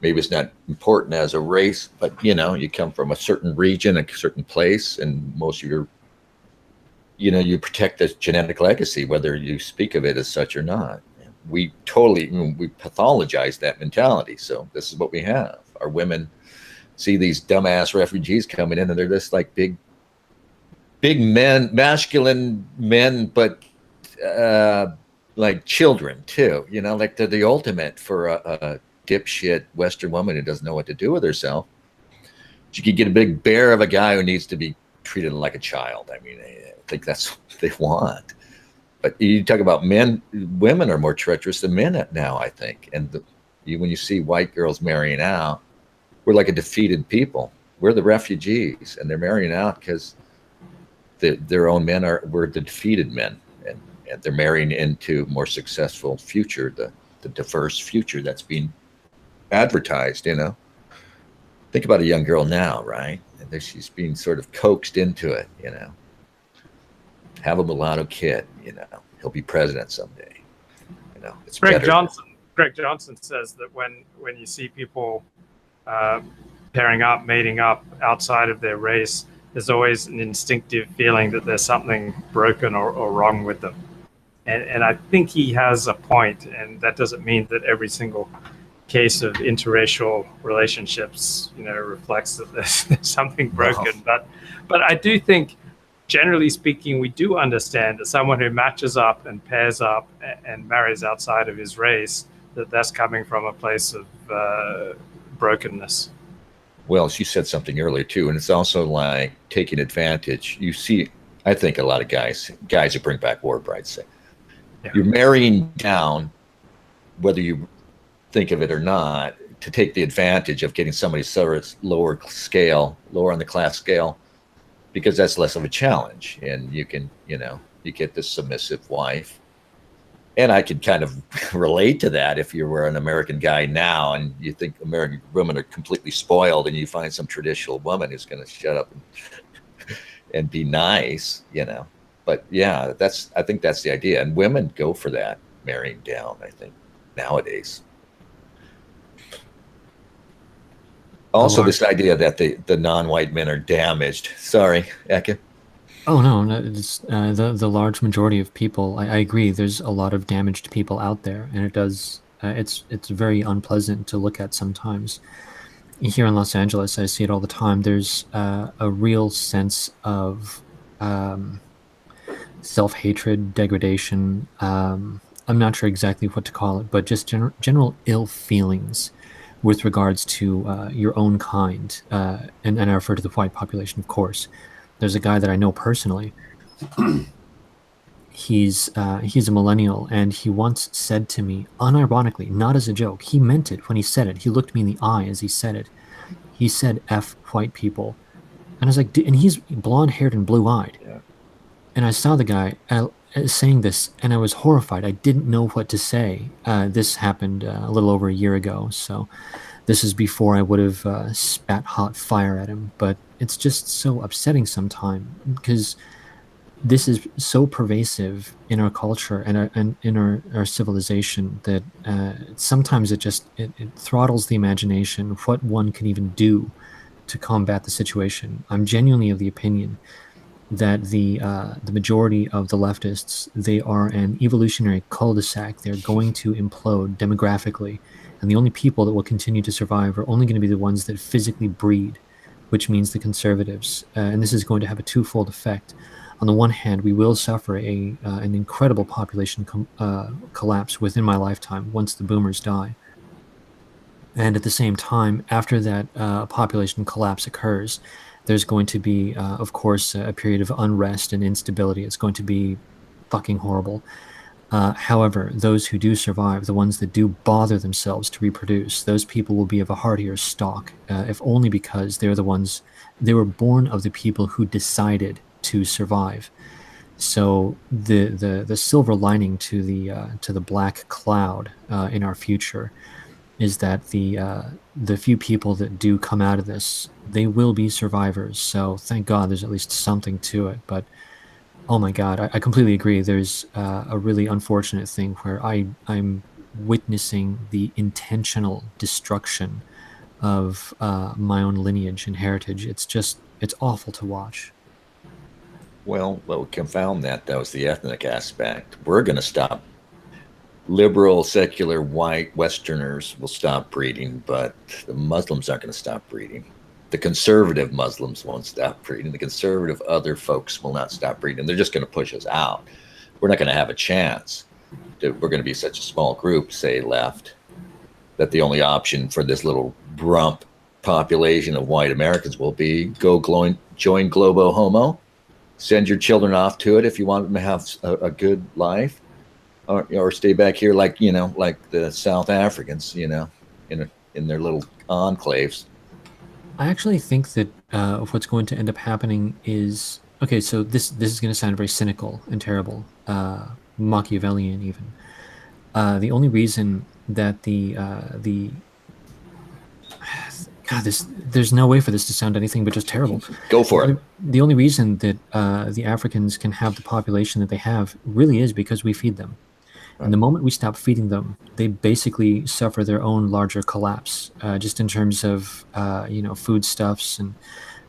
Maybe it's not important as a race, but you come from a certain region, a certain place, and most of your, you protect this genetic legacy, whether you speak of it as such or not. We pathologize that mentality. So this is what we have. Our women see these dumbass refugees coming in, and they're just like big men, masculine men, but like children too. Like they're the ultimate for a dipshit Western woman who doesn't know what to do with herself. She could get a big bear of a guy who needs to be treated like a child. I mean, I think that's what they want. But you talk about men, women are more treacherous than men now, I think. And when you see white girls marrying out, we're like a defeated people. we're the refugees, and they're marrying out because their own men were the defeated men, and they're marrying into more successful future, the diverse future that's being advertised. Think about a young girl now, right? And she's being sort of coaxed into it. Have a mulatto kid. He'll be president someday. It's Greg better. Greg Johnson says that when you see people pairing up, mating up outside of their race, there's always an instinctive feeling that there's something broken or wrong with them. And I think he has a point, and that doesn't mean that every single case of interracial relationships, reflects that there's something broken. No. But I do think, generally speaking, we do understand that someone who matches up and pairs up and marries outside of his race, that's coming from a place of brokenness. Well, she said something earlier too, and it's also like taking advantage. You see, I think a lot of guys who bring back war brides say, you're marrying down, whether you think of it or not, to take the advantage of getting somebody lower on the class scale, because that's less of a challenge, and you can, you get this submissive wife. And I could kind of relate to that if you were an American guy now and you think American women are completely spoiled, and you find some traditional woman who's going to shut up and be nice, But yeah, I think that's the idea. And women go for that, marrying down, I think, nowadays. Also, this idea that the non-white men are damaged. Sorry, Eke. Oh no, it's the large majority of people. I agree. There's a lot of damaged people out there, and it does. It's very unpleasant to look at sometimes. Here in Los Angeles, I see it all the time. There's a real sense of self-hatred, degradation. I'm not sure exactly what to call it, but just general ill feelings with regards to your own kind, and I refer to the white population, of course. There's a guy that I know personally. He's a millennial, and he once said to me, unironically, not as a joke, he meant it when he said it. He looked me in the eye as he said it. He said, "F white people," and I was like, and he's blonde-haired and blue-eyed. Yeah. And I saw the guy saying this, and I was horrified. I didn't know what to say. This happened a little over a year ago, so this is before I would have spat hot fire at him. But it's just so upsetting sometimes, because this is so pervasive in our culture and in our civilization that sometimes it throttles the imagination of what one can even do to combat the situation. I'm genuinely of the opinion that the majority of the leftists, they are an evolutionary cul-de-sac. They're going to implode demographically, and the only people that will continue to survive are only going to be the ones that physically breed, which means the conservatives. And this is going to have a twofold effect. On the one hand, we will suffer an incredible population collapse within my lifetime once the boomers die. And at the same time, after that population collapse occurs, there's going to be, of course, a period of unrest and instability. It's going to be fucking horrible. However, those who do survive, the ones that do bother themselves to reproduce, those people will be of a hardier stock, if only because they were born of the people who decided to survive. So the silver lining to the black cloud in our future is that the few people that do come out of this, they will be survivors. So thank God there's at least something to it. But oh my God, I completely agree. There's a really unfortunate thing where I'm witnessing the intentional destruction of my own lineage and heritage. It's awful to watch. Well, what would confound that, though, is the ethnic aspect. We're going to stop. Liberal, secular, white Westerners will stop breeding, but the Muslims aren't going to stop breeding. The conservative Muslims won't stop breeding. The conservative other folks will not stop breeding. They're just going to push us out. We're not going to have a chance. We're going to be such a small group, say, left, that the only option for this little rump population of white Americans will be join Globo Homo, send your children off to it if you want them to have a good life, or stay back here like the South Africans, in their little enclaves. I actually think that what's going to end up happening is okay. So this is going to sound very cynical and terrible, Machiavellian even. The only reason that the God, there's no way for this to sound anything but just terrible. Go for it. The only reason that the Africans can have the population that they have really is because we feed them. And the moment we stop feeding them, they basically suffer their own larger collapse, just in terms of foodstuffs and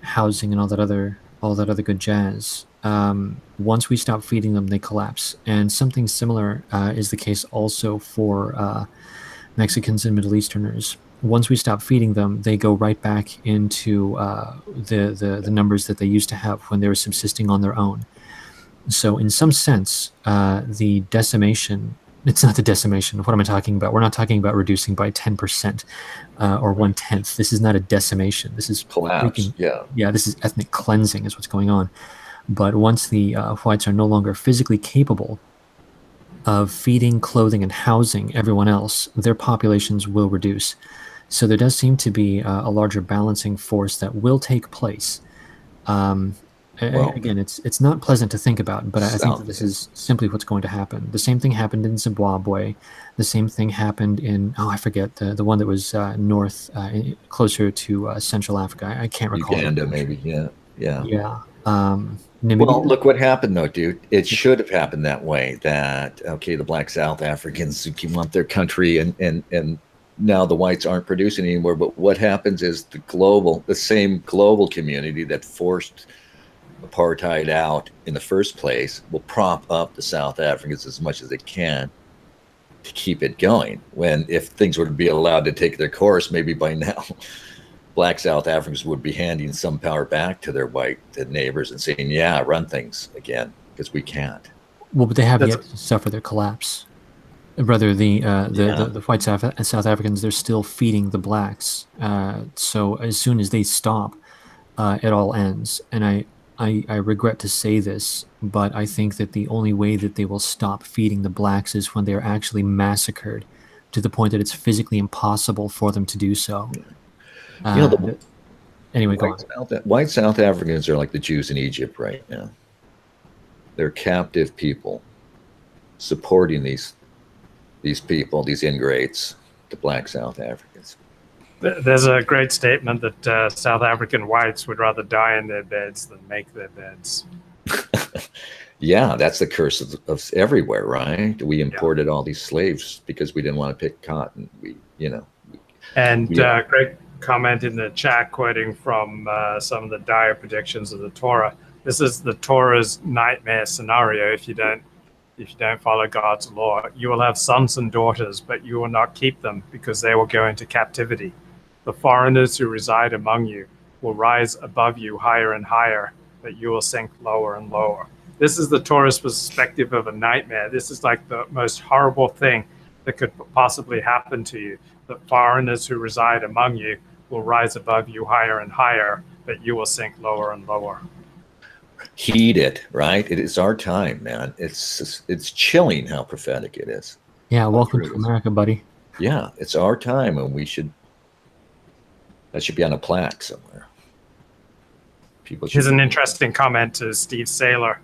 housing and all that other good jazz. Once we stop feeding them, they collapse. And something similar is the case also for Mexicans and Middle Easterners. Once we stop feeding them, they go right back into the numbers that they used to have when they were subsisting on their own. So in some sense, the decimation, it's not the decimation. What am I talking about? We're not talking about reducing by 10% or 1/10. This is not a decimation. This is collapse. Yeah, this is ethnic cleansing is what's going on. But once the whites are no longer physically capable of feeding, clothing, and housing everyone else, their populations will reduce. So there does seem to be a larger balancing force that will take place. Again, it's not pleasant to think about, but I think that this is simply what's going to happen. The same thing happened in Zimbabwe. The same thing happened in, I forget, the one that was north, closer to Central Africa. I can't recall. Uganda, maybe, yeah. Yeah. Well, look what happened, though, dude. It should have happened that way, that, okay, the black South Africans want their country, and now the whites aren't producing anymore. But what happens is the same global community that forced apartheid out in the first place will prop up the South Africans as much as they can to keep it going. If things were to be allowed to take their course, maybe by now black South Africans would be handing some power back to their white neighbors and saying, yeah, run things again, because we can't. Well, but they have yet to suffer their collapse. Rather, the white South Africans, they're still feeding the blacks. So as soon as they stop, it all ends. And I regret to say this, but I think that the only way that they will stop feeding the blacks is when they're actually massacred to the point that it's physically impossible for them to do so. Anyway, go on. White South Africans are like the Jews in Egypt right now. They're captive people supporting these people, these ingrates, the black South Africans. There's a great statement that South African whites would rather die in their beds than make their beds. Yeah, that's the curse of everywhere, right? We imported all these slaves because we didn't want to pick cotton. Great comment in the chat, quoting from some of the dire predictions of the Torah. This is the Torah's nightmare scenario. If you don't follow God's law, you will have sons and daughters, but you will not keep them because they will go into captivity. The foreigners who reside among you will rise above you higher and higher, but you will sink lower and lower. This is the Torah's perspective of a nightmare. This is like the most horrible thing that could possibly happen to you. The foreigners who reside among you will rise above you higher and higher, but you will sink lower and lower. Heed it, right? It is our time, man. It's chilling how prophetic it is. Yeah, welcome to America, buddy. Yeah, it's our time, and that should be on a plaque somewhere. Here's an interesting comment to Steve Saylor.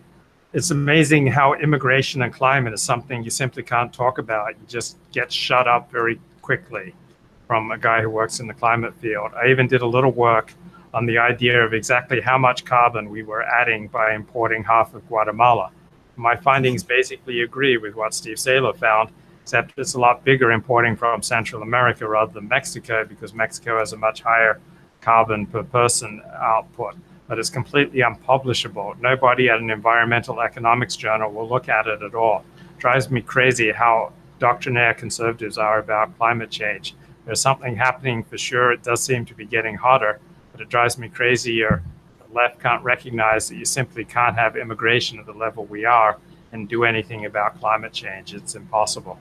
It's amazing how immigration and climate is something you simply can't talk about. You just get shut up very quickly from a guy who works in the climate field. I even did a little work on the idea of exactly how much carbon we were adding by importing half of Guatemala. My findings basically agree with what Steve Saylor found, except it's a lot bigger importing from Central America rather than Mexico, because Mexico has a much higher carbon per person output. But it's completely unpublishable. Nobody at an environmental economics journal will look at it at all. It drives me crazy how doctrinaire conservatives are about climate change. There's something happening for sure. It does seem to be getting hotter, but it drives me crazy. The left can't recognize that you simply can't have immigration at the level we are and do anything about climate change. It's impossible.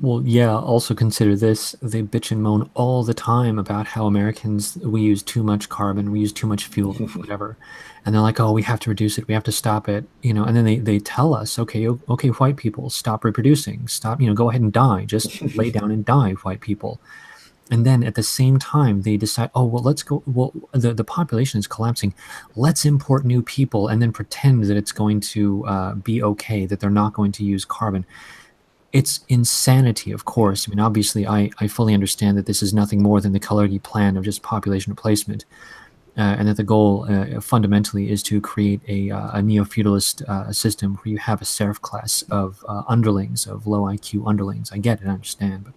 Well, yeah, also consider this. They bitch and moan all the time about how Americans, we use too much carbon, we use too much fuel, whatever. And they're like, oh, we have to reduce it, we have to stop it, and then they tell us, okay, white people, stop reproducing, stop, go ahead and die, just lay down and die, white people. And then at the same time, they decide, oh, well, let's go. Well, the population is collapsing. Let's import new people and then pretend that it's going to be okay, that they're not going to use carbon. It's insanity, of course. I mean, obviously, I fully understand that this is nothing more than the Kalergi plan of just population replacement, and that the goal fundamentally is to create a neo-feudalist system where you have a serf class of underlings, of low IQ underlings. I get it, I understand, but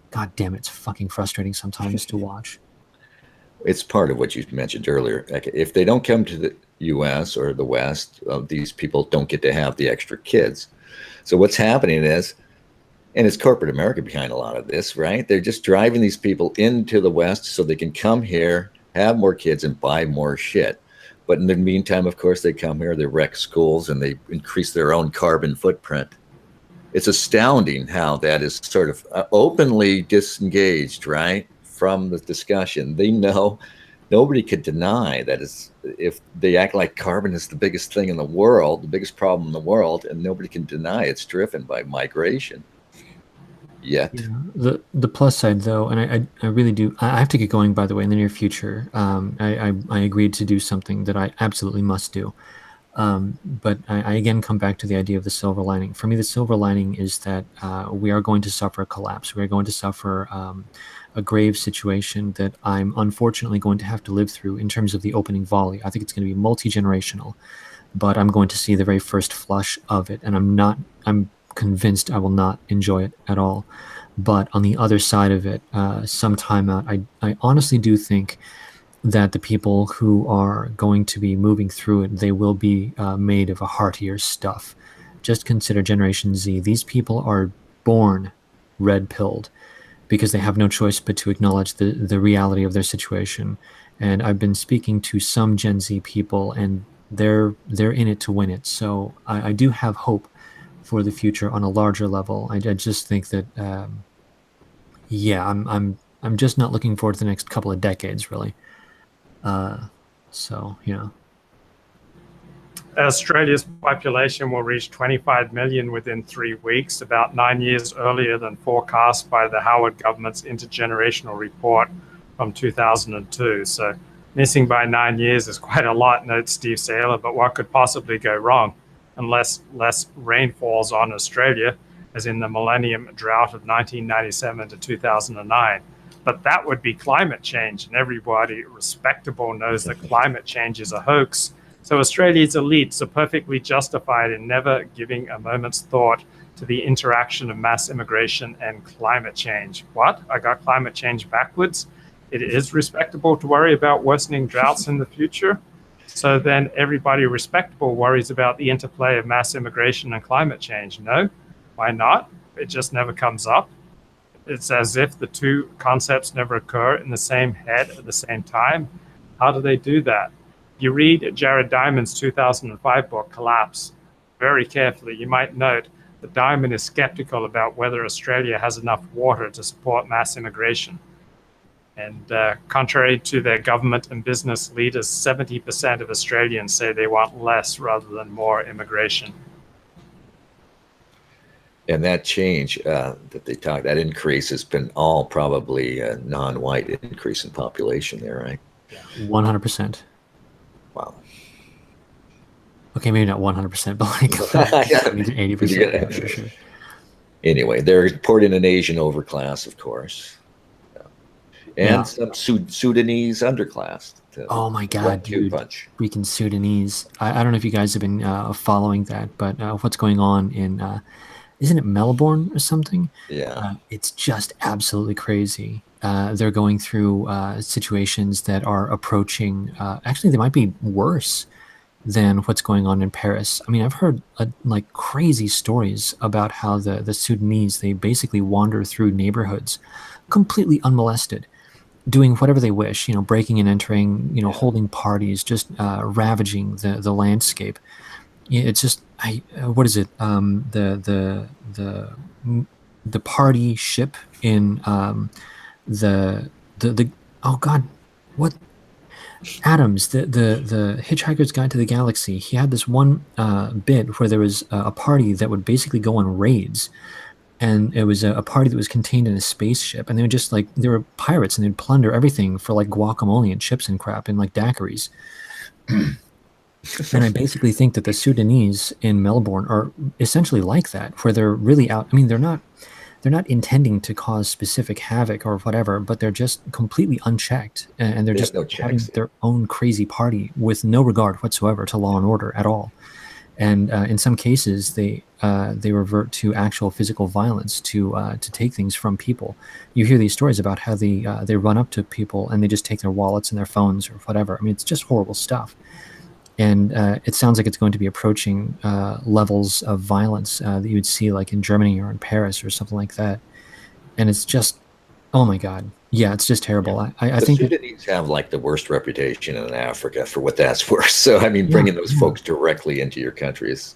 God damn it, it's fucking frustrating sometimes to watch. It's part of what you mentioned earlier. Like, if they don't come to the U.S. or the West, these people don't get to have the extra kids. So what's happening is, and it's corporate America behind a lot of this, right? They're just driving these people into the West so they can come here, have more kids, and buy more shit. But in the meantime, of course, they come here, they wreck schools, and they increase their own carbon footprint. It's astounding how that is sort of openly disengaged, right, from the discussion. They know nobody could deny that if they act like carbon is the biggest thing in the world, the biggest problem in the world, and nobody can deny it's driven by migration. Yet. Yeah. The plus side, though, and I really do, I have to get going, by the way, in the near future. I agreed to do something that I absolutely must do. But I again come back to the idea of the silver lining. For me, the silver lining is that we are going to suffer a collapse. We are going to suffer a grave situation that I'm unfortunately going to have to live through in terms of the opening volley. I think it's going to be multi-generational, but I'm going to see the very first flush of it, and I'm convinced I will not enjoy it at all. But on the other side of it, some time out, I honestly do think that the people who are going to be moving through it, they will be made of a heartier stuff. Just consider Generation Z. These people are born red-pilled because they have no choice but to acknowledge the reality of their situation. And I've been speaking to some Gen Z people, and they're in it to win it. So I do have hope for the future on a larger level. I just think that, I'm just not looking forward to the next couple of decades, really. So, you know. Australia's population will reach 25 million within 3 weeks, about 9 years earlier than forecast by the Howard government's intergenerational report from 2002. So missing by 9 years is quite a lot, notes Steve Saylor, but what could possibly go wrong unless less rain falls on Australia, as in the millennium drought of 1997 to 2009. But that would be climate change, and everybody respectable knows that climate change is a hoax. So Australia's elites are perfectly justified in never giving a moment's thought to the interaction of mass immigration and climate change. What? I got climate change backwards? It is respectable to worry about worsening droughts in the future? So then everybody respectable worries about the interplay of mass immigration and climate change. No? Why not? It just never comes up. It's as if the two concepts never occur in the same head at the same time. How do they do that? You read Jared Diamond's 2005 book, Collapse, very carefully. You might note that Diamond is skeptical about whether Australia has enough water to support mass immigration. And contrary to their government and business leaders, 70% of Australians say they want less rather than more immigration. And that change that they talk, that increase has been all probably a non-white increase in population there, right? 100%. Wow. Okay, maybe not 100%, but like 80%. For sure. Anyway, they're importing an Asian overclass, of course, and some Sudanese underclass. Oh my God, dude! Freaking Sudanese! I don't know if you guys have been following that, but what's going on in? Isn't it Melbourne or something? Yeah. It's just absolutely crazy. They're going through situations that are approaching, actually they might be worse than what's going on in Paris. I mean, I've heard like crazy stories about how the Sudanese, they basically wander through neighborhoods completely unmolested, doing whatever they wish, breaking and entering, holding parties, just ravaging the landscape. It's just what is it? The party ship in the oh God, what? Adams, the Hitchhiker's Guide to the Galaxy. He had this one bit where there was a party that would basically go on raids, and it was a party that was contained in a spaceship, and they would just like, they were pirates, and they'd plunder everything for like guacamole and chips and crap and like daiquiris. And I basically think that the Sudanese in Melbourne are essentially like that, where they're really out. I mean, they're not intending to cause specific havoc or whatever, but they're just completely unchecked, and they're There's just no having checks. their own crazy party with no regard whatsoever to law and order at all. And in some cases, they revert to actual physical violence to take things from people. You hear these stories about how they run up to people and they just take their wallets and their phones or whatever. I mean, it's just horrible stuff. And it sounds like it's going to be approaching levels of violence that you would see like in Germany or in Paris or something like that. And it's just, oh my God. Yeah, it's just terrible. I The think Sudanese have like the worst reputation in Africa for what that's worth. So, I mean, bringing those folks directly into your country is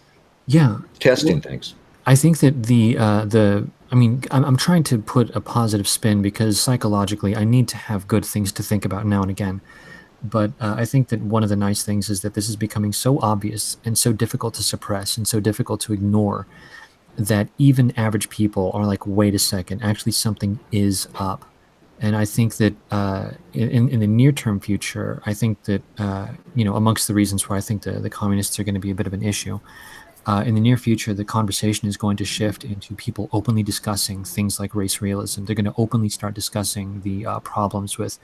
testing things. I think that I mean, I'm trying to put a positive spin because psychologically I need to have good things to think about now and again. But I think that one of the nice things is that this is becoming so obvious and so difficult to suppress and so difficult to ignore that even average people are like, wait a second, actually something is up. And I think that in the near-term future, I think that, amongst the reasons why I think the communists are going to be a bit of an issue, in the near future, the conversation is going to shift into people openly discussing things like race realism. They're going to openly start discussing the problems with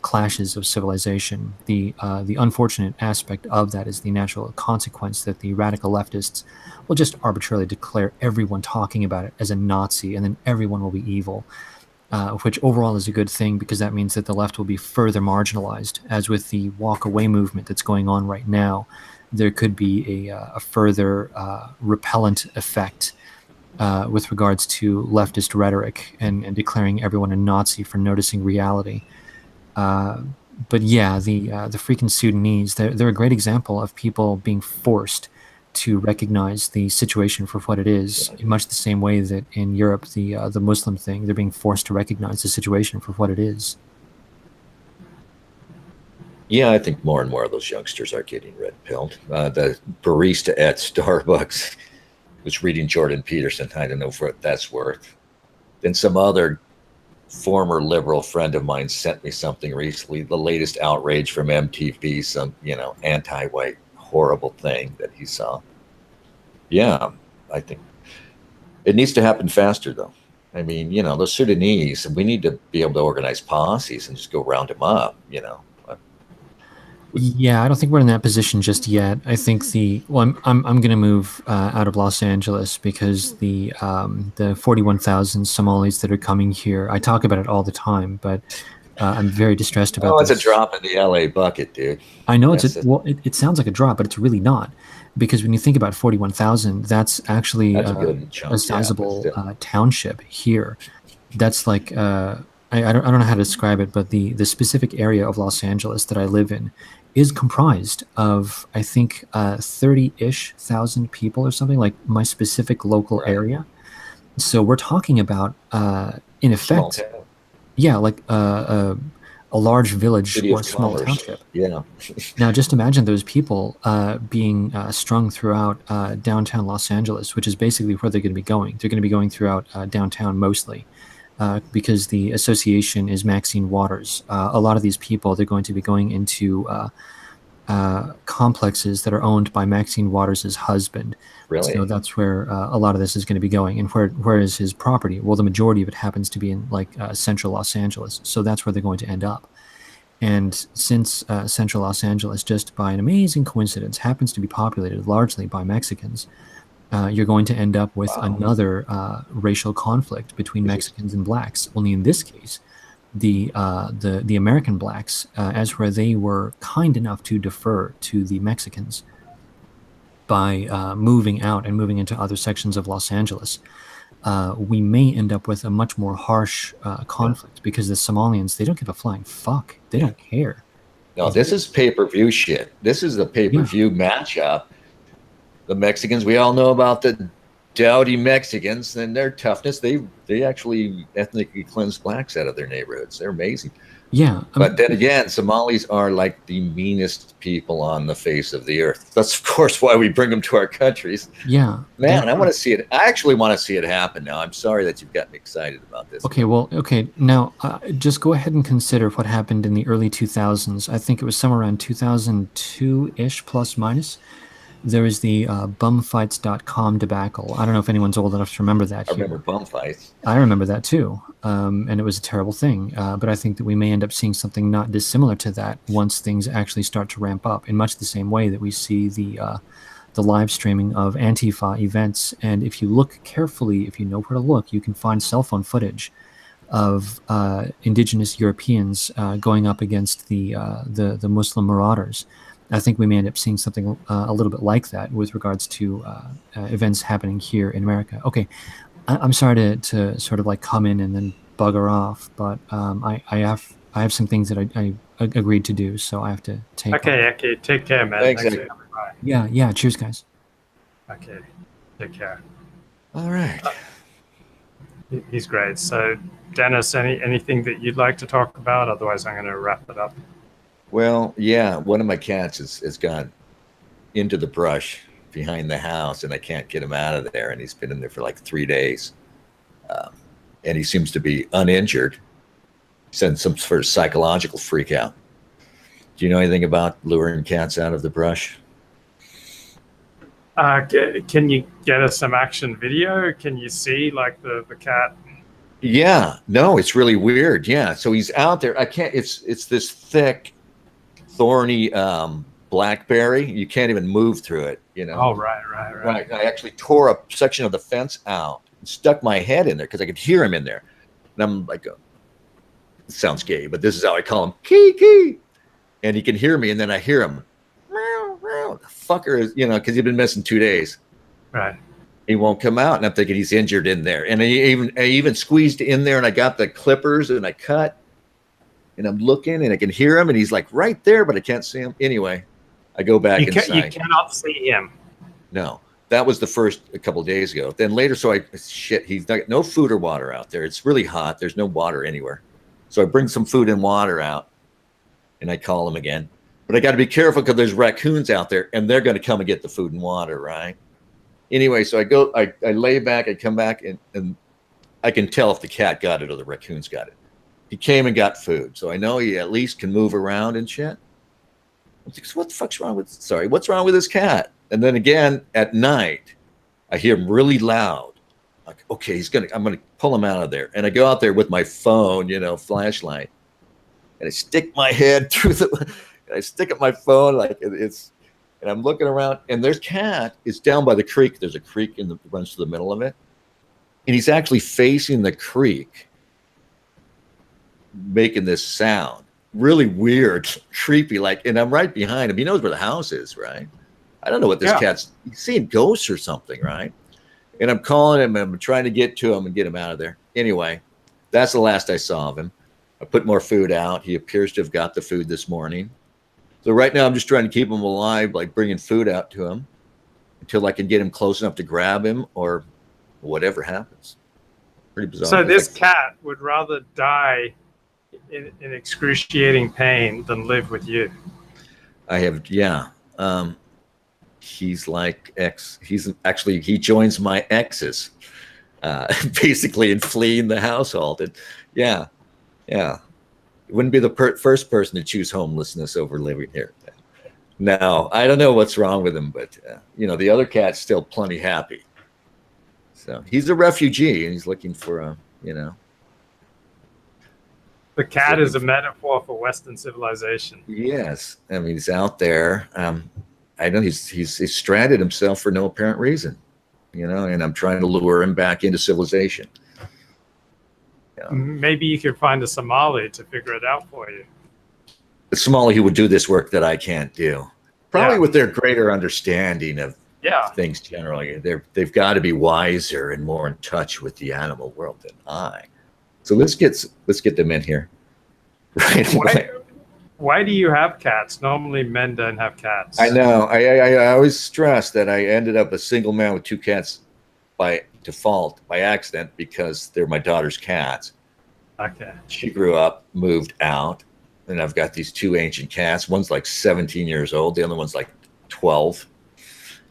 clashes of civilization. The unfortunate aspect of that is the natural consequence that the radical leftists will just arbitrarily declare everyone talking about it as a Nazi, and then everyone will be evil, which overall is a good thing because that means that the left will be further marginalized. As with the walk away movement that's going on right now, there could be a further repellent effect with regards to leftist rhetoric and declaring everyone a Nazi for noticing reality. But yeah, the freaking Sudanese, they're a great example of people being forced to recognize the situation for what it is, in much the same way that in Europe, the Muslim thing, they're being forced to recognize the situation for what it is. Yeah, I think more and more of those youngsters are getting red-pilled. The barista at Starbucks was reading Jordan Peterson. I don't know what that's worth. Then some other former liberal friend of mine sent me something recently, the latest outrage from MTV, some, anti-white horrible thing that he saw. Yeah, I think it needs to happen faster, though. I mean, those Sudanese, we need to be able to organize posses and just go round them up, Yeah, I don't think we're in that position just yet. I think I'm going to move out of Los Angeles because the 41,000 Somalis that are coming here. I talk about it all the time, but I'm very distressed about. Oh, it's a drop in the LA bucket, dude. I know it sounds like a drop, but it's really not, because when you think about 41,000, that's actually a sizable township here. That's like I don't know how to describe it, but the specific area of Los Angeles that I live in is comprised of, I think, 30-ish thousand people or something, like my specific local area. So we're talking about, in effect, like a large village or a small township. Yeah. Now, just imagine those people being strung throughout downtown Los Angeles, which is basically where they're going to be going. They're going to be going throughout downtown mostly. Because the association is Maxine Waters. A lot of these people, they're going to be going into complexes that are owned by Maxine Waters' husband. Really? So that's where a lot of this is going to be going. And where is his property? Well, the majority of it happens to be in central Los Angeles. So that's where they're going to end up. And since central Los Angeles, just by an amazing coincidence, happens to be populated largely by Mexicans, you're going to end up with another racial conflict between Mexicans and blacks. Only in this case, the American blacks, as where they were kind enough to defer to the Mexicans by moving out and moving into other sections of Los Angeles, we may end up with a much more harsh conflict because the Somalians, they don't give a flying fuck. They don't care. No, this is pay-per-view shit. This is the pay-per-view matchup. The Mexicans, we all know about the dowdy Mexicans and their toughness. They actually ethnically cleanse blacks out of their neighborhoods. They're amazing. Yeah. But then again, Somalis are like the meanest people on the face of the earth. That's, of course, why we bring them to our countries. yeah. Man, I want to see it. I actually want to see it happen now. I'm sorry that you've got me excited about this. Okay, well, okay. Now, just go ahead and consider what happened in the early 2000s. I think it was somewhere around 2002-ish, plus minus. There was the bumfights.com debacle. I don't know if anyone's old enough to remember that I here. remember bum fights. I remember that too, and it was a terrible thing. But I think that we may end up seeing something not dissimilar to that once things actually start to ramp up, in much the same way that we see the live streaming of Antifa events. And if you look carefully, if you know where to look, you can find cell phone footage of indigenous Europeans going up against the Muslim marauders. I think we may end up seeing something a little bit like that with regards to events happening here in America. Okay, I'm sorry to sort of like come in and then bugger off, but I have some things that I agreed to do, so I have to take off. Okay. Take care, man. Thanks, for Eddie. coming by. Yeah. Cheers, guys. Okay. Take care. All right. He's great. So, Dennis, anything that you'd like to talk about? Otherwise, I'm going to wrap it up. Well, yeah, one of my cats has gone into the brush behind the house, and I can't get him out of there. And he's been in there for like 3 days, and he seems to be uninjured. He's had some sort of psychological freak out. Do you know anything about luring cats out of the brush? Can you get us some action video? Can you see like the cat? Yeah, no, it's really weird. Yeah, so he's out there. I can't. It's this thick, thorny blackberry. You can't even move through it. You know. Oh, right. Right. I actually tore a section of the fence out and stuck my head in there because I could hear him in there. And I'm like, it sounds gay, but this is how I call him, Kiki. And he can hear me, and then I hear him, meow, meow. The fucker is, because he's been missing 2 days. Right. He won't come out, and I'm thinking he's injured in there. And I even squeezed in there, and I got the clippers, and I cut. And I'm looking, and I can hear him, and he's like right there, but I can't see him. Anyway, I go back inside. You cannot see him. No, that was the first a couple of days ago. Then later, he's got no food or water out there. It's really hot. There's no water anywhere. So I bring some food and water out, and I call him again. But I got to be careful because there's raccoons out there, and they're going to come and get the food and water, right? Anyway, so I lay back, I come back, and I can tell if the cat got it or the raccoons got it. He came and got food, so I know he at least can move around and shit. I'm like, what's wrong with this cat? And then again at night, I hear him really loud. Like, okay, I'm gonna pull him out of there. And I go out there with my phone, flashlight, and I stick my head through I stick at my phone and I'm looking around, and there's cat is down by the creek. There's a creek that runs through the middle of it, and he's actually facing the creek, making this sound. Really weird, creepy, and I'm right behind him. He knows where the house is, right? I don't know what this cat's he's seeing ghosts or something, right? And I'm calling him, and I'm trying to get to him and get him out of there. Anyway, that's the last I saw of him. I put more food out. He appears to have got the food this morning. So right now I'm just trying to keep him alive, like bringing food out to him until I can get him close enough to grab him or whatever happens. Pretty bizarre. So this cat would rather die in excruciating pain than live with you. He's like he joins my exes, basically in fleeing the household. And yeah. It wouldn't be the first person to choose homelessness over living here. No, I don't know what's wrong with him, but the other cat's still plenty happy. So he's a refugee, and he's looking for The cat is a metaphor for Western civilization. Yes, I mean he's out there. I know he's stranded himself for no apparent reason, and I'm trying to lure him back into civilization. Maybe you could find a Somali to figure it out for you. The Somali who would do this work that I can't do, probably with their greater understanding of things generally. They've got to be wiser and more in touch with the animal world than I. So let's get them in here. Right away. Why do you have cats? Normally men don't have cats. I know. I always stress that I ended up a single man with 2 cats by default, by accident, because they're my daughter's cats. Okay. She grew up, moved out, and I've got these two ancient cats. One's like 17 years old, the other one's like 12,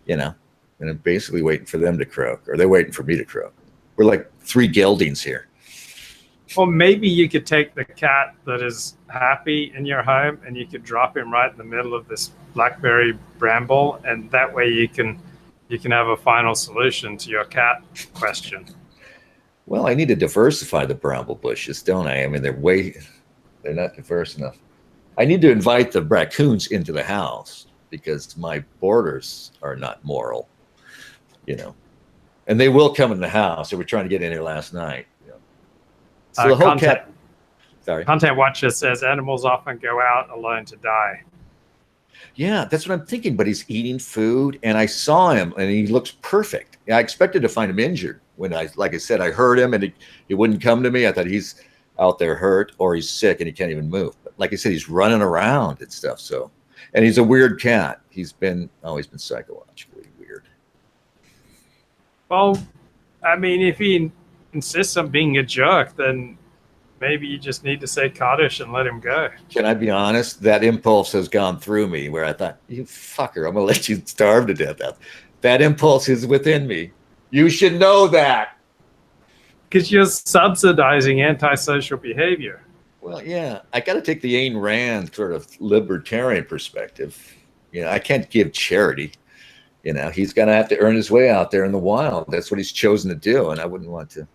you know, and I'm basically waiting for them to croak, or they're waiting for me to croak. We're like three geldings here. Well, maybe you could take the cat that is happy in your home and you could drop him right in the middle of this blackberry bramble, and that way you can have a final solution to your cat question. Well, I need to diversify the bramble bushes, don't I? I mean, they're not diverse enough. I need to invite the raccoons into the house because my borders are not moral, you know, and they will come in the house. They were trying to get in here last night. You know. So the whole Content Watcher says animals often go out alone to die. Yeah, that's what I'm thinking. But he's eating food, and I saw him, and he looks perfect. I expected to find him injured when like I said, I heard him, and he wouldn't come to me. I thought he's out there hurt or he's sick and he can't even move. But like I said, he's running around and stuff. So, and he's a weird cat. He's been psychologically weird. Well, I mean, if he insists on being a jerk, then maybe you just need to say Kaddish and let him go. Can I be honest? That impulse has gone through me where I thought, you fucker, I'm going to let you starve to death. That impulse is within me. You should know that. Because you're subsidizing antisocial behavior. Well, yeah, I got to take the Ayn Rand sort of libertarian perspective. You know, I can't give charity. You know, he's going to have to earn his way out there in the wild. That's what he's chosen to do, and I wouldn't want to.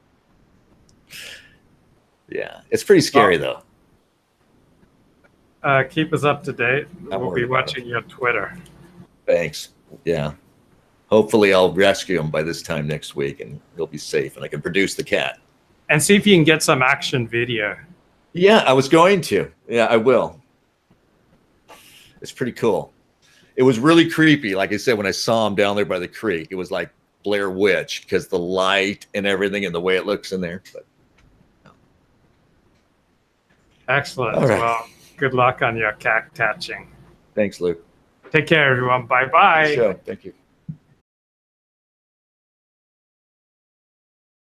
Yeah, it's pretty scary, though. Keep us up to date. We'll be watching your Twitter. Thanks. Yeah. Hopefully I'll rescue him by this time next week, and he'll be safe, and I can produce the cat. And see if you can get some action video. Yeah, I was going to. Yeah, I will. It's pretty cool. It was really creepy. Like I said, when I saw him down there by the creek, it was like Blair Witch because the light and everything and the way it looks in there. But, excellent. All right. Well, good luck on your cat catching. Thanks, Luke. Take care, everyone. Bye-bye. Thank you.